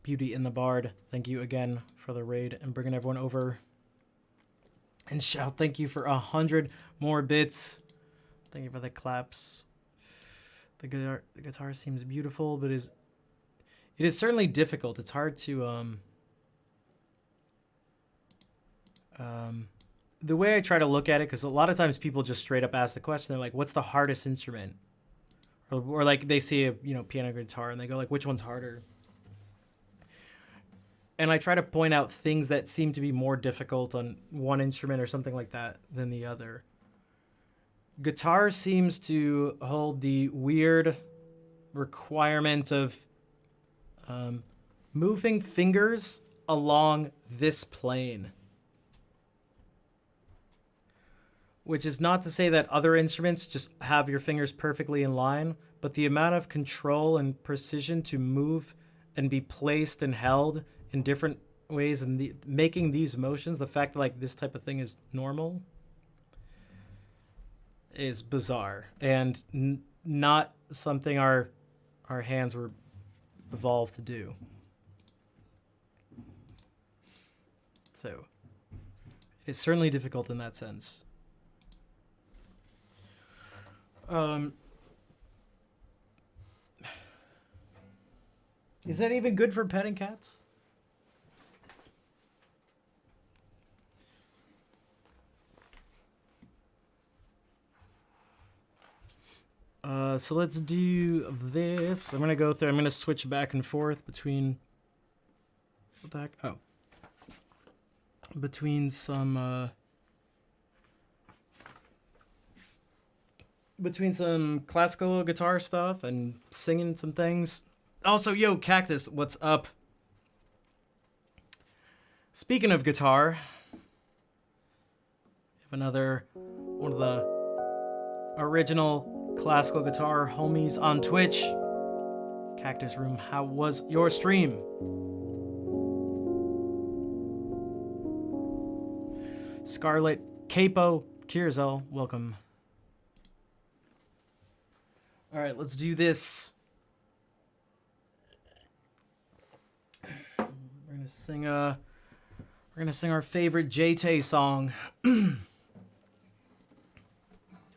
Speaker 3: Beauty in the Bard, thank you again for the raid and bringing everyone over. And Shout, thank you for 100 more bits. Thank you for the claps. The guitar seems beautiful, but it is certainly difficult. It's hard to the way I try to look at it, because a lot of times people just straight up ask the question. They're like, "What's the hardest instrument?" Or like they see a piano, guitar, and they go like, "Which one's harder?" And I try to point out things that seem to be more difficult on one instrument or something like that than the other. Guitar seems to hold the weird requirement of moving fingers along this plane. Which is not to say that other instruments just have your fingers perfectly in line, but the amount of control and precision to move and be placed and held in different ways and making these motions, the fact that like this type of thing is normal is bizarre and not something our hands were evolved to do. So it's certainly difficult in that sense. Is that even good for petting cats? So let's do this. I'm going to switch back and forth between, what the heck? Oh. Between some classical guitar stuff and singing some things. Also, yo, Cactus, what's up? Speaking of guitar, we have another one of the original classical guitar homies on Twitch. Cactus Room, how was your stream? Scarlet Capo Kierzel, welcome. All right, let's do this. We're gonna sing our favorite J-Tay song.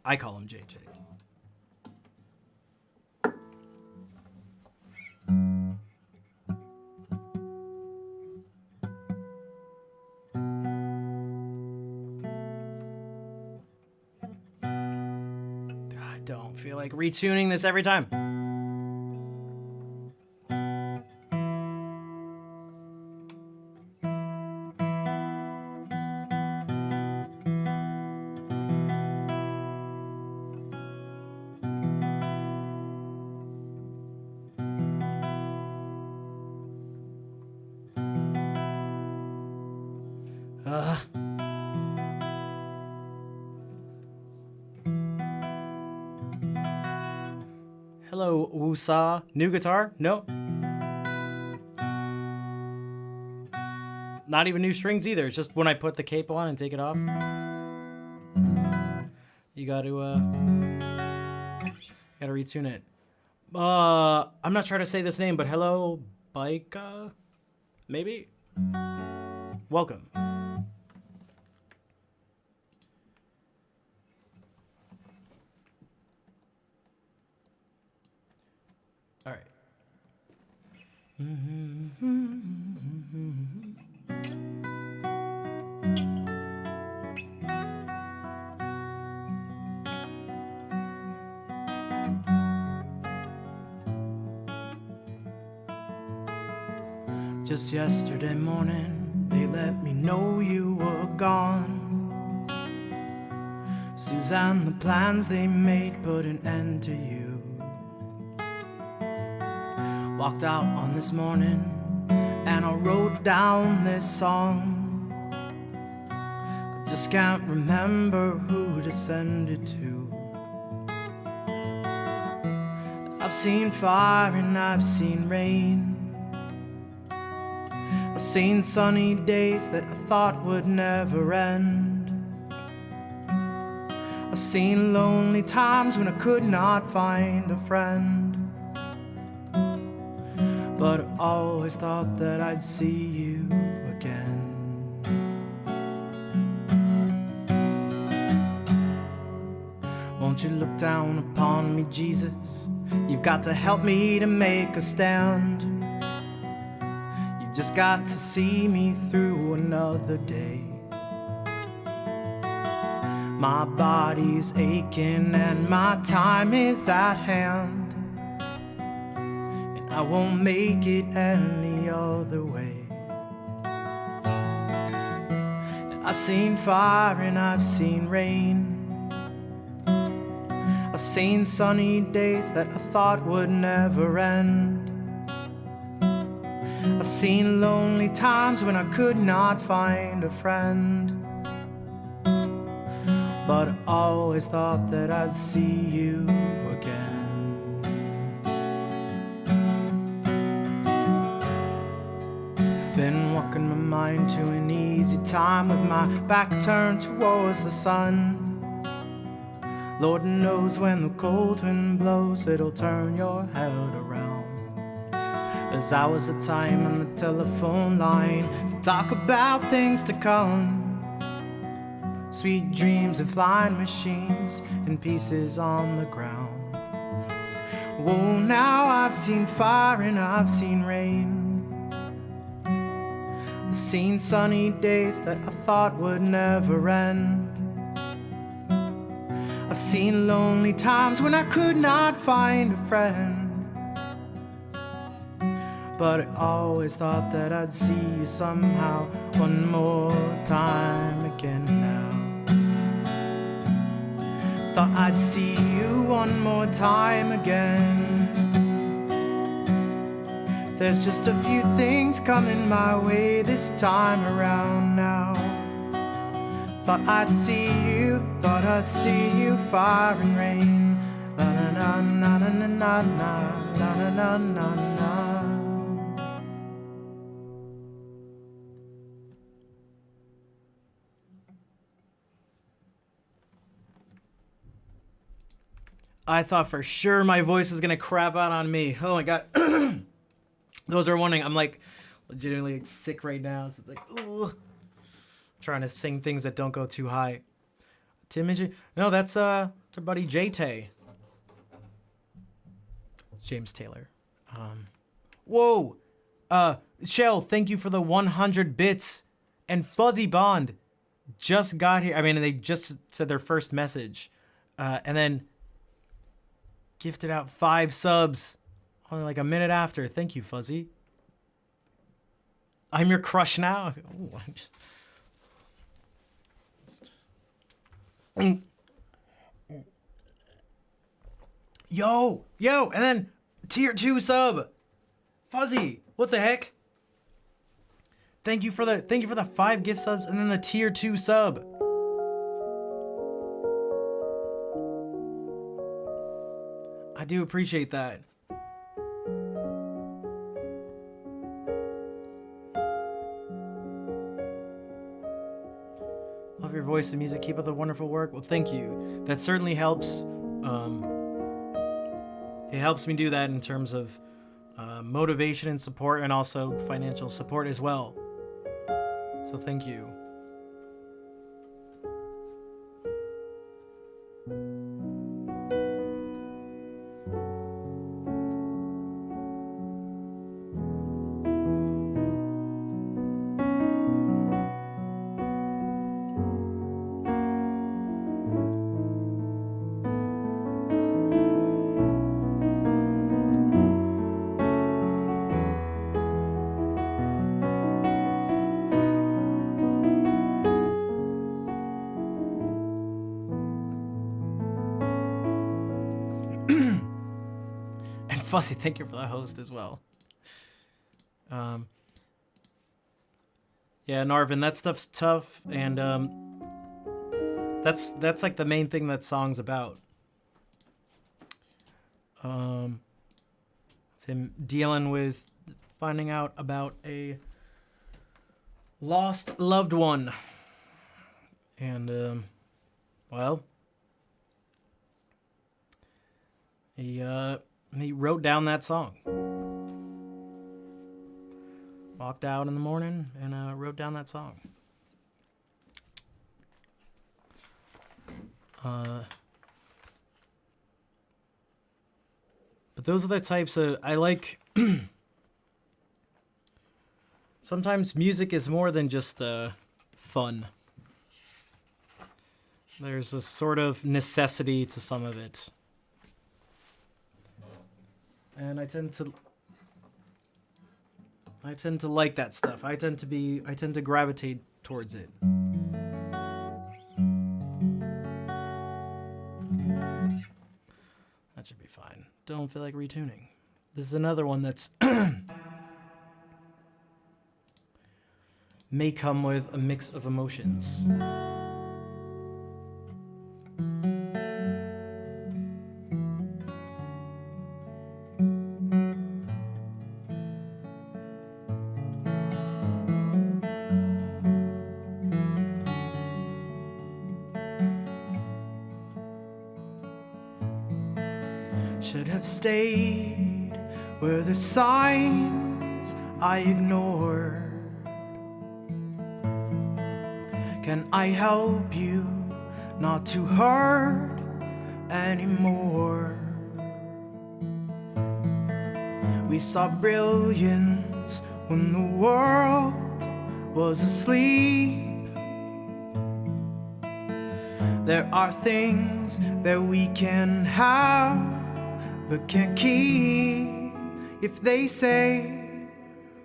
Speaker 3: I call him J-Tay. I don't feel like retuning this every time. Hello, Wusa. New guitar? No. Not even new strings either. It's just when I put the capo on and take it off. You gotta retune it. I'm not trying to say this name, but hello, Baika? Maybe? Welcome. All right. Just yesterday morning, they let me know you were gone. Suzanne, the plans they made put an end to you. Walked out on this morning and I wrote down this song. I just can't remember who to send it to. I've seen fire and I've seen rain. I've seen sunny days that I thought would never end. I've seen lonely times when I could not find a friend. but always thought that I'd see you again. Won't you look down upon me, Jesus? You've got to help me to make a stand. You've just got to see me through another day. My body's aching and my time is at hand, and I won't make it any other way. And I've seen fire and I've seen rain. I've seen sunny days that I thought would never end. I've seen lonely times when I could not find a friend, but I always thought that I'd see you again. Been walking my mind to an easy time with my back turned towards the sun. Lord knows when the cold wind blows, it'll turn your head around. There's hours of time on the telephone line to talk about things to come. Sweet dreams and flying machines and pieces on the ground. Whoa, now I've seen fire and I've seen rain. I've seen sunny days that I thought would never end. I've seen lonely times when I could not find a friend, but I always thought that I'd see you somehow one more time again now. Thought I'd see you one more time again. There's just a few things coming my way this time around now. Thought I'd see you, fire and rain. La na na na na na na na na na na na. I thought for sure my voice was gonna crap out on me. Oh my god. Those are wondering, I'm like legitimately sick right now. So it's like, ugh. Trying to sing things that don't go too high. Timothy, no, that's our buddy J-Tay. James Taylor. Whoa. Shell, thank you for the 100 bits. And Fuzzy Bond just got here. I mean, they just said their first message. And then gifted out 5 subs only like a minute after. Thank you, Fuzzy. I'm your crush now. Ooh, Yo, and then tier 2 sub. Fuzzy, what the heck? Thank you for the 5 gift subs and then the tier 2 sub. I do appreciate that. Love your voice and music. Keep up the wonderful work. Well, thank you. That certainly helps. It helps me do that in terms of motivation and support, and also financial support as well. So thank you. Fussy, thank you for the host as well. Yeah, Narvin, that stuff's tough, and that's like the main thing that song's about. It's him dealing with finding out about a lost loved one, and well, he wrote down that song. walked out in the morning and wrote down that song. But those are the types of I like. Sometimes music is more than just fun. There's a sort of necessity to some of it. And I tend to like that stuff. I tend to gravitate towards it. That should be fine. Don't feel like retuning. This is another one that's may come with a mix of emotions. Should have stayed where the signs I ignored. Can I help you not to hurt anymore? We saw brilliance when the world was asleep. There are things that we can have but can't keep. If they say,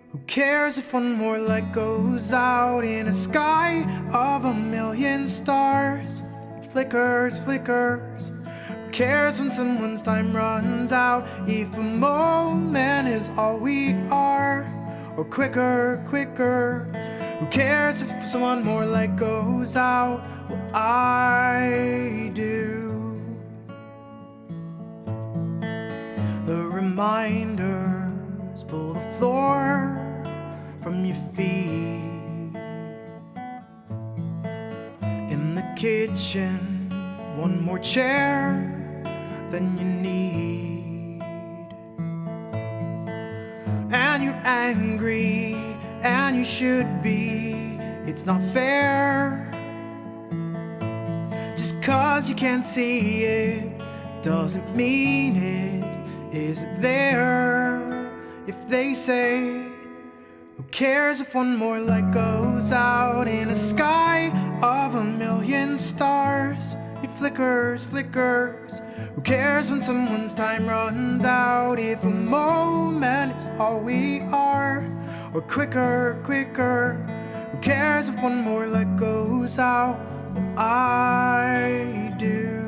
Speaker 3: who cares if one more light goes out in a sky of 1,000,000 stars? It flickers, flickers. Who cares when someone's time runs out? If a moment is all we are, or quicker, quicker. Who cares if someone more light goes out? Well, I do. The reminders pull the floor from your feet. In the kitchen, one more chair than you need. And you're angry, and you should be. It's not fair. Just 'cause you can't see it doesn't mean it isn't there. If they say, who cares if one more light goes out in a sky of 1,000,000 stars? It flickers, flickers. Who cares when someone's time runs out? If a moment is all we are, or quicker, quicker. Who cares if one more light goes out? Well, I do.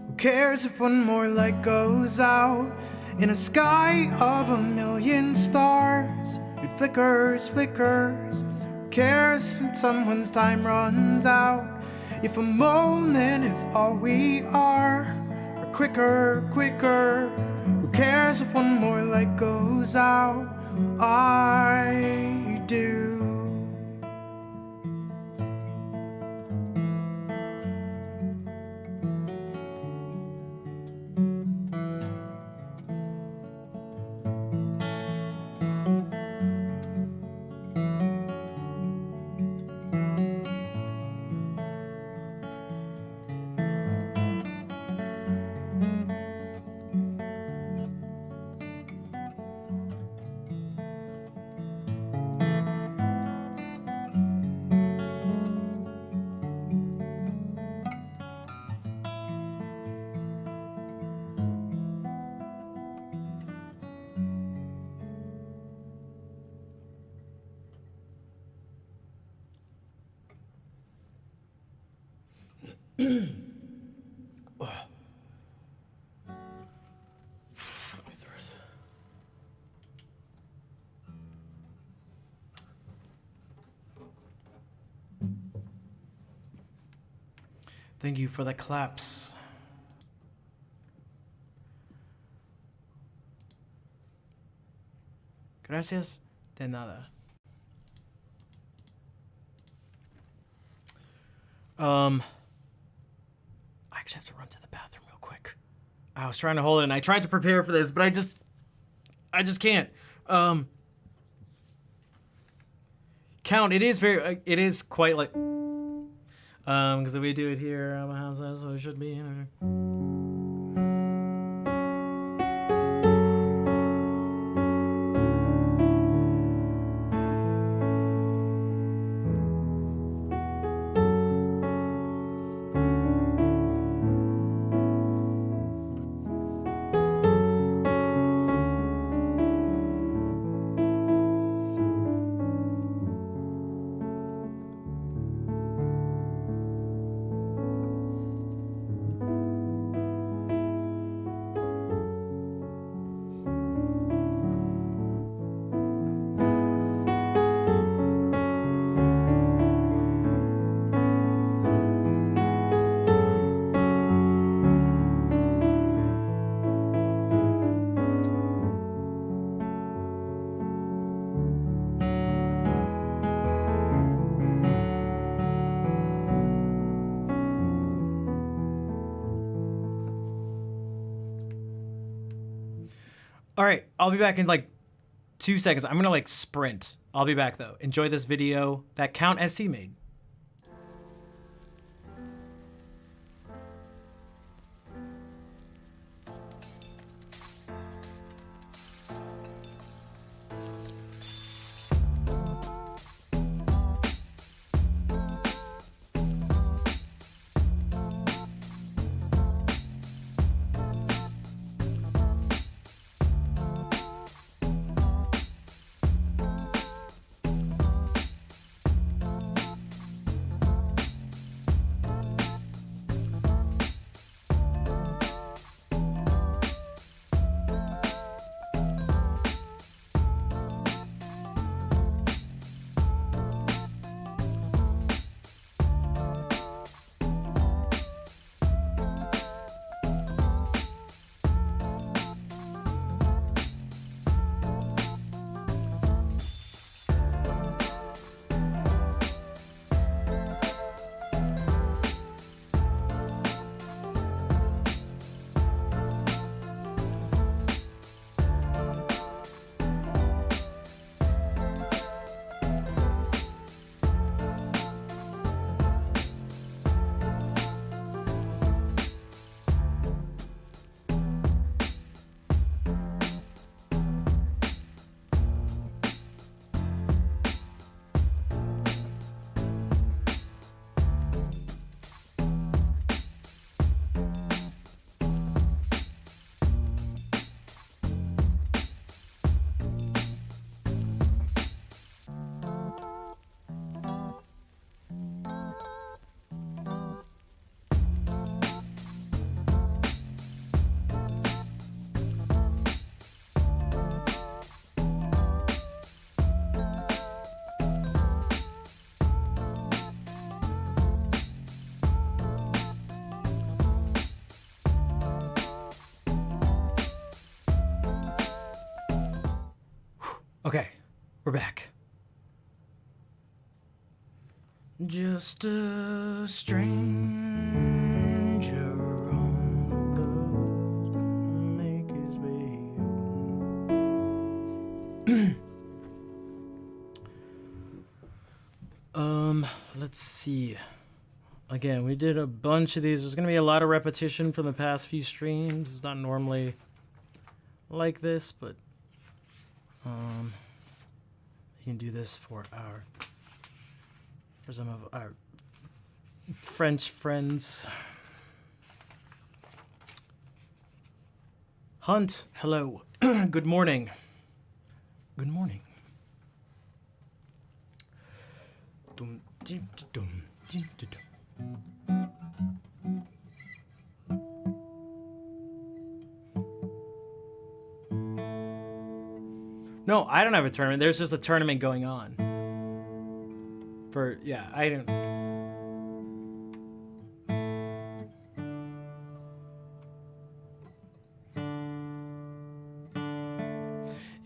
Speaker 3: Who cares if one more light goes out in a sky of 1,000,000 stars? It flickers, flickers. Who cares when someone's time runs out? If a moment is all we are, or quicker, quicker. Who cares if one more light goes out? I do. Thank you for the claps. Gracias de nada. I actually have to run to the bathroom real quick. I was trying to hold it and I tried to prepare for this, but I just can't. Count, it is quite like, because if we do it here, I'm a house, so it should be. All right, I'll be back in like 2 seconds. I'm gonna like sprint. I'll be back though. Enjoy this video that Count SC made. Okay, we're back. Just a stranger on the bus gonna make his way home. Let's see. Again, we did a bunch of these. There's gonna be a lot of repetition from the past few streams. It's not normally like this, but you can do this for some of our French friends. Hunt, hello. Good morning. Good morning. Dum, dum, dum, dum, dum, dum. No, I don't have a tournament. There's just a tournament going on. I don't.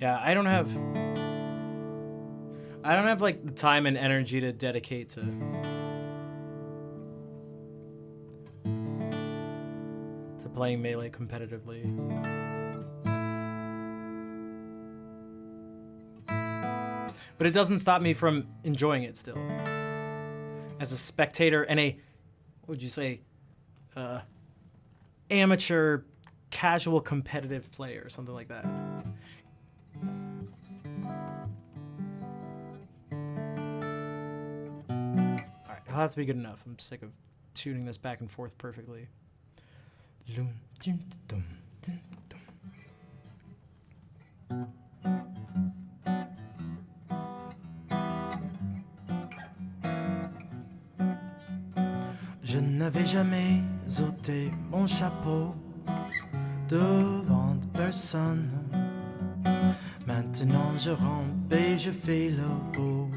Speaker 3: Yeah, I don't have like the time and energy to dedicate to playing Melee competitively. But it doesn't stop me from enjoying it still. As a spectator and a, what would you say, amateur, casual competitive player or something like that. Alright, it'll have to be good enough. I'm sick of tuning this back and forth perfectly. Je n'avais jamais ôté mon chapeau devant personne. Maintenant je rampe et je fais le beau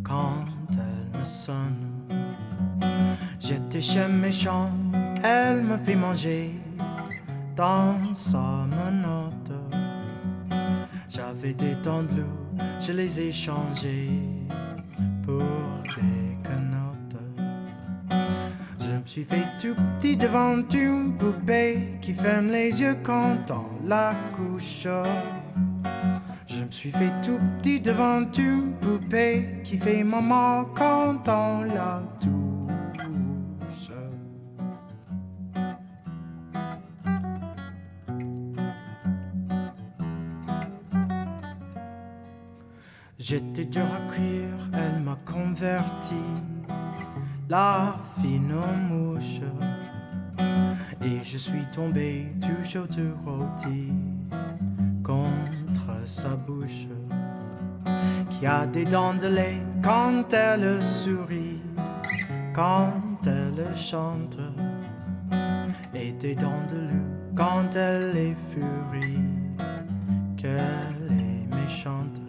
Speaker 3: quand elle me sonne. J'étais chez méchant, elle me fait manger dans sa menotte. J'avais des dents de loup, je les ai changées pour des quenottes. Je me suis fait tout petit devant une poupée qui ferme les yeux quand on la couche. Je me suis fait tout petit devant une poupée qui fait maman quand on la touche. J'étais dur à cuire, elle m'a converti, la fine mouche. Et je suis tombé tout chaud, tout rôti contre sa bouche, qui a des dents de lait quand elle sourit, quand elle chante, et des dents de loup quand elle est furie, qu'elle est méchante.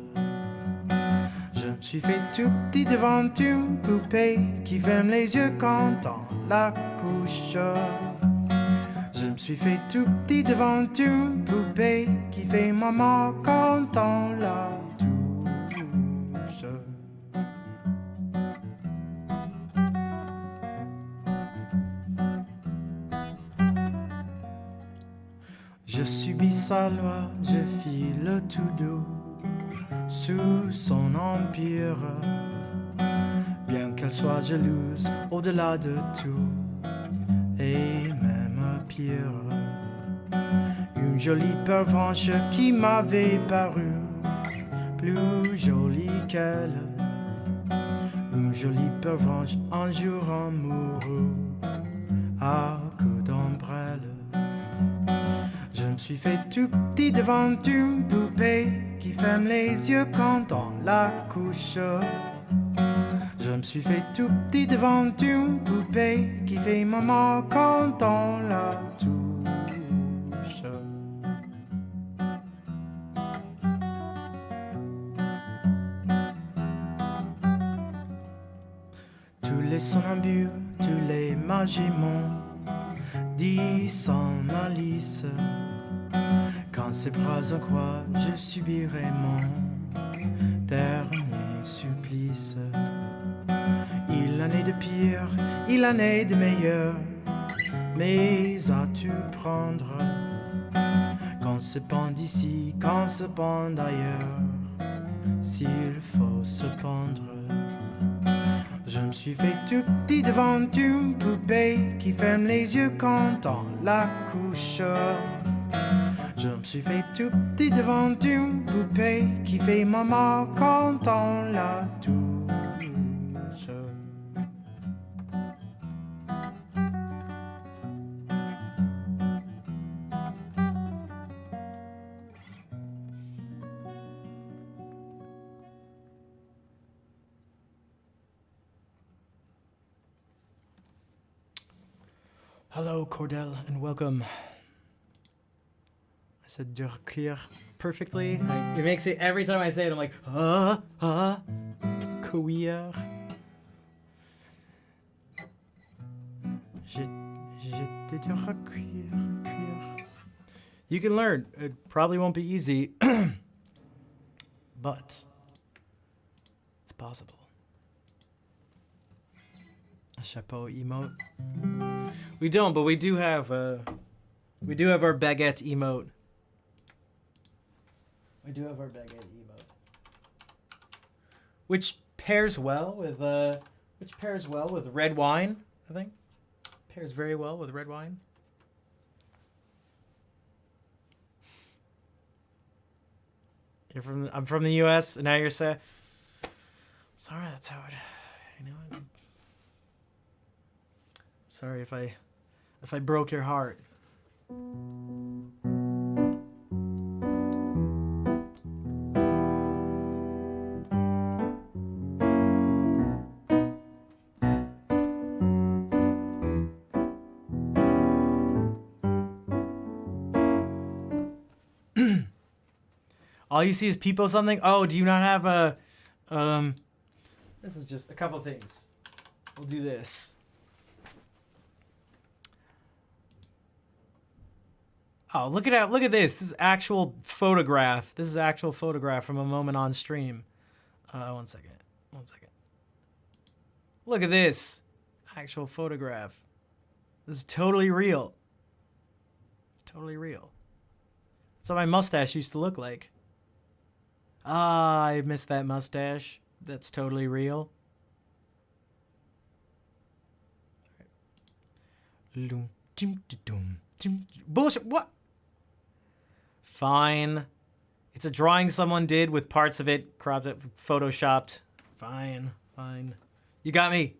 Speaker 3: Je me suis fait tout petit devant une poupée qui ferme les yeux quand on la couche. Je me suis fait tout petit devant une poupée qui fait maman quand on la touche. Je subis sa loi, je file tout doux sous son empire, bien qu'elle soit jalouse au-delà de tout, et même pire. Une jolie pervenche qui m'avait paru plus jolie qu'elle, une jolie pervenche un jour amoureux à coups d'ombrelle. Je me suis fait tout petit devant une poupée qui ferme les yeux quand on la couche. Je me suis fait tout petit devant une poupée qui fait maman quand on la touche. Tous les somnambules, tous les magimons dit sans malice, quand ses bras en croix, je subirai mon dernier supplice. Il en est de pire, il en est de meilleur, mais à-tu prendre quand se pend ici, quand se pend ailleurs, s'il faut se pendre. Je me suis fait tout petit devant une poupée qui ferme les yeux quand on la couche. Je me suis fait tout petit devant une poupée qui fait maman quand on la touche. Hello, Cordell, and welcome. I said Durkir perfectly. It makes it every time I say it, I'm like, queer. J'étais dur à cuire. You can learn. It probably won't be easy, but it's possible. A chapeau emote. We don't, but we do have our baguette emote. We do have our baguette emote, which pairs well with red wine. I think pairs very well with red wine. I'm from the U.S. and now you're saying, sorry, that's how it. You know. Sorry if I broke your heart. All you see is people something. Oh, do you not have a this is just a couple things. We'll do this. Oh, look at this. This is actual photograph. This is actual photograph from a moment on stream. 1 second. 1 second. Look at this. Actual photograph. This is totally real. Totally real. That's what my mustache used to look like. Ah, I missed that mustache. That's totally real. Bullshit. What? Fine. It's a drawing someone did with parts of it cropped up, photoshopped. Fine. Fine. You got me.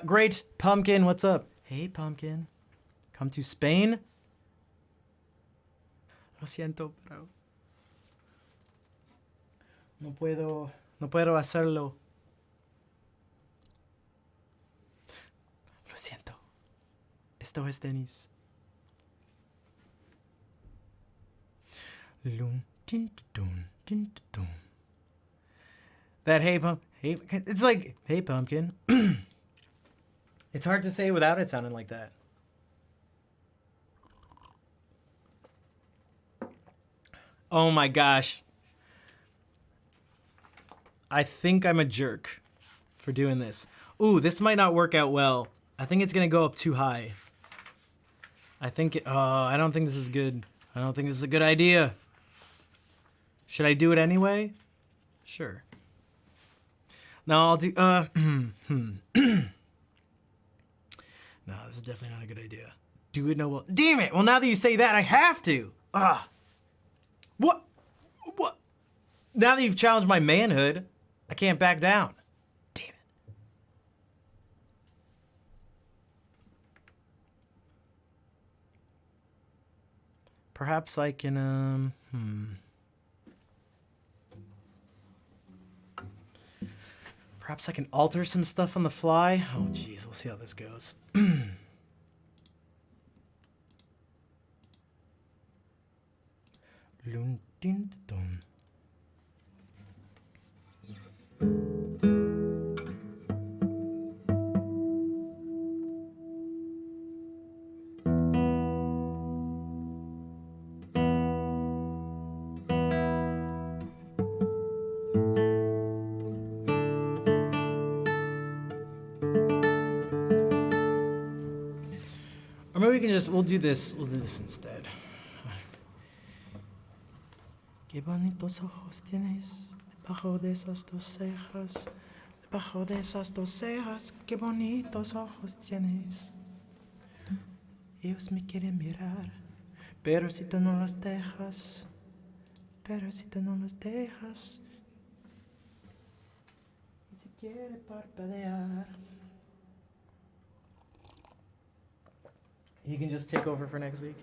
Speaker 3: Great. Pumpkin, what's up? Hey, Pumpkin. Come to Spain? Lo siento, pero no puedo hacerlo. Lo siento. Esto es tenis. That hey it's like hey Pumpkin. It's hard to say without it sounding like that. Oh my gosh. I think I'm a jerk for doing this. Ooh, this might not work out well. I think it's gonna go up too high. I don't think this is good. I don't think this is a good idea. Should I do it anyway? Sure. No, I'll do, No, this is definitely not a good idea. Do it no well. Damn it! Well, now that you say that, I have to. What? What? Now that you've challenged my manhood, I can't back down. Damn it. Perhaps I can, Perhaps I can alter some stuff on the fly. Oh, geez, we'll see how this goes. Or maybe we can just, we'll do this instead. Qué bonitos ojos tienes debajo de esas dos cejas. Debajo de esas dos cejas, qué bonitos ojos tienes. Ellos me quieren mirar, pero si tú no los dejas, ni si quiere parpadear. You can just take over for next week.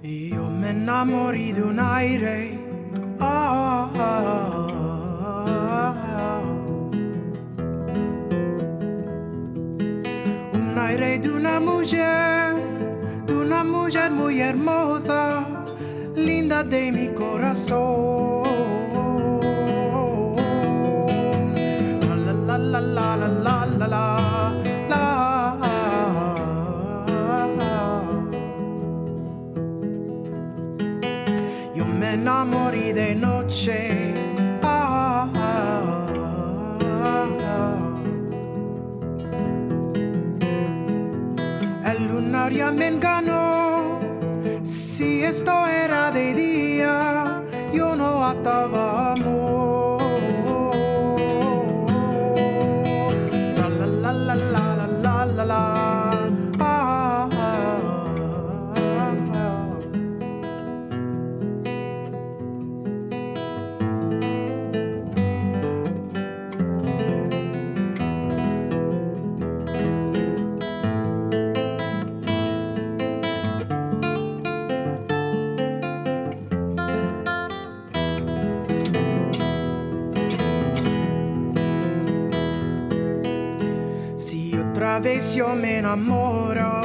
Speaker 3: Io mi innamori di un aire, un aire de una mujer muy hermosa, linda de mi corazón. La la la la la la la la. Io me innamori de noche. El lunaria me engañó. Si esto era de día, yo no ataba amor. La la la la la la la la. Si otra vez yo me enamoro,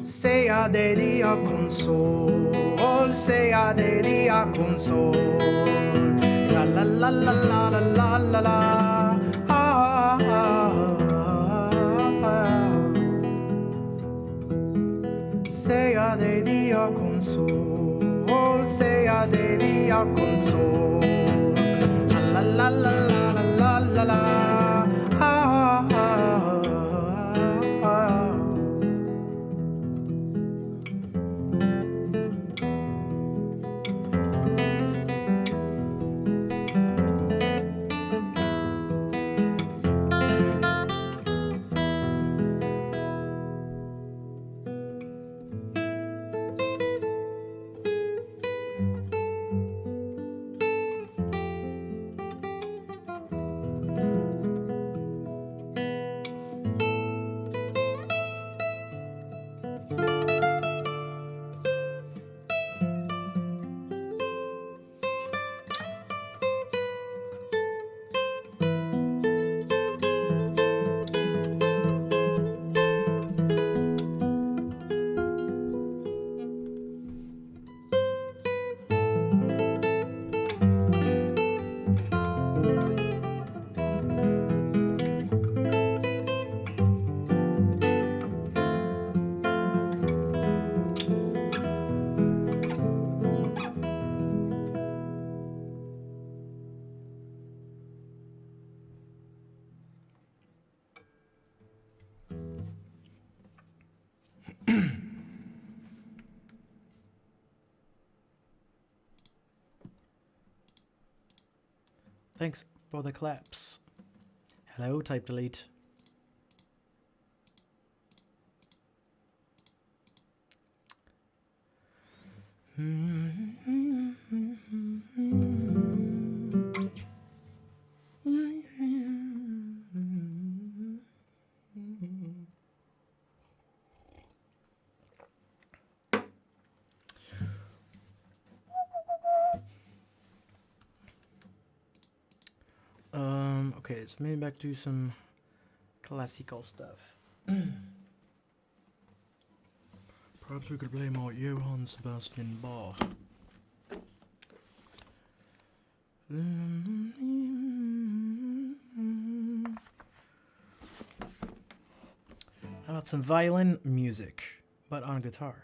Speaker 3: sea de día con sol, sea de día con sol. La la la la la la la la la. Sea de día con sol, sea de día con sol. La la la la la la la la. Thanks for the claps. Hello, type delete. Okay, so maybe back to some classical stuff. Perhaps we could play more Johann Sebastian Bach. How about some violin music, but on guitar?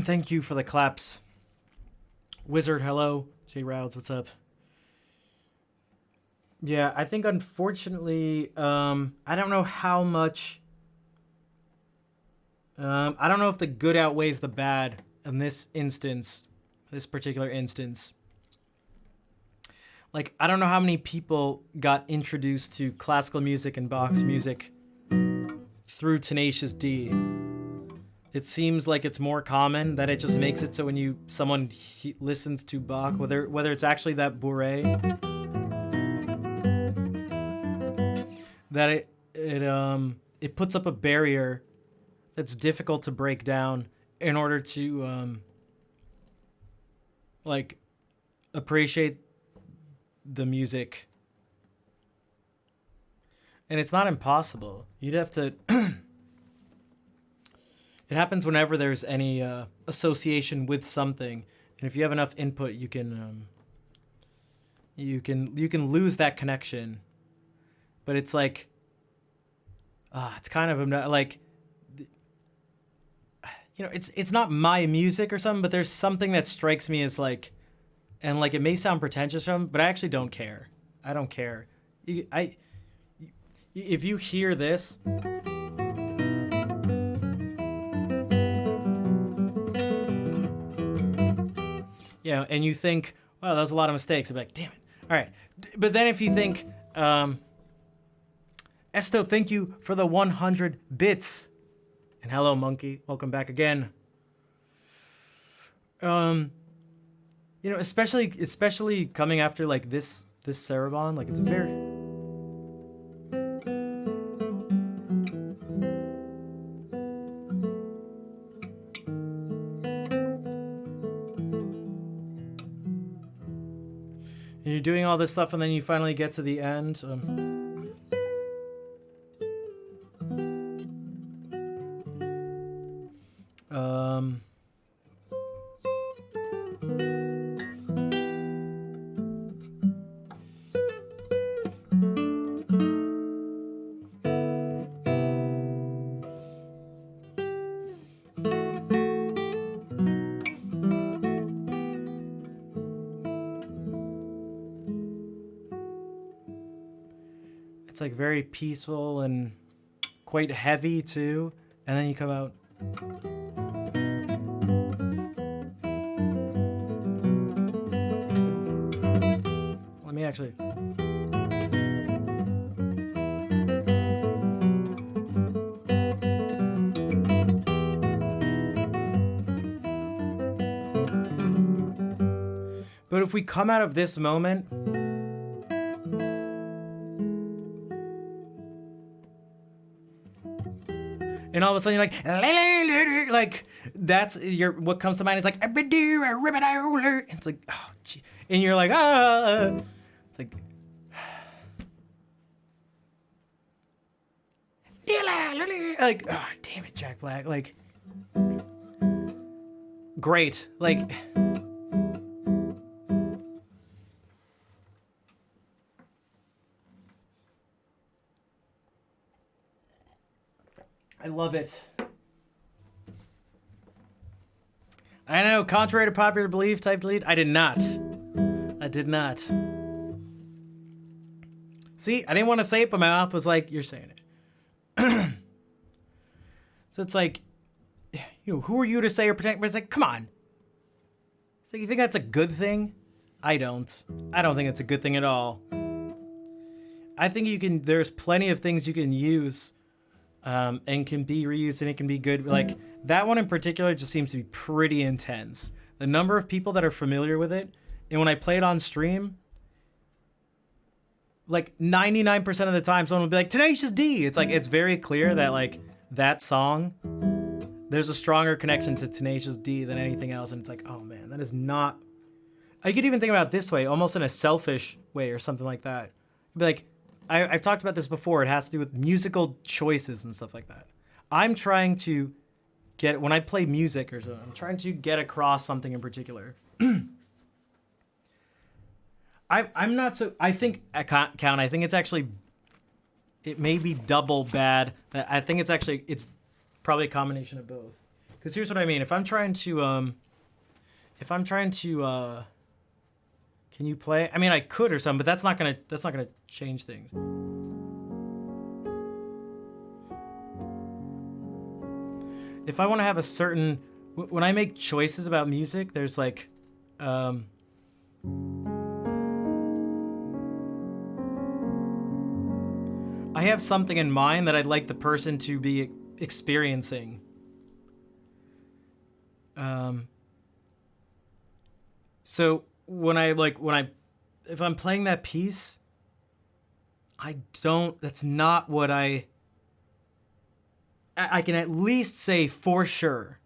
Speaker 3: Thank you for the claps. Wizard, hello. J Rouds, what's up? Yeah, I think unfortunately, I don't know how much. I don't know if the good outweighs the bad in this instance, this particular instance. Like, I don't know how many people got introduced to classical music and Bach's music through Tenacious D. It seems like it's more common that it just makes it so when someone listens to Bach, whether it's actually that bourrée, that it puts up a barrier that's difficult to break down in order to like appreciate the music. And it's not impossible. You'd have to it happens whenever there's any association with something, and if you have enough input, you can lose that connection. But it's like, it's kind of like, you know, it's not my music or something, but there's something that strikes me as like, and like it may sound pretentious, but I actually don't care. I don't care. If you hear this. You know, and you think, wow, that was a lot of mistakes. I'm like, damn it. All right. But then if you think, Esto, thank you for the 100 bits. And hello, Monkey. Welcome back again. You know, especially coming after like this Sarabon, like it's very... You're doing all this stuff and then you finally get to the end. It's like very peaceful and quite heavy too, and then you come out. Let me actually. But if we come out of this moment, and all of a sudden you're like that's what comes to mind is like it's like, oh gee. And you're like, it's like oh damn it, Jack Black, like great, like I love it. I know, contrary to popular belief, type delete. I did not. See, I didn't want to say it, but my mouth was like, you're saying it. So it's like, you know, who are you to say or protect? But it's like, come on. It's like, you think that's a good thing? I don't think it's a good thing at all. I think there's plenty of things you can use and can be reused and it can be good. Like that one in particular just seems to be pretty intense. The number of people that are familiar with it, and when I play it on stream, like 99% of the time someone will be like, Tenacious D. It's like, it's very clear that like that song, there's a stronger connection to Tenacious D than anything else. And it's like, oh man, that is not... I could even think about it this way, almost in a selfish way or something like that. It'd be like, I've talked about this before. It has to do with musical choices and stuff like that. I'm trying to when I play music or something, I'm trying to get across something in particular. I'm not so, I think, Count, I think it's actually, it may be double bad. I think it's probably a combination of both. Because here's what I mean. If I'm trying to, can you play? I mean, I could or something, but that's not gonna change things. If I want to have a certain, when I make choices about music, there's like, I have something in mind that I'd like the person to be experiencing. So if I'm playing that piece, that's not what I can at least say for sure,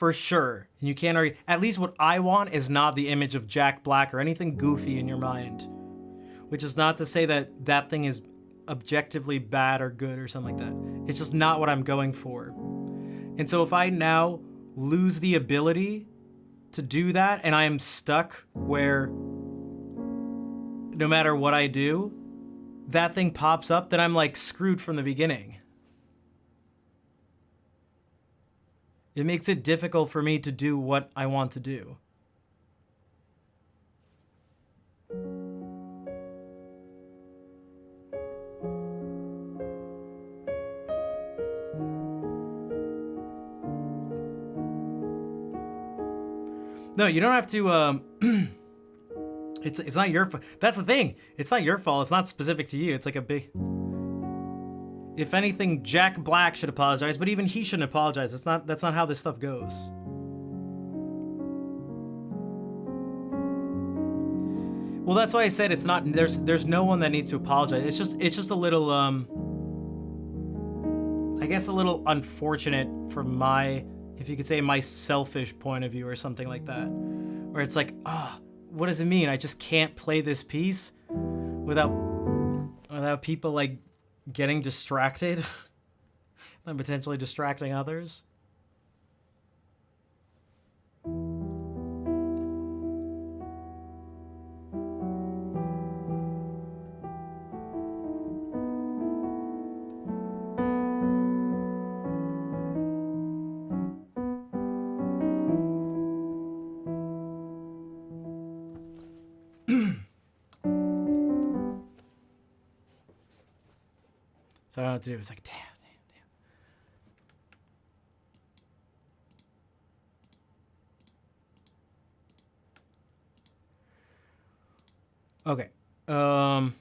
Speaker 3: and you can't argue, at least what I want is not the image of Jack Black or anything goofy in your mind, which is not to say that that thing is objectively bad or good or something like that. It's just not what I'm going for. And so if I now lose the ability to do that and I am stuck where no matter what I do, that thing pops up, then I'm like screwed from the beginning. It makes it difficult for me to do what I want to do. No, you don't have to, it's not your fault. That's the thing. It's not your fault. It's not specific to you. It's like a big, if anything, Jack Black should apologize, but even he shouldn't apologize. That's not how this stuff goes. Well, that's why I said it's not, there's no one that needs to apologize. It's just a little, I guess a little unfortunate from my, if you could say, my selfish point of view or something like that, where it's like, what does it mean? I just can't play this piece without people like getting distracted and potentially distracting others. So I don't know what to do. It's like, damn. Okay. Now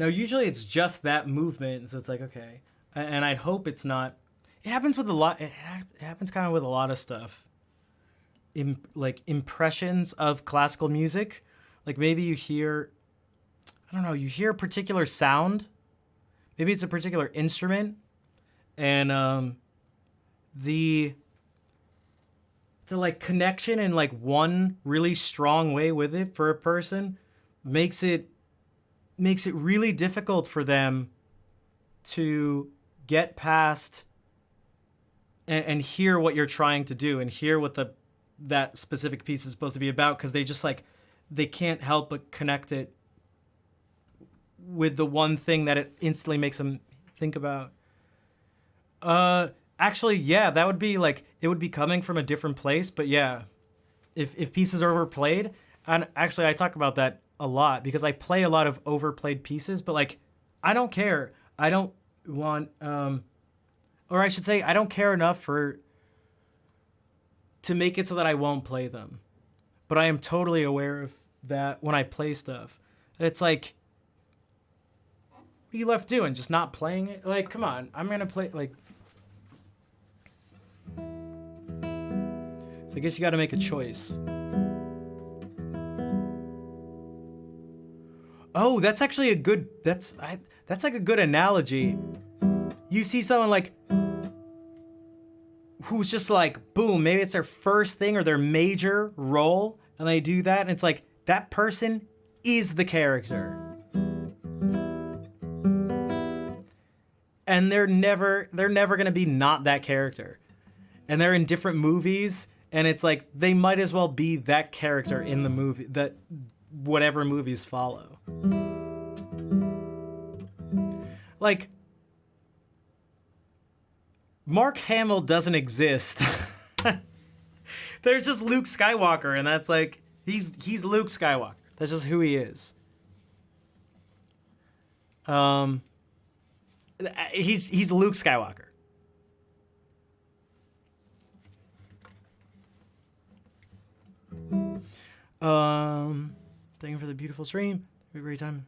Speaker 3: usually it's just that movement, so it's like, okay. And I'd hope it's not. It happens with a lot. It happens kind of with a lot of stuff. Like impressions of classical music. Like maybe you hear, I don't know, you hear a particular sound. Maybe it's a particular instrument, and the like connection in like one really strong way with it for a person makes it really difficult for them to get past and hear what you're trying to do and hear what that specific piece is supposed to be about, because they just like they can't help but connect it with the one thing that it instantly makes them think about. Actually, yeah, that would be like, it would be coming from a different place, but yeah, if pieces are overplayed, and actually I talk about that a lot because I play a lot of overplayed pieces, but like, I don't care. I don't want, or I should say, I don't care enough to make it so that I won't play them. But I am totally aware of that when I play stuff. It's like, what are you left doing? Just not playing it? Like, come on. I'm going to play, like... So I guess you got to make a choice. Oh, that's actually a good... That's like a good analogy. You see someone, like... who's just like, boom, maybe it's their first thing or their major role, and they do that, and it's like, that person is the character. And they're never gonna be not that character. And they're in different movies, and it's like they might as well be that character in the movie, that whatever movies follow. Like, Mark Hamill doesn't exist There's just Luke Skywalker, and that's like he's Luke Skywalker. That's just who he is. He's Luke Skywalker. Thank you for the beautiful stream. Have a great time.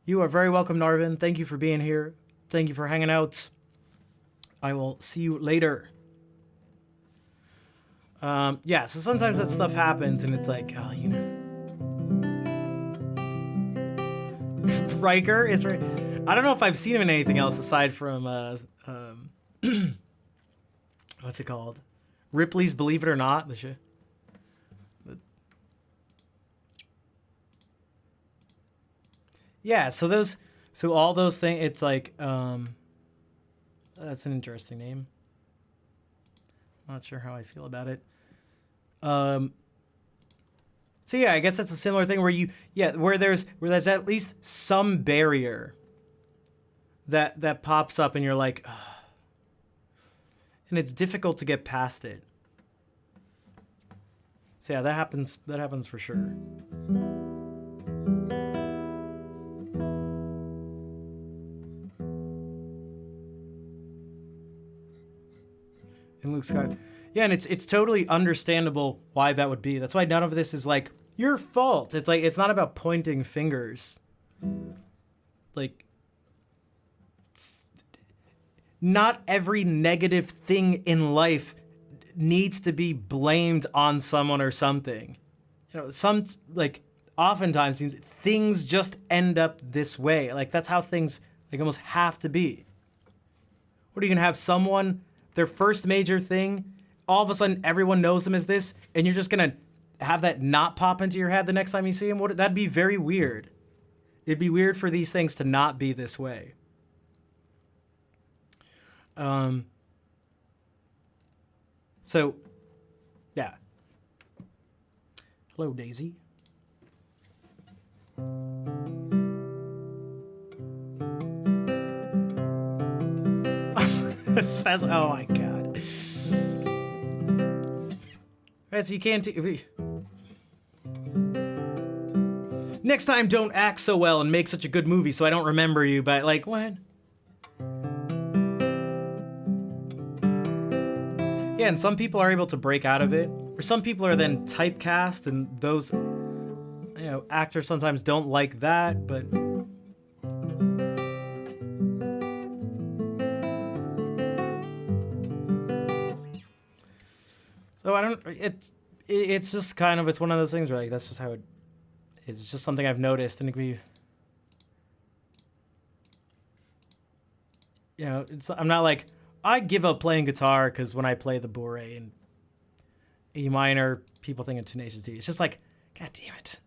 Speaker 3: You are very welcome, Narvin. Thank you for being here. Thank you for hanging out. I will see you later. Yeah, so sometimes that stuff happens and it's like, oh, you know. Riker is right. I don't know if I've seen him in anything else aside from, what's it called? Ripley's Believe It or Not, the shit. Yeah, so all those things, it's like, that's an interesting name. Not sure how I feel about it. So yeah, I guess that's a similar thing where there's at least some barrier that pops up and you're like, ugh. And it's difficult to get past it. So yeah, that happens for sure. And Luke Skywalker. Yeah, and it's totally understandable why that would be. That's why none of this is like your fault. It's like it's not about pointing fingers. Like not every negative thing in life needs to be blamed on someone or something. You know, oftentimes things just end up this way. Like that's how things like almost have to be. What are you gonna have someone their first major thing, all of a sudden everyone knows them as this, and you're just gonna have that not pop into your head the next time you see them? That'd be very weird. It'd be weird for these things to not be this way. So, yeah. Hello, Daisy. Oh my god. Right, so you can't. Next time, don't act so well and make such a good movie so I don't remember you. But like, what? Yeah, and some people are able to break out of it, or some people are then typecast, and those, you know, actors sometimes don't like that, but. So I don't. It's just kind of, it's one of those things where like that's just how it's just something I've noticed, and it can be. You know, I'm not like I give up playing guitar because when I play the Bore and E minor, people think of Tenacious D. It's just like, God damn it.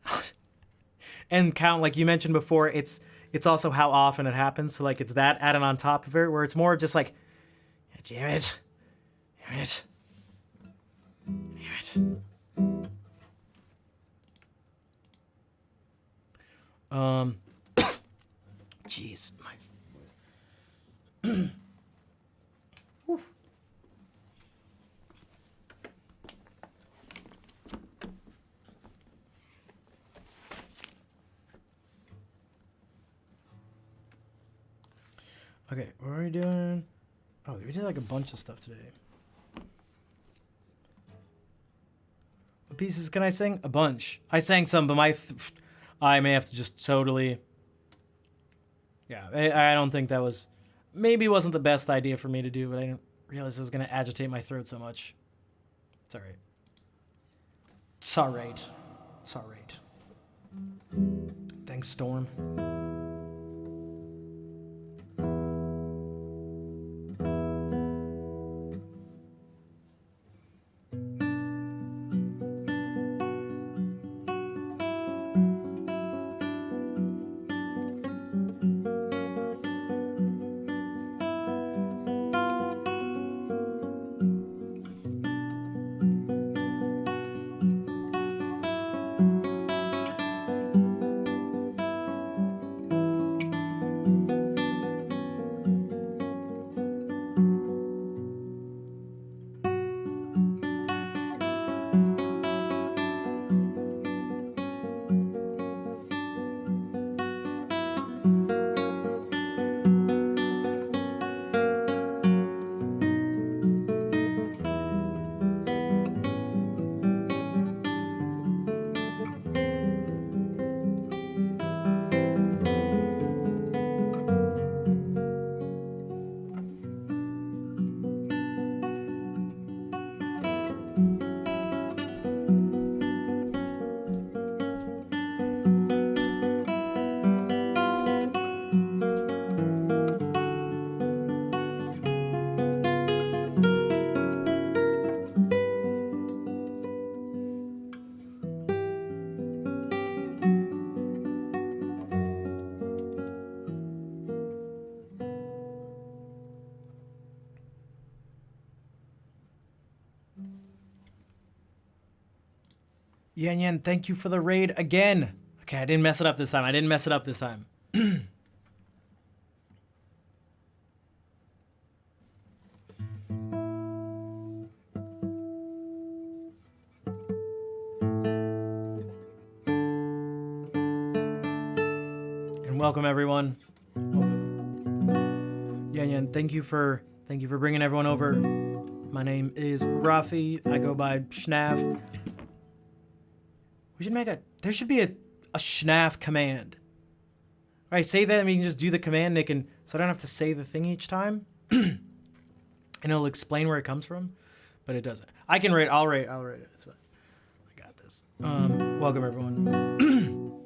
Speaker 3: And count, like you mentioned before, it's also how often it happens. So like it's that added on top of it, where it's more just like, God damn it, damn it. Damn it. Jeez, my voice. Okay, what are we doing? Oh, we did like a bunch of stuff today. What pieces can I sing? A bunch. I sang some, but I may have to just totally. Yeah, I don't think that was. Maybe wasn't the best idea for me to do, but I didn't realize it was going to agitate my throat so much. It's all right. It's all right. It's all right. Thanks, Storm. Yan Yan, thank you for the raid again. Okay, I didn't mess it up this time. And welcome everyone. Welcome. Yan Yan, thank you for bringing everyone over. My name is Rafi. I go by Schnaf. We should make there should be a Schnaf command. Right, say that and we can just do the command, Nick, and so I don't have to say the thing each time. And it'll explain where it comes from, but it doesn't. I can rate, I'll rate it. It's fine. I got this. Welcome everyone.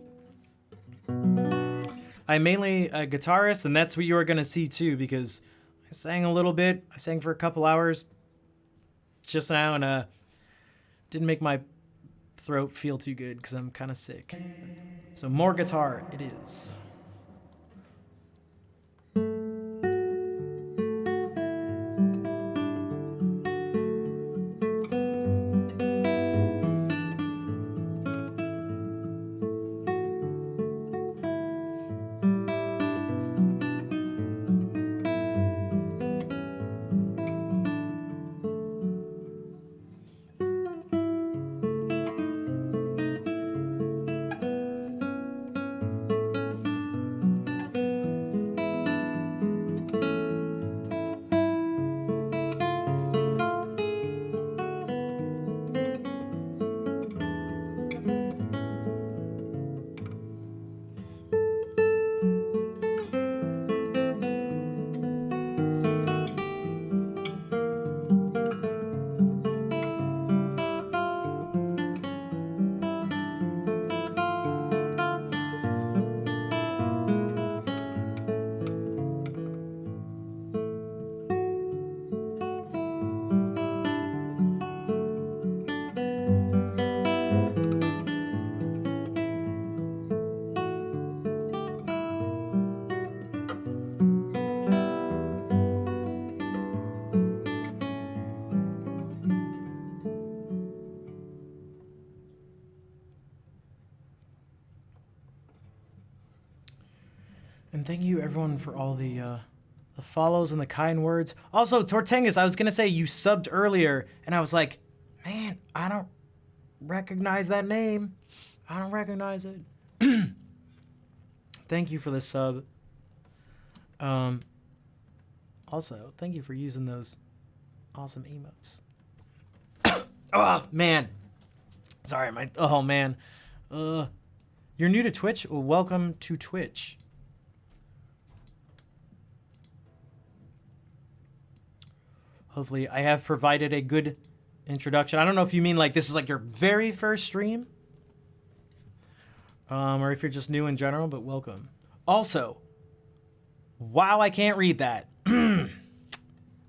Speaker 3: I'm mainly a guitarist, and that's what you are gonna see too, because I sang a little bit. I sang for a couple hours just now, and didn't make my throat feel too good because I'm kind of sick. So more guitar it is. And thank you everyone for all the follows and the kind words. Also, Tortengus, I was gonna say you subbed earlier, and I was like, man, I don't recognize that name. I don't recognize it. Thank you for the sub. Also, thank you for using those awesome emotes. Oh man, sorry, oh man. You're new to Twitch? Well, welcome to Twitch. Hopefully I have provided a good introduction. I don't know if you mean like this is like your very first stream, or if you're just new in general, but welcome. Also, wow, I can't read that.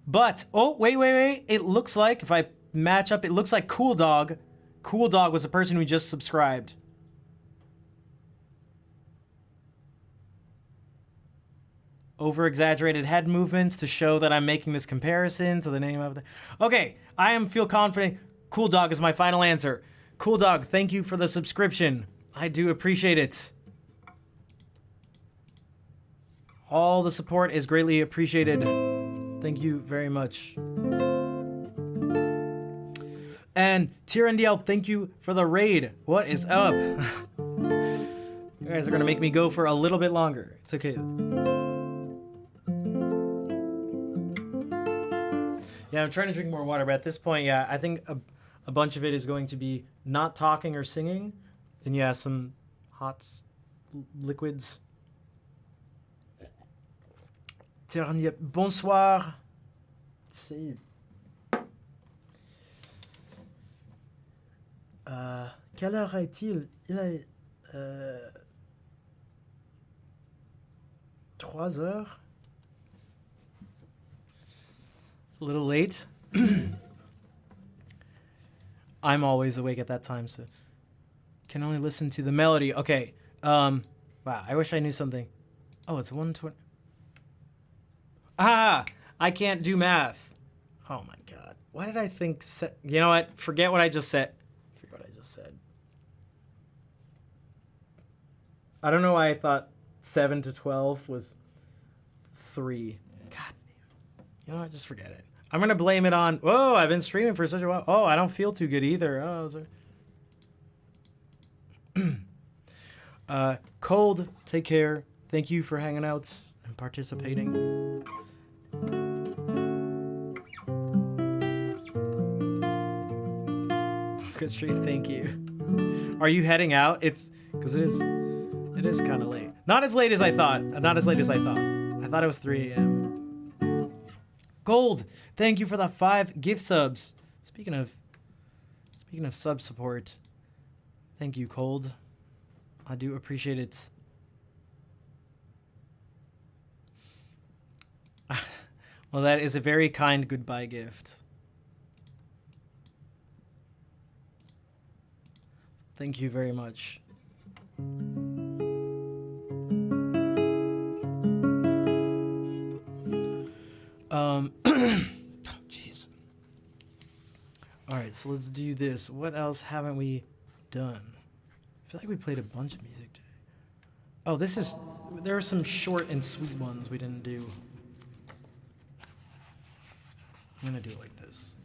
Speaker 3: But, oh, wait. It looks like, if I match up, it looks like Cool Dog was the person who just subscribed. Over-exaggerated head movements to show that I'm making this comparison to the name of the... Okay, feel confident. Cool Dog is my final answer. Cool Dog, thank you for the subscription. I do appreciate it. All the support is greatly appreciated. Thank you very much. And Tyrandiel, thank you for the raid. What is up? You guys are gonna make me go for a little bit longer. It's okay. Yeah, I'm trying to drink more water, but at this point, yeah, I think a bunch of it is going to be not talking or singing. And yeah, some hot liquids. Bonsoir. C'est... quelle heure est-il? Il est 3 heures. It's a little late. I'm always awake at that time, so can only listen to the melody. Okay. Wow, I wish I knew something. Oh, it's 1:20. Ah, I can't do math. Oh my god. Why did I think you know what? Forget what I just said. Forget what I just said. I don't know why I thought 7 to 12 was 3. God damn. You know what? Just forget it. I'm going to blame it on, whoa, I've been streaming for such a while. Oh, I don't feel too good either. Oh, sorry. Cold, take care. Thank you for hanging out and participating. Good street, thank you. Are you heading out? It's because it is kind of late. Not as late as I thought. Not as late as I thought. I thought it was 3 a.m. Gold, thank you for the 5 gift subs. Speaking of sub support, thank you, Cold. I do appreciate it. Well, that is a very kind goodbye gift. Thank you very much. Jeez. All right, so let's do this. What else haven't we done? I feel like we played a bunch of music today. Oh, there are some short and sweet ones we didn't do. I'm gonna do it like this.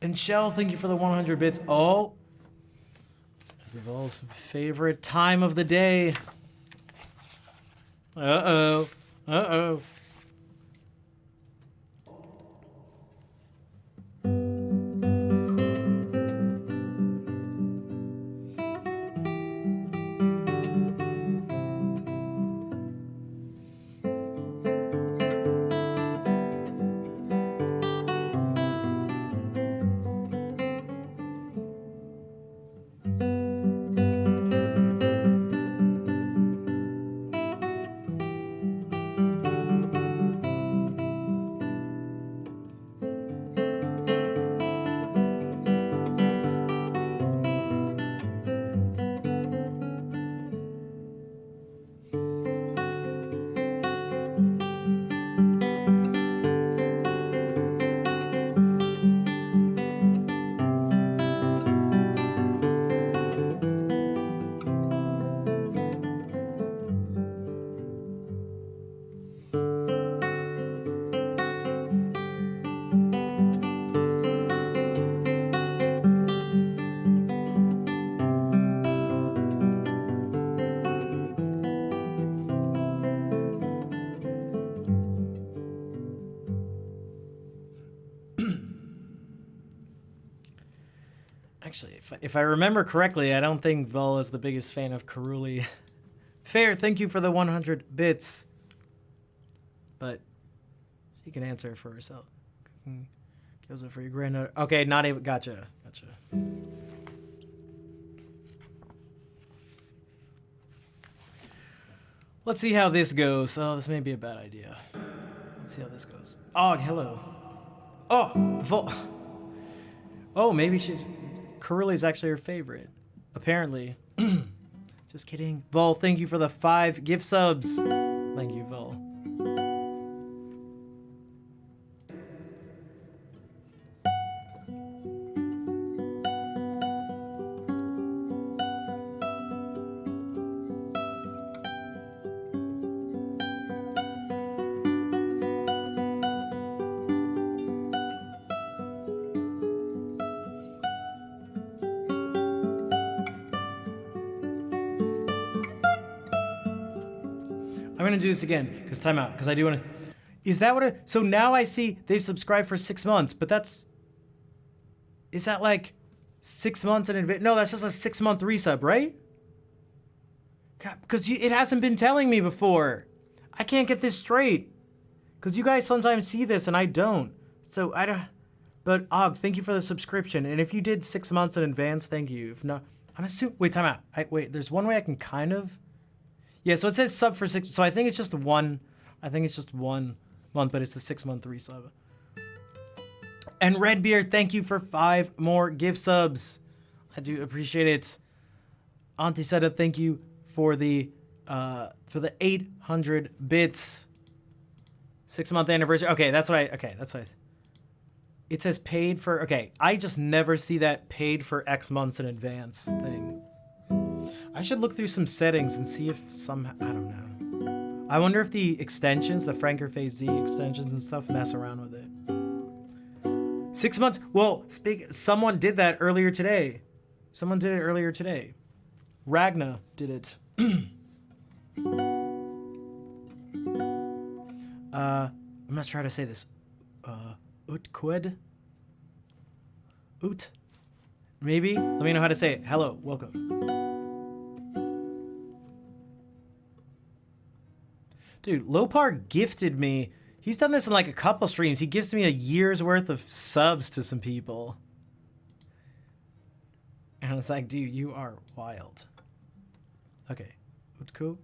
Speaker 3: And Shell, thank you for the 100 bits. Oh, Devol's favorite time of the day. Uh-oh. Uh-oh. Actually, if I remember correctly, I don't think Vol is the biggest fan of Karuli. Fair, thank you for the 100 bits. But she can answer for herself. Kills it for your granddaughter. Okay, not even. Gotcha. Gotcha. Let's see how this goes. Oh, this may be a bad idea. Let's see how this goes. Oh, hello. Oh, Vol. Oh, maybe Karuli's actually her favorite. Apparently. Just kidding. Vol, thank you for the 5 gift subs. Thank you, Vol. I'm gonna do this again, because timeout, because I do wanna... Is that what it... So now I see they've subscribed for 6 months, but that's... Is that like 6 months in advance? No, that's just a 6-month resub, right? God, because it hasn't been telling me before. I can't get this straight. Because you guys sometimes see this and I don't. So I don't... But Og, thank you for the subscription. And if you did 6 months in advance, thank you. If not... I'm assuming... Wait, time out. Wait, there's one way I can kind of... Yeah, so it says sub for 6... So I think it's just one... I think it's just 1 month, but it's a 6-month resub. And Redbeard, thank you for 5 more gift subs. I do appreciate it. Auntie Seta, thank you for the 800 bits. 6-month anniversary. Okay, that's what I... It says paid for... Okay, I just never see that paid for X months in advance thing. I should look through some settings and see if some... I don't know. I wonder if the extensions, the Franker Phase Z extensions and stuff, mess around with it. 6 months... Well, someone did that earlier today. Someone did it earlier today. Ragna did it. I'm not sure how to say this. Utqued? Ut? Maybe? Let me know how to say it. Hello, welcome. Dude, Lopar gifted me. He's done this in like a couple streams. He gives me a year's worth of subs to some people. And it's like, dude, you are wild. Okay. Utku.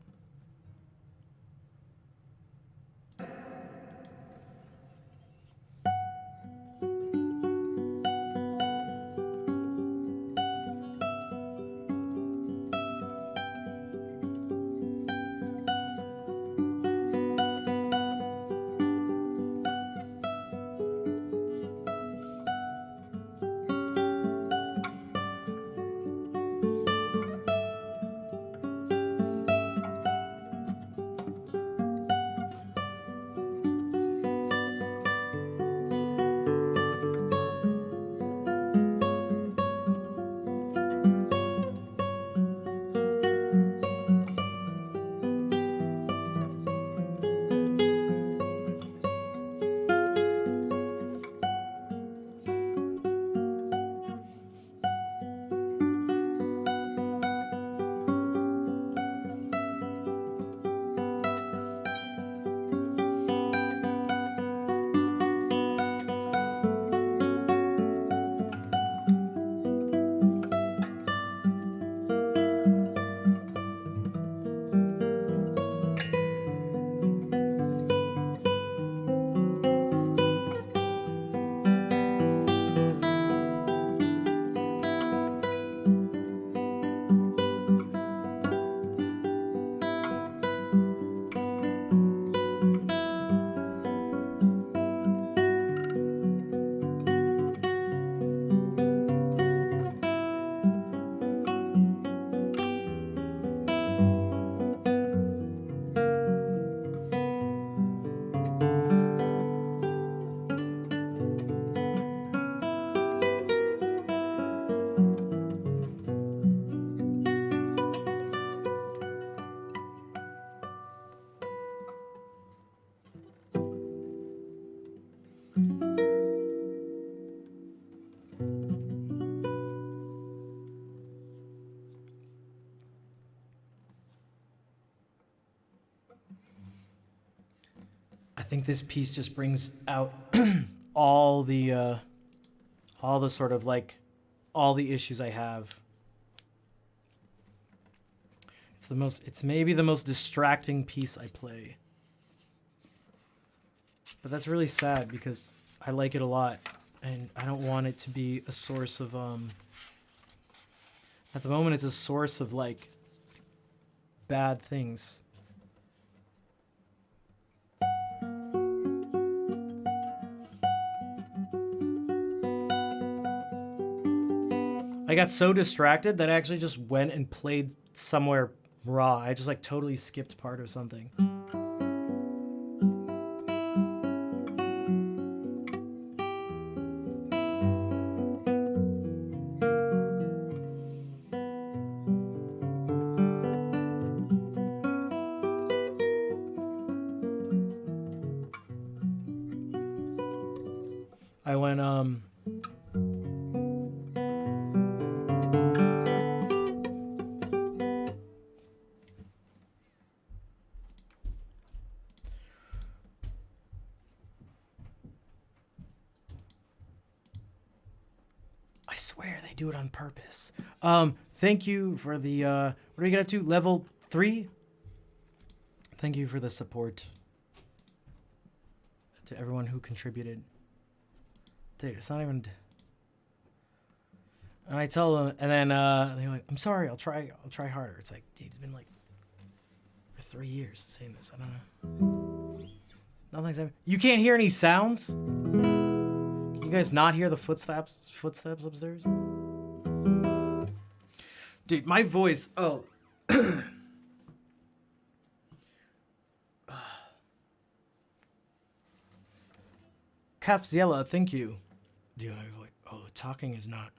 Speaker 3: I think this piece just brings out all the sort of like all the issues I have. It's maybe the most distracting piece I play. But that's really sad because I like it a lot and I don't want it to be a source of at the moment it's a source of like bad things. I got so distracted that I actually just went and played somewhere raw. I just like totally skipped part of something. I went I swear they do it on purpose. Thank you for the what do we get up to? Level 3? Thank you for the support to everyone who contributed. Dude, it's not even. And I tell them, and then they're like, "I'm sorry, I'll try harder." It's like, dude, it's been like for 3 years saying this. I don't know. Nothing's happening. You can't hear any sounds. Can you guys not hear the footsteps upstairs? Dude, my voice. Oh. Capsiella, thank you. Dude, I'm like, oh, talking is not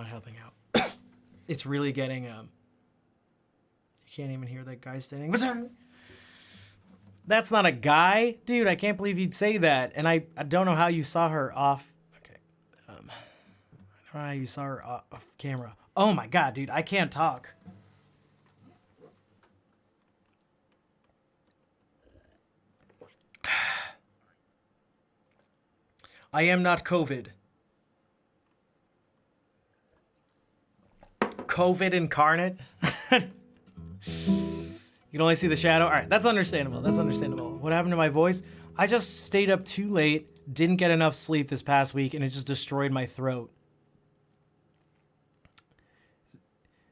Speaker 3: helping out. It's really getting you can't even hear that guy standing. That's not a guy, dude. I can't believe you'd say that. And I don't know how you saw her off. Okay, I don't know how you saw her off camera. Oh my god, dude, I can't talk. I am not COVID. COVID incarnate. You can only see the shadow. All right, that's understandable. That's understandable. What happened to my voice? I just stayed up too late, didn't get enough sleep this past week, and it just destroyed my throat.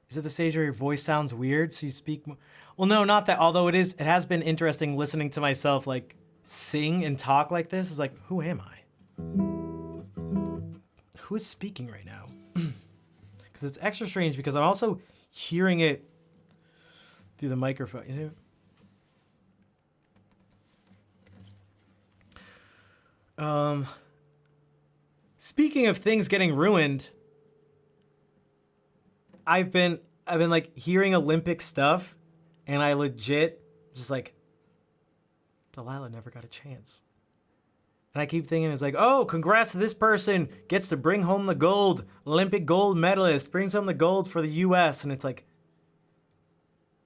Speaker 3: Is it the stage where your voice sounds weird, so you speak more? Well, no, not that. Although it has been interesting listening to myself like sing and talk like this. It's like, who am I? Who is speaking right now? Because it's extra strange because I'm also hearing it through the microphone. You see? Speaking of things getting ruined, I've been like hearing Olympic stuff, and I legit just like, Delilah never got a chance. And I keep thinking it's like, oh, congrats to this person, gets to bring home the gold, Olympic gold medalist, brings home the gold for the U.S. And it's like,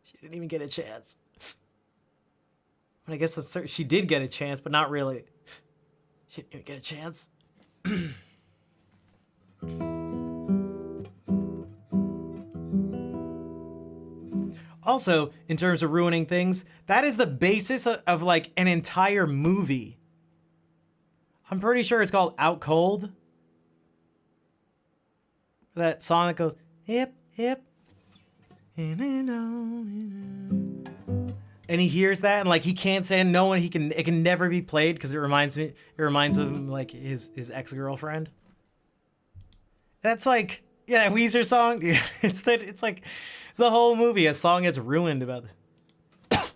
Speaker 3: she didn't even get a chance. And I guess she did get a chance, but not really. She didn't even get a chance. Also, in terms of ruining things, that is the basis of like an entire movie. I'm pretty sure it's called Out Cold. That song that goes, hip, hip. And he hears that and like he can't stand no one, it can never be played because it reminds him like his ex-girlfriend. That's like, yeah, Weezer song. It's the whole movie, a song that's ruined about this.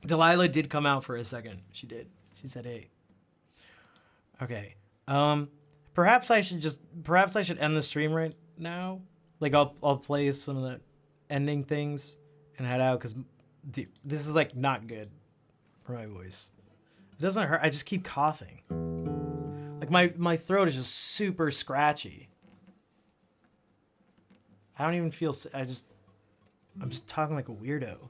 Speaker 3: Delilah did come out for a second. She did. She said, hey. Okay. Perhaps I should end the stream right now. Like I'll play some of the ending things and head out because this is like not good for my voice. It doesn't hurt. I just keep coughing. Like my throat is just super scratchy. I don't even feel. I'm just talking like a weirdo.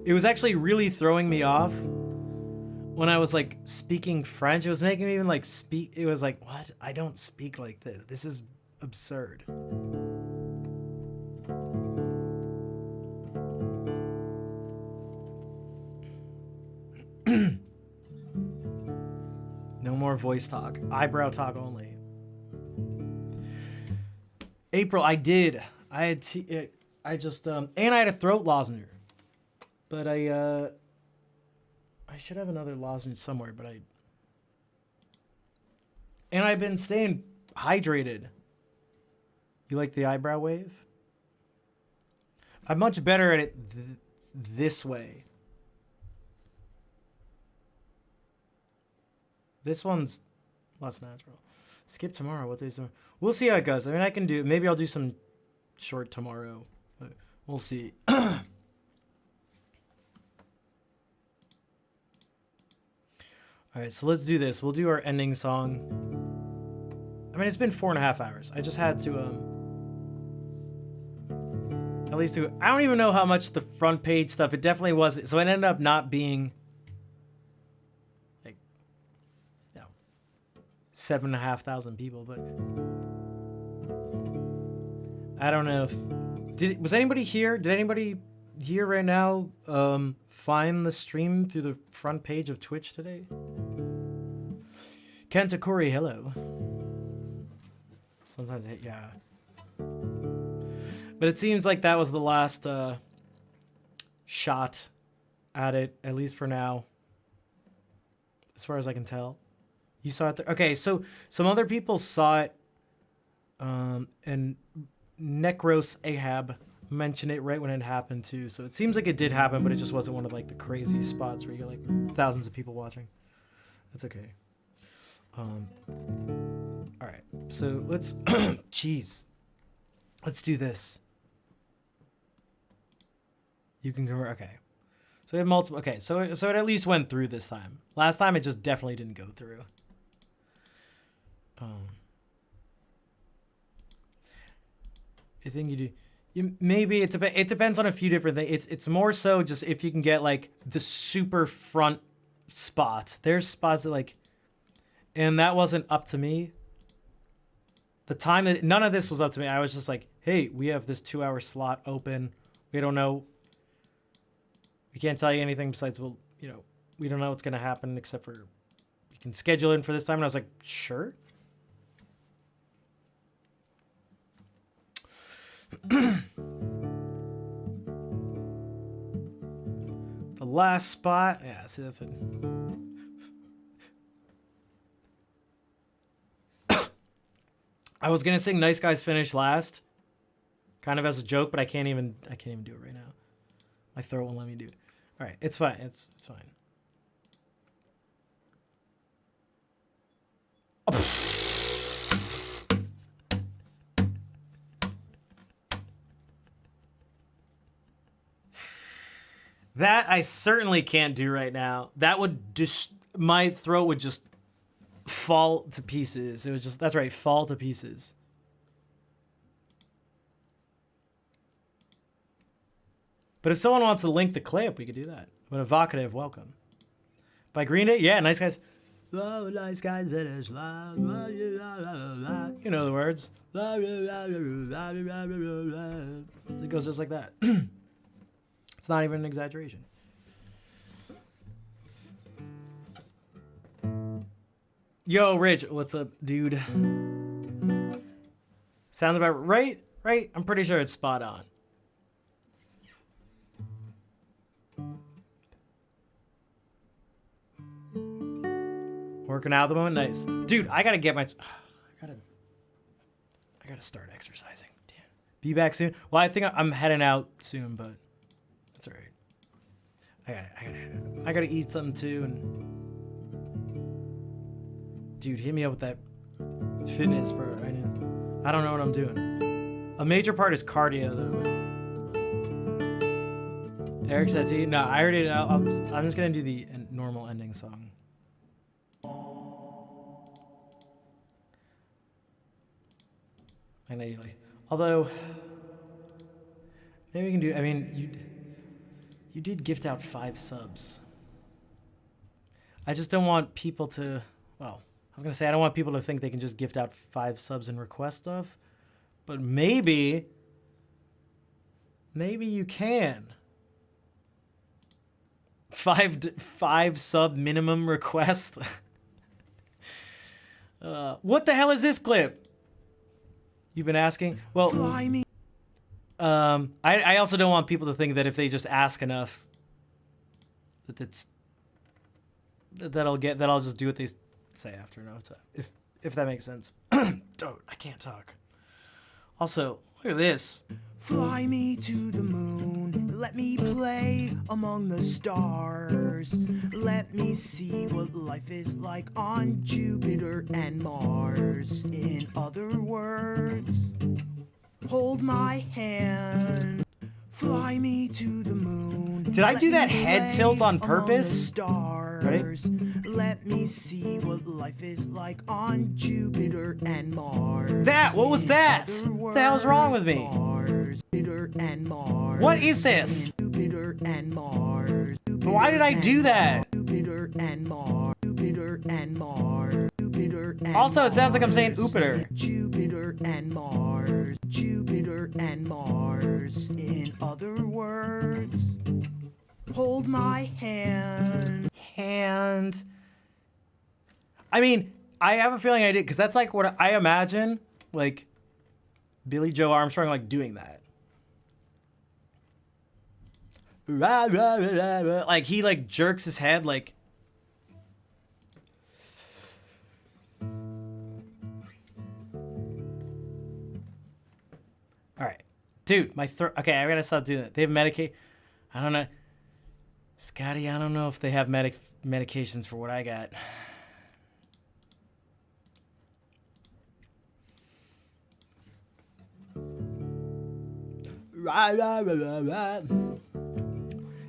Speaker 3: It was actually really throwing me off when I was like speaking French. It was making me even like speak. It was like, what? I don't speak like this. This is absurd. No more voice talk. Eyebrow talk only. April, I did. I had and I had a throat lozenge. But I should have another lozenge somewhere, but and I've been staying hydrated. You like the eyebrow wave? I'm much better at it this way. This one's less natural. Skip tomorrow. What day's tomorrow? We'll see how it goes. I mean, I can do. Maybe I'll do some short tomorrow. But we'll see. All right, so let's do this. We'll do our ending song. I mean, it's been 4.5 hours. I just had to at least do. I don't even know how much the front page stuff. It definitely was. So it ended up not being like, 7,500 people. But I don't know if was anybody here? Did anybody here right now find the stream through the front page of Twitch today? Kantakuri, hello. Sometimes, yeah. But it seems like that was the last shot at it, at least for now. As far as I can tell. You saw it there? Okay, so some other people saw it, and Necros Ahab mentioned it right when it happened too. So it seems like it did happen, but it just wasn't one of like the crazy spots where you get like thousands of people watching. That's okay. All right, so let's, jeez, let's do this. You can convert, okay. So we have multiple, okay, so it at least went through this time. Last time it just definitely didn't go through. I think you do. Maybe it depends on a few different things. It's more so just if you can get like the super front spot. There's spots that like, and that wasn't up to me. The time that none of this was up to me. I was just like, hey, we have this 2-hour slot open. We don't know. We can't tell you anything besides, well, you know, we don't know what's gonna happen except for we can schedule in for this time. And I was like, sure. The last spot, yeah, see that's it. I was gonna sing Nice Guys Finish last, kind of as a joke, but I can't even do it right now. My throat won't let me do it. All right, it's fine. It's fine. That I certainly can't do right now. That would just, my throat would just fall to pieces. It was just, that's right, fall to pieces. But if someone wants to link the clip, we could do that. But evocative, welcome. By Green Day, yeah, Nice Guys. Oh, nice guys finish. You know the words. It goes just like that. It's not even an exaggeration. Yo, Rich, what's up, dude? Sounds about right? Right? I'm pretty sure it's spot on. Working out at the moment, nice. Dude, I gotta get my, I gotta start exercising. Damn. Be back soon. Well, I think I'm heading out soon, but that's all right. I gotta eat something too, and dude, hit me up with that fitness, bro. I don't know what I'm doing. A major part is cardio, though. Eric says he. No, I already. I'm just gonna do the normal ending song. I know you like. Although, maybe we can do. I mean, you did gift out 5 subs. I just don't want people to. Well, I was gonna say I don't want people to think they can just gift out 5 subs and request stuff, but maybe you can. 5 sub minimum request. What the hell is this clip? You've been asking? Well, I also don't want people to think that if they just ask enough, that I'll just do what they say after. No, if that makes sense. Don't, I can't talk. Also, look at this.
Speaker 4: Fly me to the moon, let me play among the stars. Let me see what life is like on Jupiter and Mars. In other words, hold my hand. Fly me to the moon.
Speaker 3: Did I do that head tilt on purpose?
Speaker 4: Stars. Mars. Let me see what life is like on Jupiter and Mars.
Speaker 3: What was that?
Speaker 4: In other
Speaker 3: What the hell's wrong with me?
Speaker 4: Mars, Jupiter and Mars.
Speaker 3: What is this?
Speaker 4: Jupiter and Mars.
Speaker 3: Why did I do that?
Speaker 4: Jupiter and Mars. Jupiter and Mars. Jupiter and
Speaker 3: Also, it sounds like I'm saying Oopeter.
Speaker 4: Jupiter and Mars. Jupiter and Mars. In other words, hold my hand.
Speaker 3: And I mean, I have a feeling I did, because that's like what I imagine, like Billy Joe Armstrong like doing that. Like he like jerks his head like. All right, dude, my throat. Okay, I gotta stop doing that. They have Medicaid. I don't know, Scotty. I don't know if they have medications for what I got.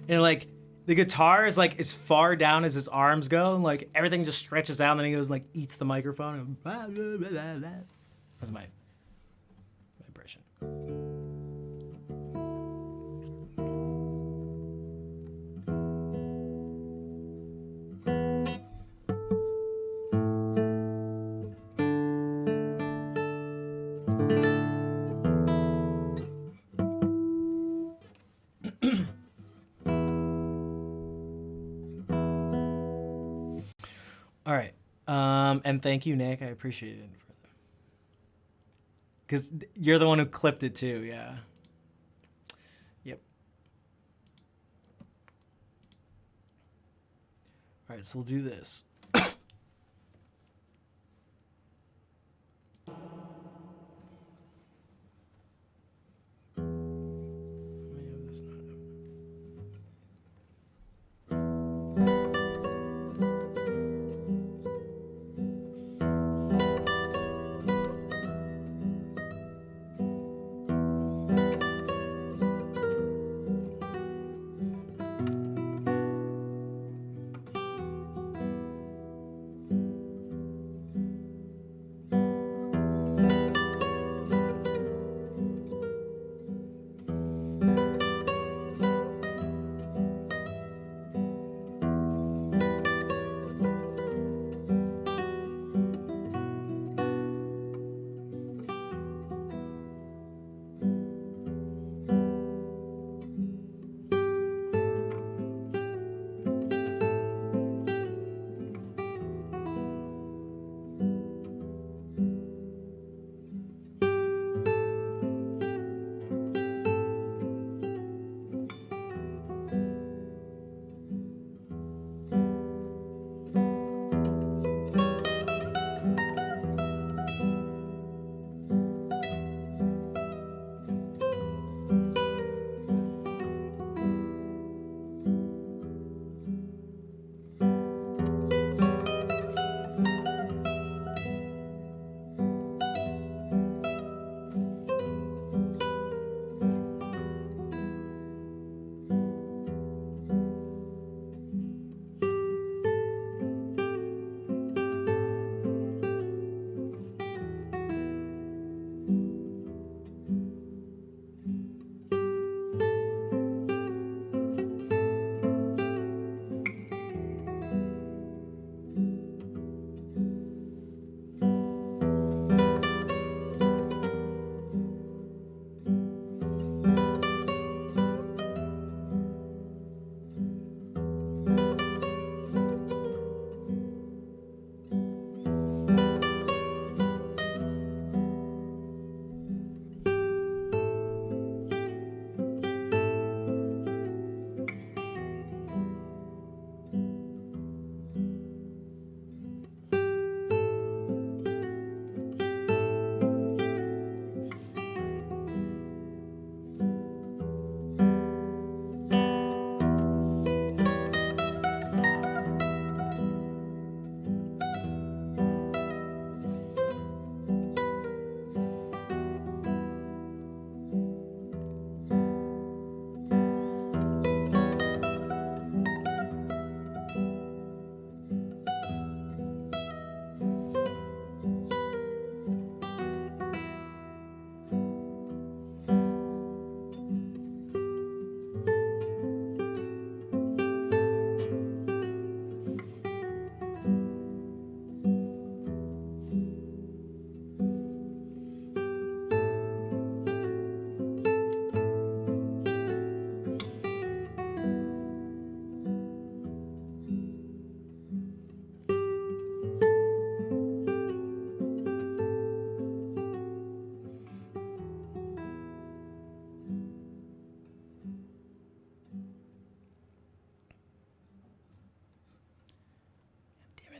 Speaker 3: And like the guitar is like as far down as his arms go, and like everything just stretches out, and then he goes like eats the microphone. And that's my impression. All right. And thank you, Nick. I appreciate it. Because you're the one who clipped it too, yeah. Yep. All right, so we'll do this.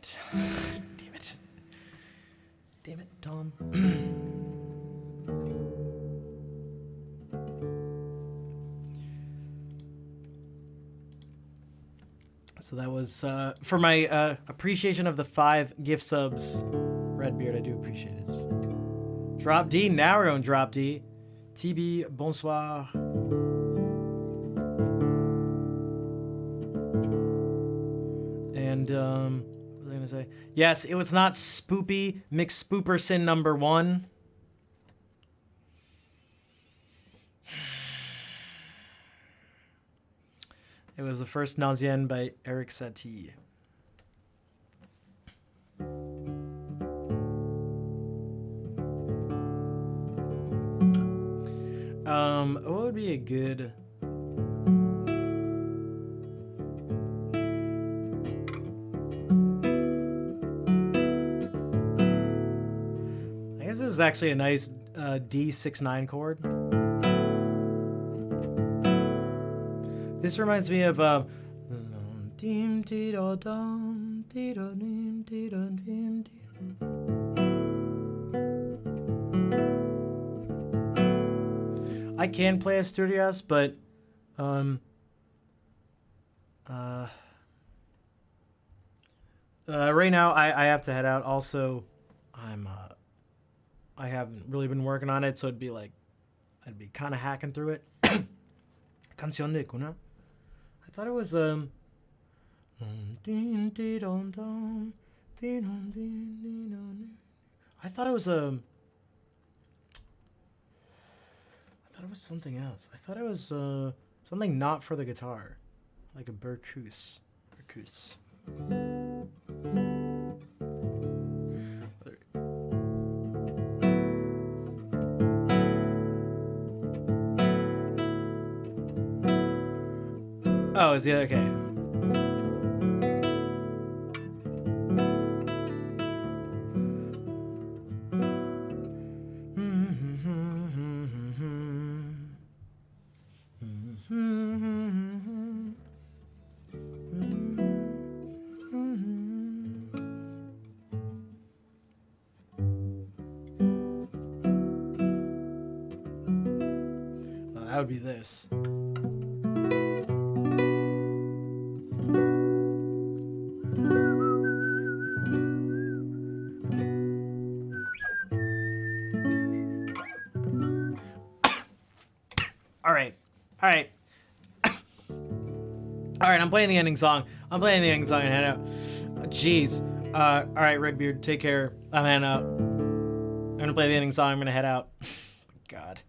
Speaker 3: it. Damn it. Damn it, Tom. So that was for my appreciation of the 5 gift subs. Redbeard, I do appreciate it. Drop D, now we're on Drop D. TB, bonsoir. And what was I gonna say? Yes, it was not Spoopy McSpooperson number 1. It was the first Nausien by Eric Satie. What would be a good... I guess this is actually a nice D69 chord. This reminds me of I can play Asturias, but right now I have to head out. Also, I haven't really been working on it, so it'd be like I'd be kind of hacking through it. Canción de Cuna. I thought it was I thought it was something else. I thought it was something not for the guitar, like a Berkus. Oh, is the okay? That would be this. All right. I'm playing the ending song. And head out. Jeez. All right, Redbeard, take care. I'm heading out. I'm gonna play the ending song. I'm gonna head out. God.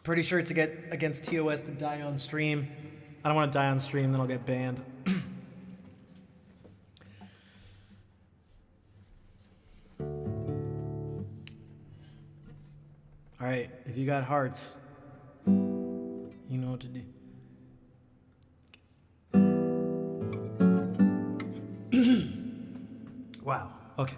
Speaker 3: Pretty sure it's against TOS to die on stream. I don't want to die on stream, then I'll get banned. Alright, if you got hearts, you know what to do. Wow, okay.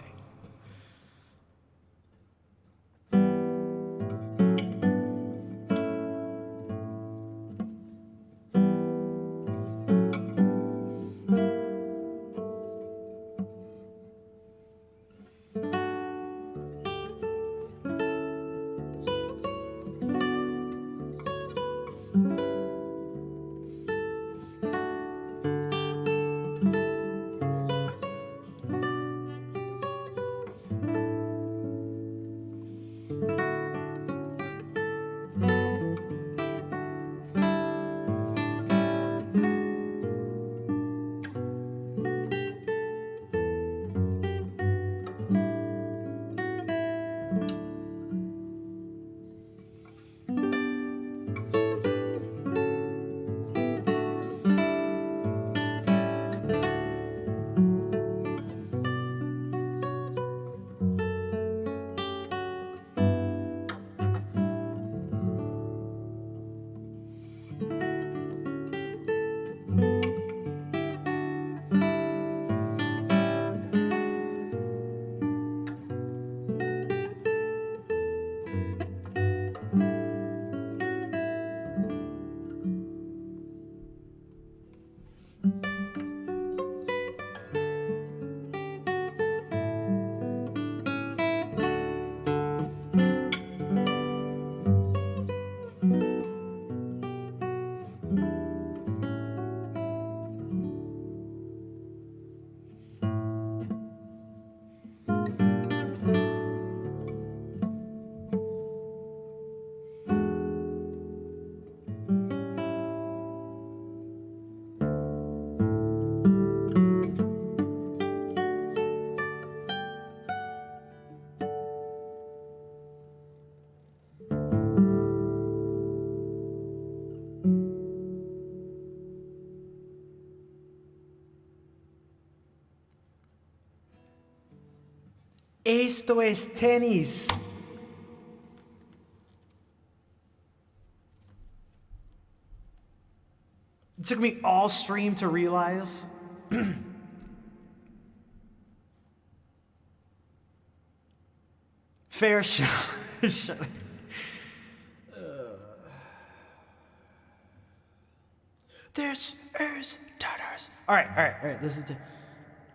Speaker 3: Esto es tenis. It took me all stream to realize. Fair shot. This is tennis. All right. This is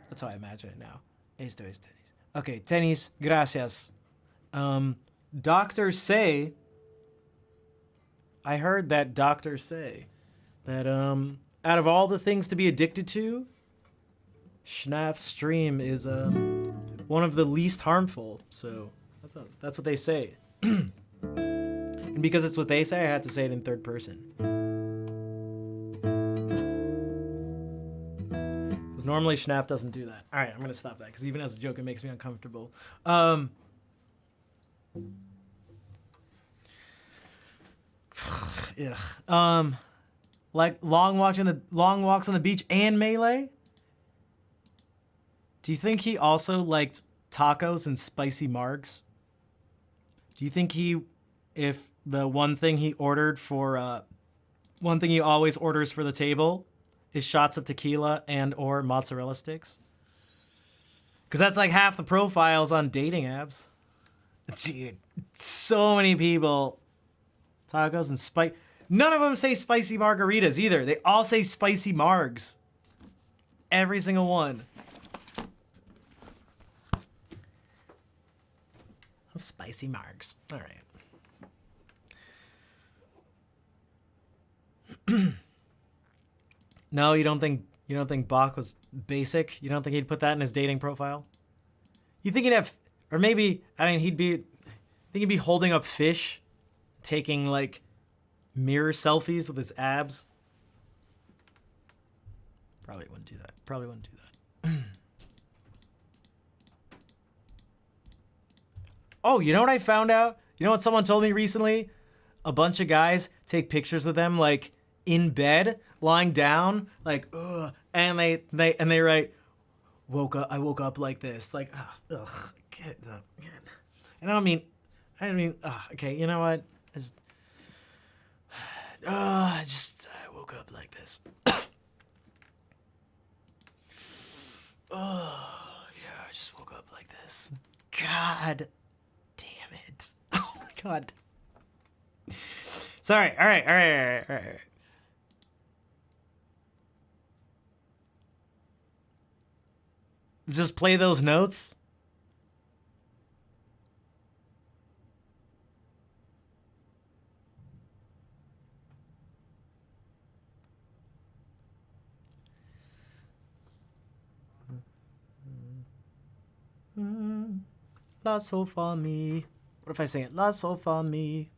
Speaker 3: that's how I imagine it now. Esto es tenis. Okay, tenis. Gracias. Doctors say. I heard that doctors say that out of all the things to be addicted to, Schnaf stream is one of the least harmful. So that's what they say. And because it's what they say, I had to say it in third person. Because normally Schnaf doesn't do that. All right, I'm gonna stop that because even as a joke, it makes me uncomfortable. Yeah. Like long walks on the beach and Melee. Do you think he also liked tacos and spicy margs? Do you think if the one thing he ordered for, one thing he always orders for the table is shots of tequila and or mozzarella sticks? Because that's like half the profiles on dating apps. Dude, so many people. Tacos and spice. None of them say spicy margaritas either. They all say spicy margs. Every single one. Love spicy margs. All right. No, you don't think Bach was basic? You don't think he'd put that in his dating profile? You think he'd have, or maybe, I mean, he'd be holding up fish, taking like mirror selfies with his abs. Probably wouldn't do that. Oh, you know what I found out? You know what someone told me recently? A bunch of guys take pictures of them like in bed, lying down, like ugh, and they write, I woke up like this, like ugh, get it. And I don't mean, okay, you know what? I woke up like this. Oh, yeah, I just woke up like this. God damn it. Oh my God. Sorry, all right. Just play those notes. La sol fa mi. What if I sing it? La sol fa mi.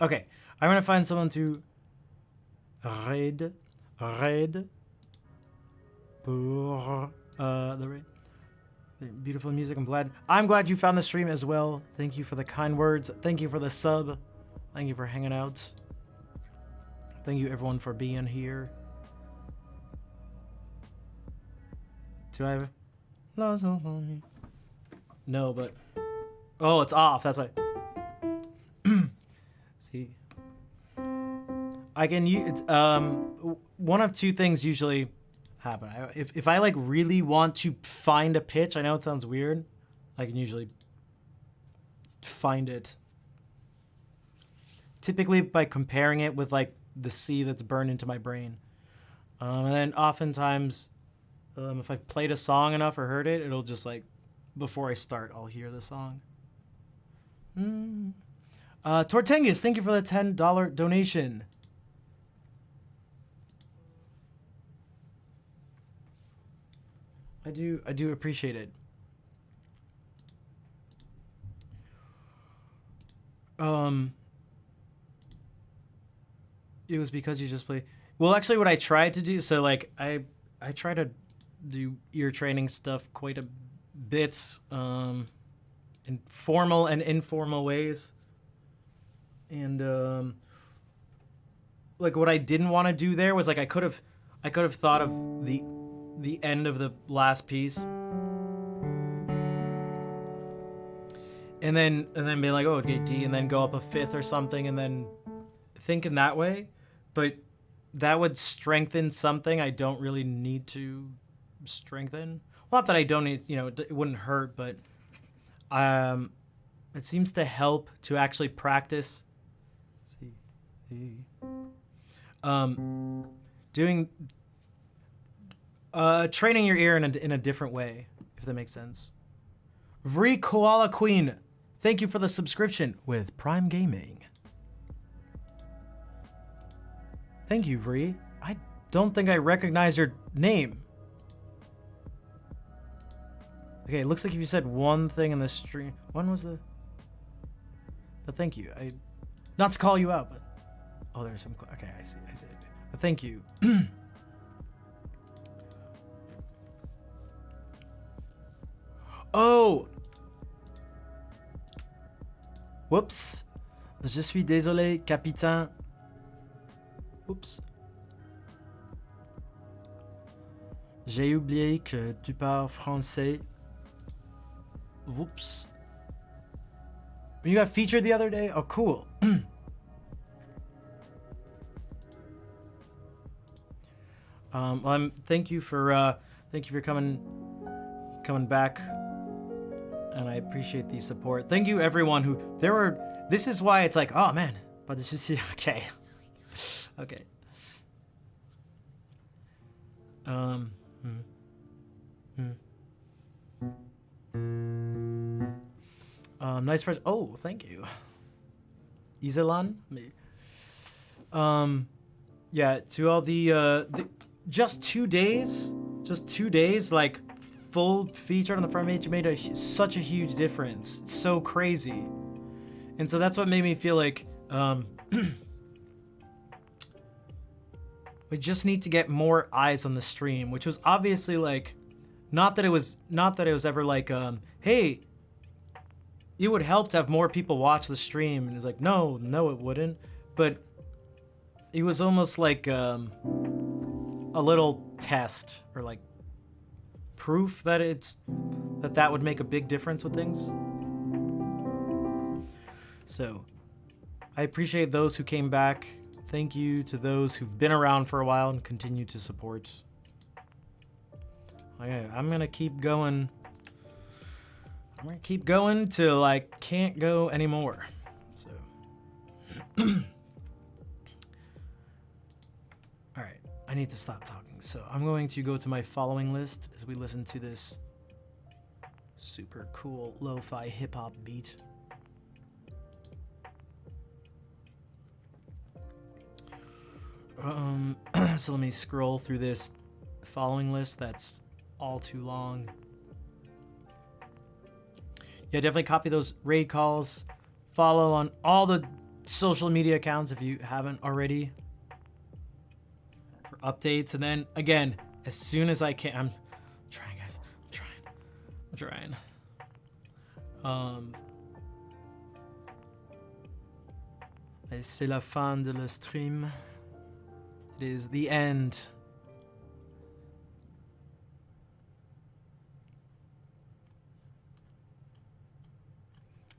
Speaker 3: Okay, I'm gonna find someone to raid pour the raid. Beautiful music. I'm glad you found the stream as well. Thank you for the kind words. Thank you for the sub. Thank you for hanging out. Thank you everyone for being here. Do I have no, but oh, it's off. That's why. See, I can use one of two things usually happen. If I like really want to find a pitch, I know it sounds weird, I can usually find it typically by comparing it with like the C that's burned into my brain, and then oftentimes if I've played a song enough or heard it, it'll just like before I start I'll hear the song. Tortengus, thank you for the $10 donation. I do appreciate it. It was because you just play. Well, actually, what I tried to do, so like I try to do ear training stuff quite a bit, in formal and informal ways. And like what I didn't want to do there was like I could have thought of the end of the last piece. And then be like, oh, get D, and then go up a fifth or something, and then think in that way. But that would strengthen something I don't really need to strengthen. Well, not that I don't need, it wouldn't hurt, but it seems to help to actually practice. Doing training your ear in a different way, if that makes sense. Vree Koala Queen, thank you for the subscription with Prime Gaming. Thank you, Vree. I don't think I recognize your name. Okay, it looks like you said one thing in the stream. When was the... But thank you. Not to call you out, but... Oh, there's some... Okay, I see. But thank you. Oh! Whoops. Je suis désolé, capitaine. Oups. J'ai oublié que tu parles français. Whoops. You got featured the other day? Oh, cool. Thank you for coming back, and I appreciate the support. Thank you, everyone who This is why it's like, oh man, but this is okay. Okay. Nice first. Oh, thank you, Iselan. Yeah, to all the just 2 days, like full featured on the front page made such a huge difference. It's so crazy, and so that's what made me feel like we just need to get more eyes on the stream, which was obviously like, not that it was ever like, hey, it would help to have more people watch the stream, and it's like, no, it wouldn't, but it was almost like a little test, or like proof that that would make a big difference with things. So I appreciate those who came back. Thank you to those who've been around for a while and continue to support. Okay, I'm gonna keep going. I'm gonna keep going till I can't go anymore. So alright, I need to stop talking. So I'm going to go to my following list as we listen to this super cool lo-fi hip-hop beat. So let me scroll through this following list that's all too long. Yeah, definitely copy those raid calls. Follow on all the social media accounts if you haven't already for updates. And then again, as soon as I can, I'm trying, guys. I'm trying. C'est la fin de le stream. It is the end.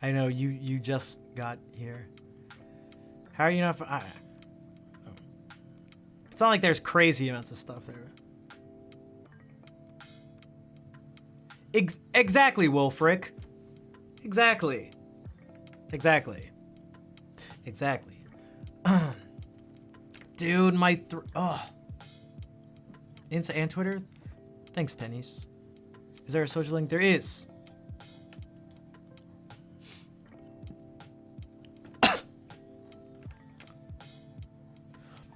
Speaker 3: I know you just got here. How are you not? It's not like there's crazy amounts of stuff there. Exactly, Wolfric. Exactly. Dude, my Insta and Twitter? Thanks, Tennies. Is there a social link? There is.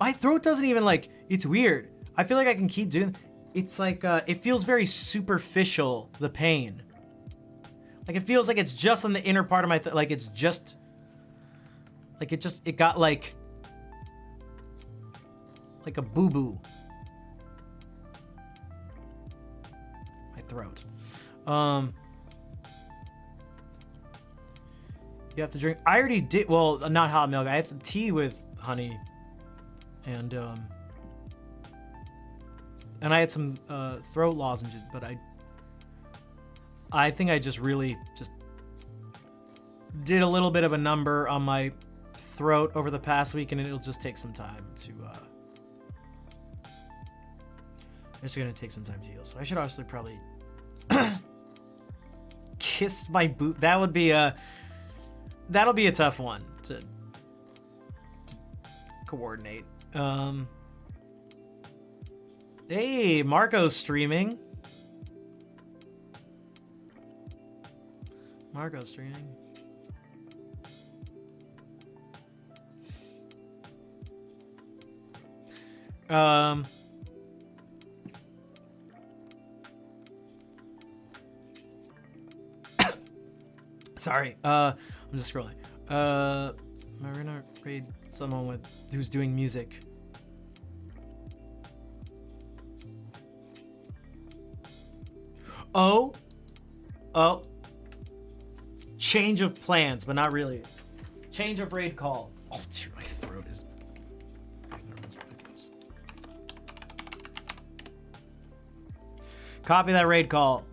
Speaker 3: My throat doesn't even like, it's weird. I feel like I can keep doing, it's like, it feels very superficial, the pain. Like it feels like it's just on the inner part of my, like it's just, like it got like a boo-boo. My throat. You have to drink. I already did. Well, not hot milk. I had some tea with honey, and I had some throat lozenges. But I think I just really just did a little bit of a number on my throat over the past week, and it'll just take some time to. It's gonna take some time to heal. So I should actually probably kiss my boot. That'll be a tough one to coordinate. Hey, Marco's streaming. Marco's streaming. Sorry, I'm just scrolling. We're gonna raid someone who's doing music. Oh, change of plans, but not really. Change of raid call. Oh, dude, my throat is ridiculous. Copy that raid call,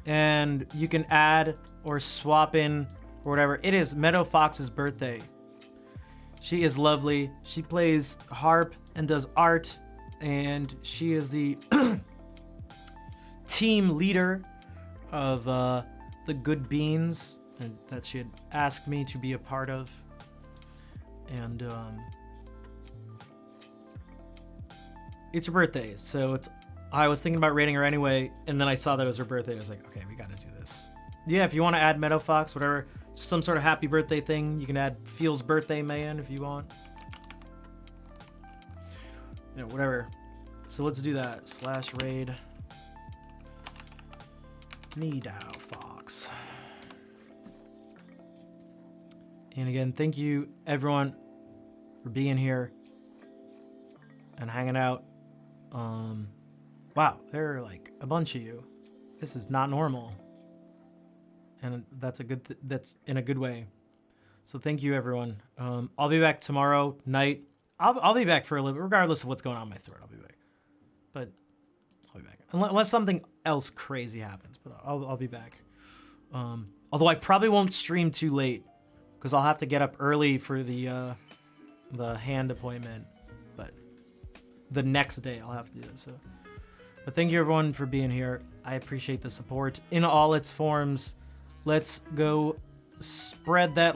Speaker 3: and you can add or swap in or whatever. It is Meadow Fox's birthday. She is lovely. She plays harp and does art, and she is the team leader of the Good Beans, and that she had asked me to be a part of. And it's her birthday, so I was thinking about rating her anyway, and then I saw that it was her birthday. I was like, okay, we gotta do this. Yeah, if you want to add Meadow Fox, whatever, just some sort of happy birthday thing, you can add Feels Birthday Man if you want. You know, whatever. So let's do that. /raid Meadow Fox. And again, thank you everyone for being here and hanging out. Wow, there are like a bunch of you. This is not normal. And that's that's in a good way. So thank you everyone. I'll be back tomorrow night. I'll be back for a little bit, regardless of what's going on in my throat. I'll be back. But I'll be back unless something else crazy happens. But I'll be back. Although I probably won't stream too late because I'll have to get up early for the hand appointment. But the next day I'll have to do it. So, but thank you everyone for being here. I appreciate the support in all its forms. Let's go spread that.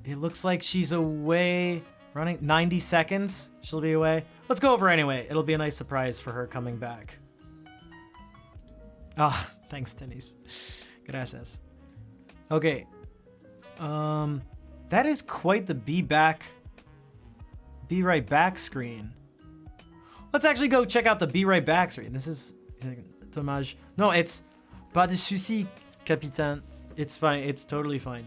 Speaker 3: It looks like she's away running 90 seconds. She'll be away. Let's go over anyway. It'll be a nice surprise for her coming back. Ah, thanks, Denise. Gracias. Okay. That is quite the be right back screen. Let's actually go check out the be right back screen. This is dommage. No, it's pas de souci, capitaine. It's fine. It's totally fine.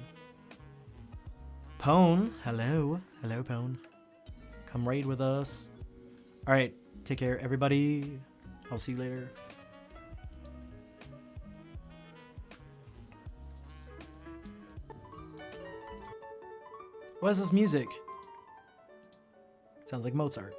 Speaker 3: Pone, hello. Hello, Pone. Come raid with us. All right. Take care, everybody. I'll see you later. What is this music? Sounds like Mozart.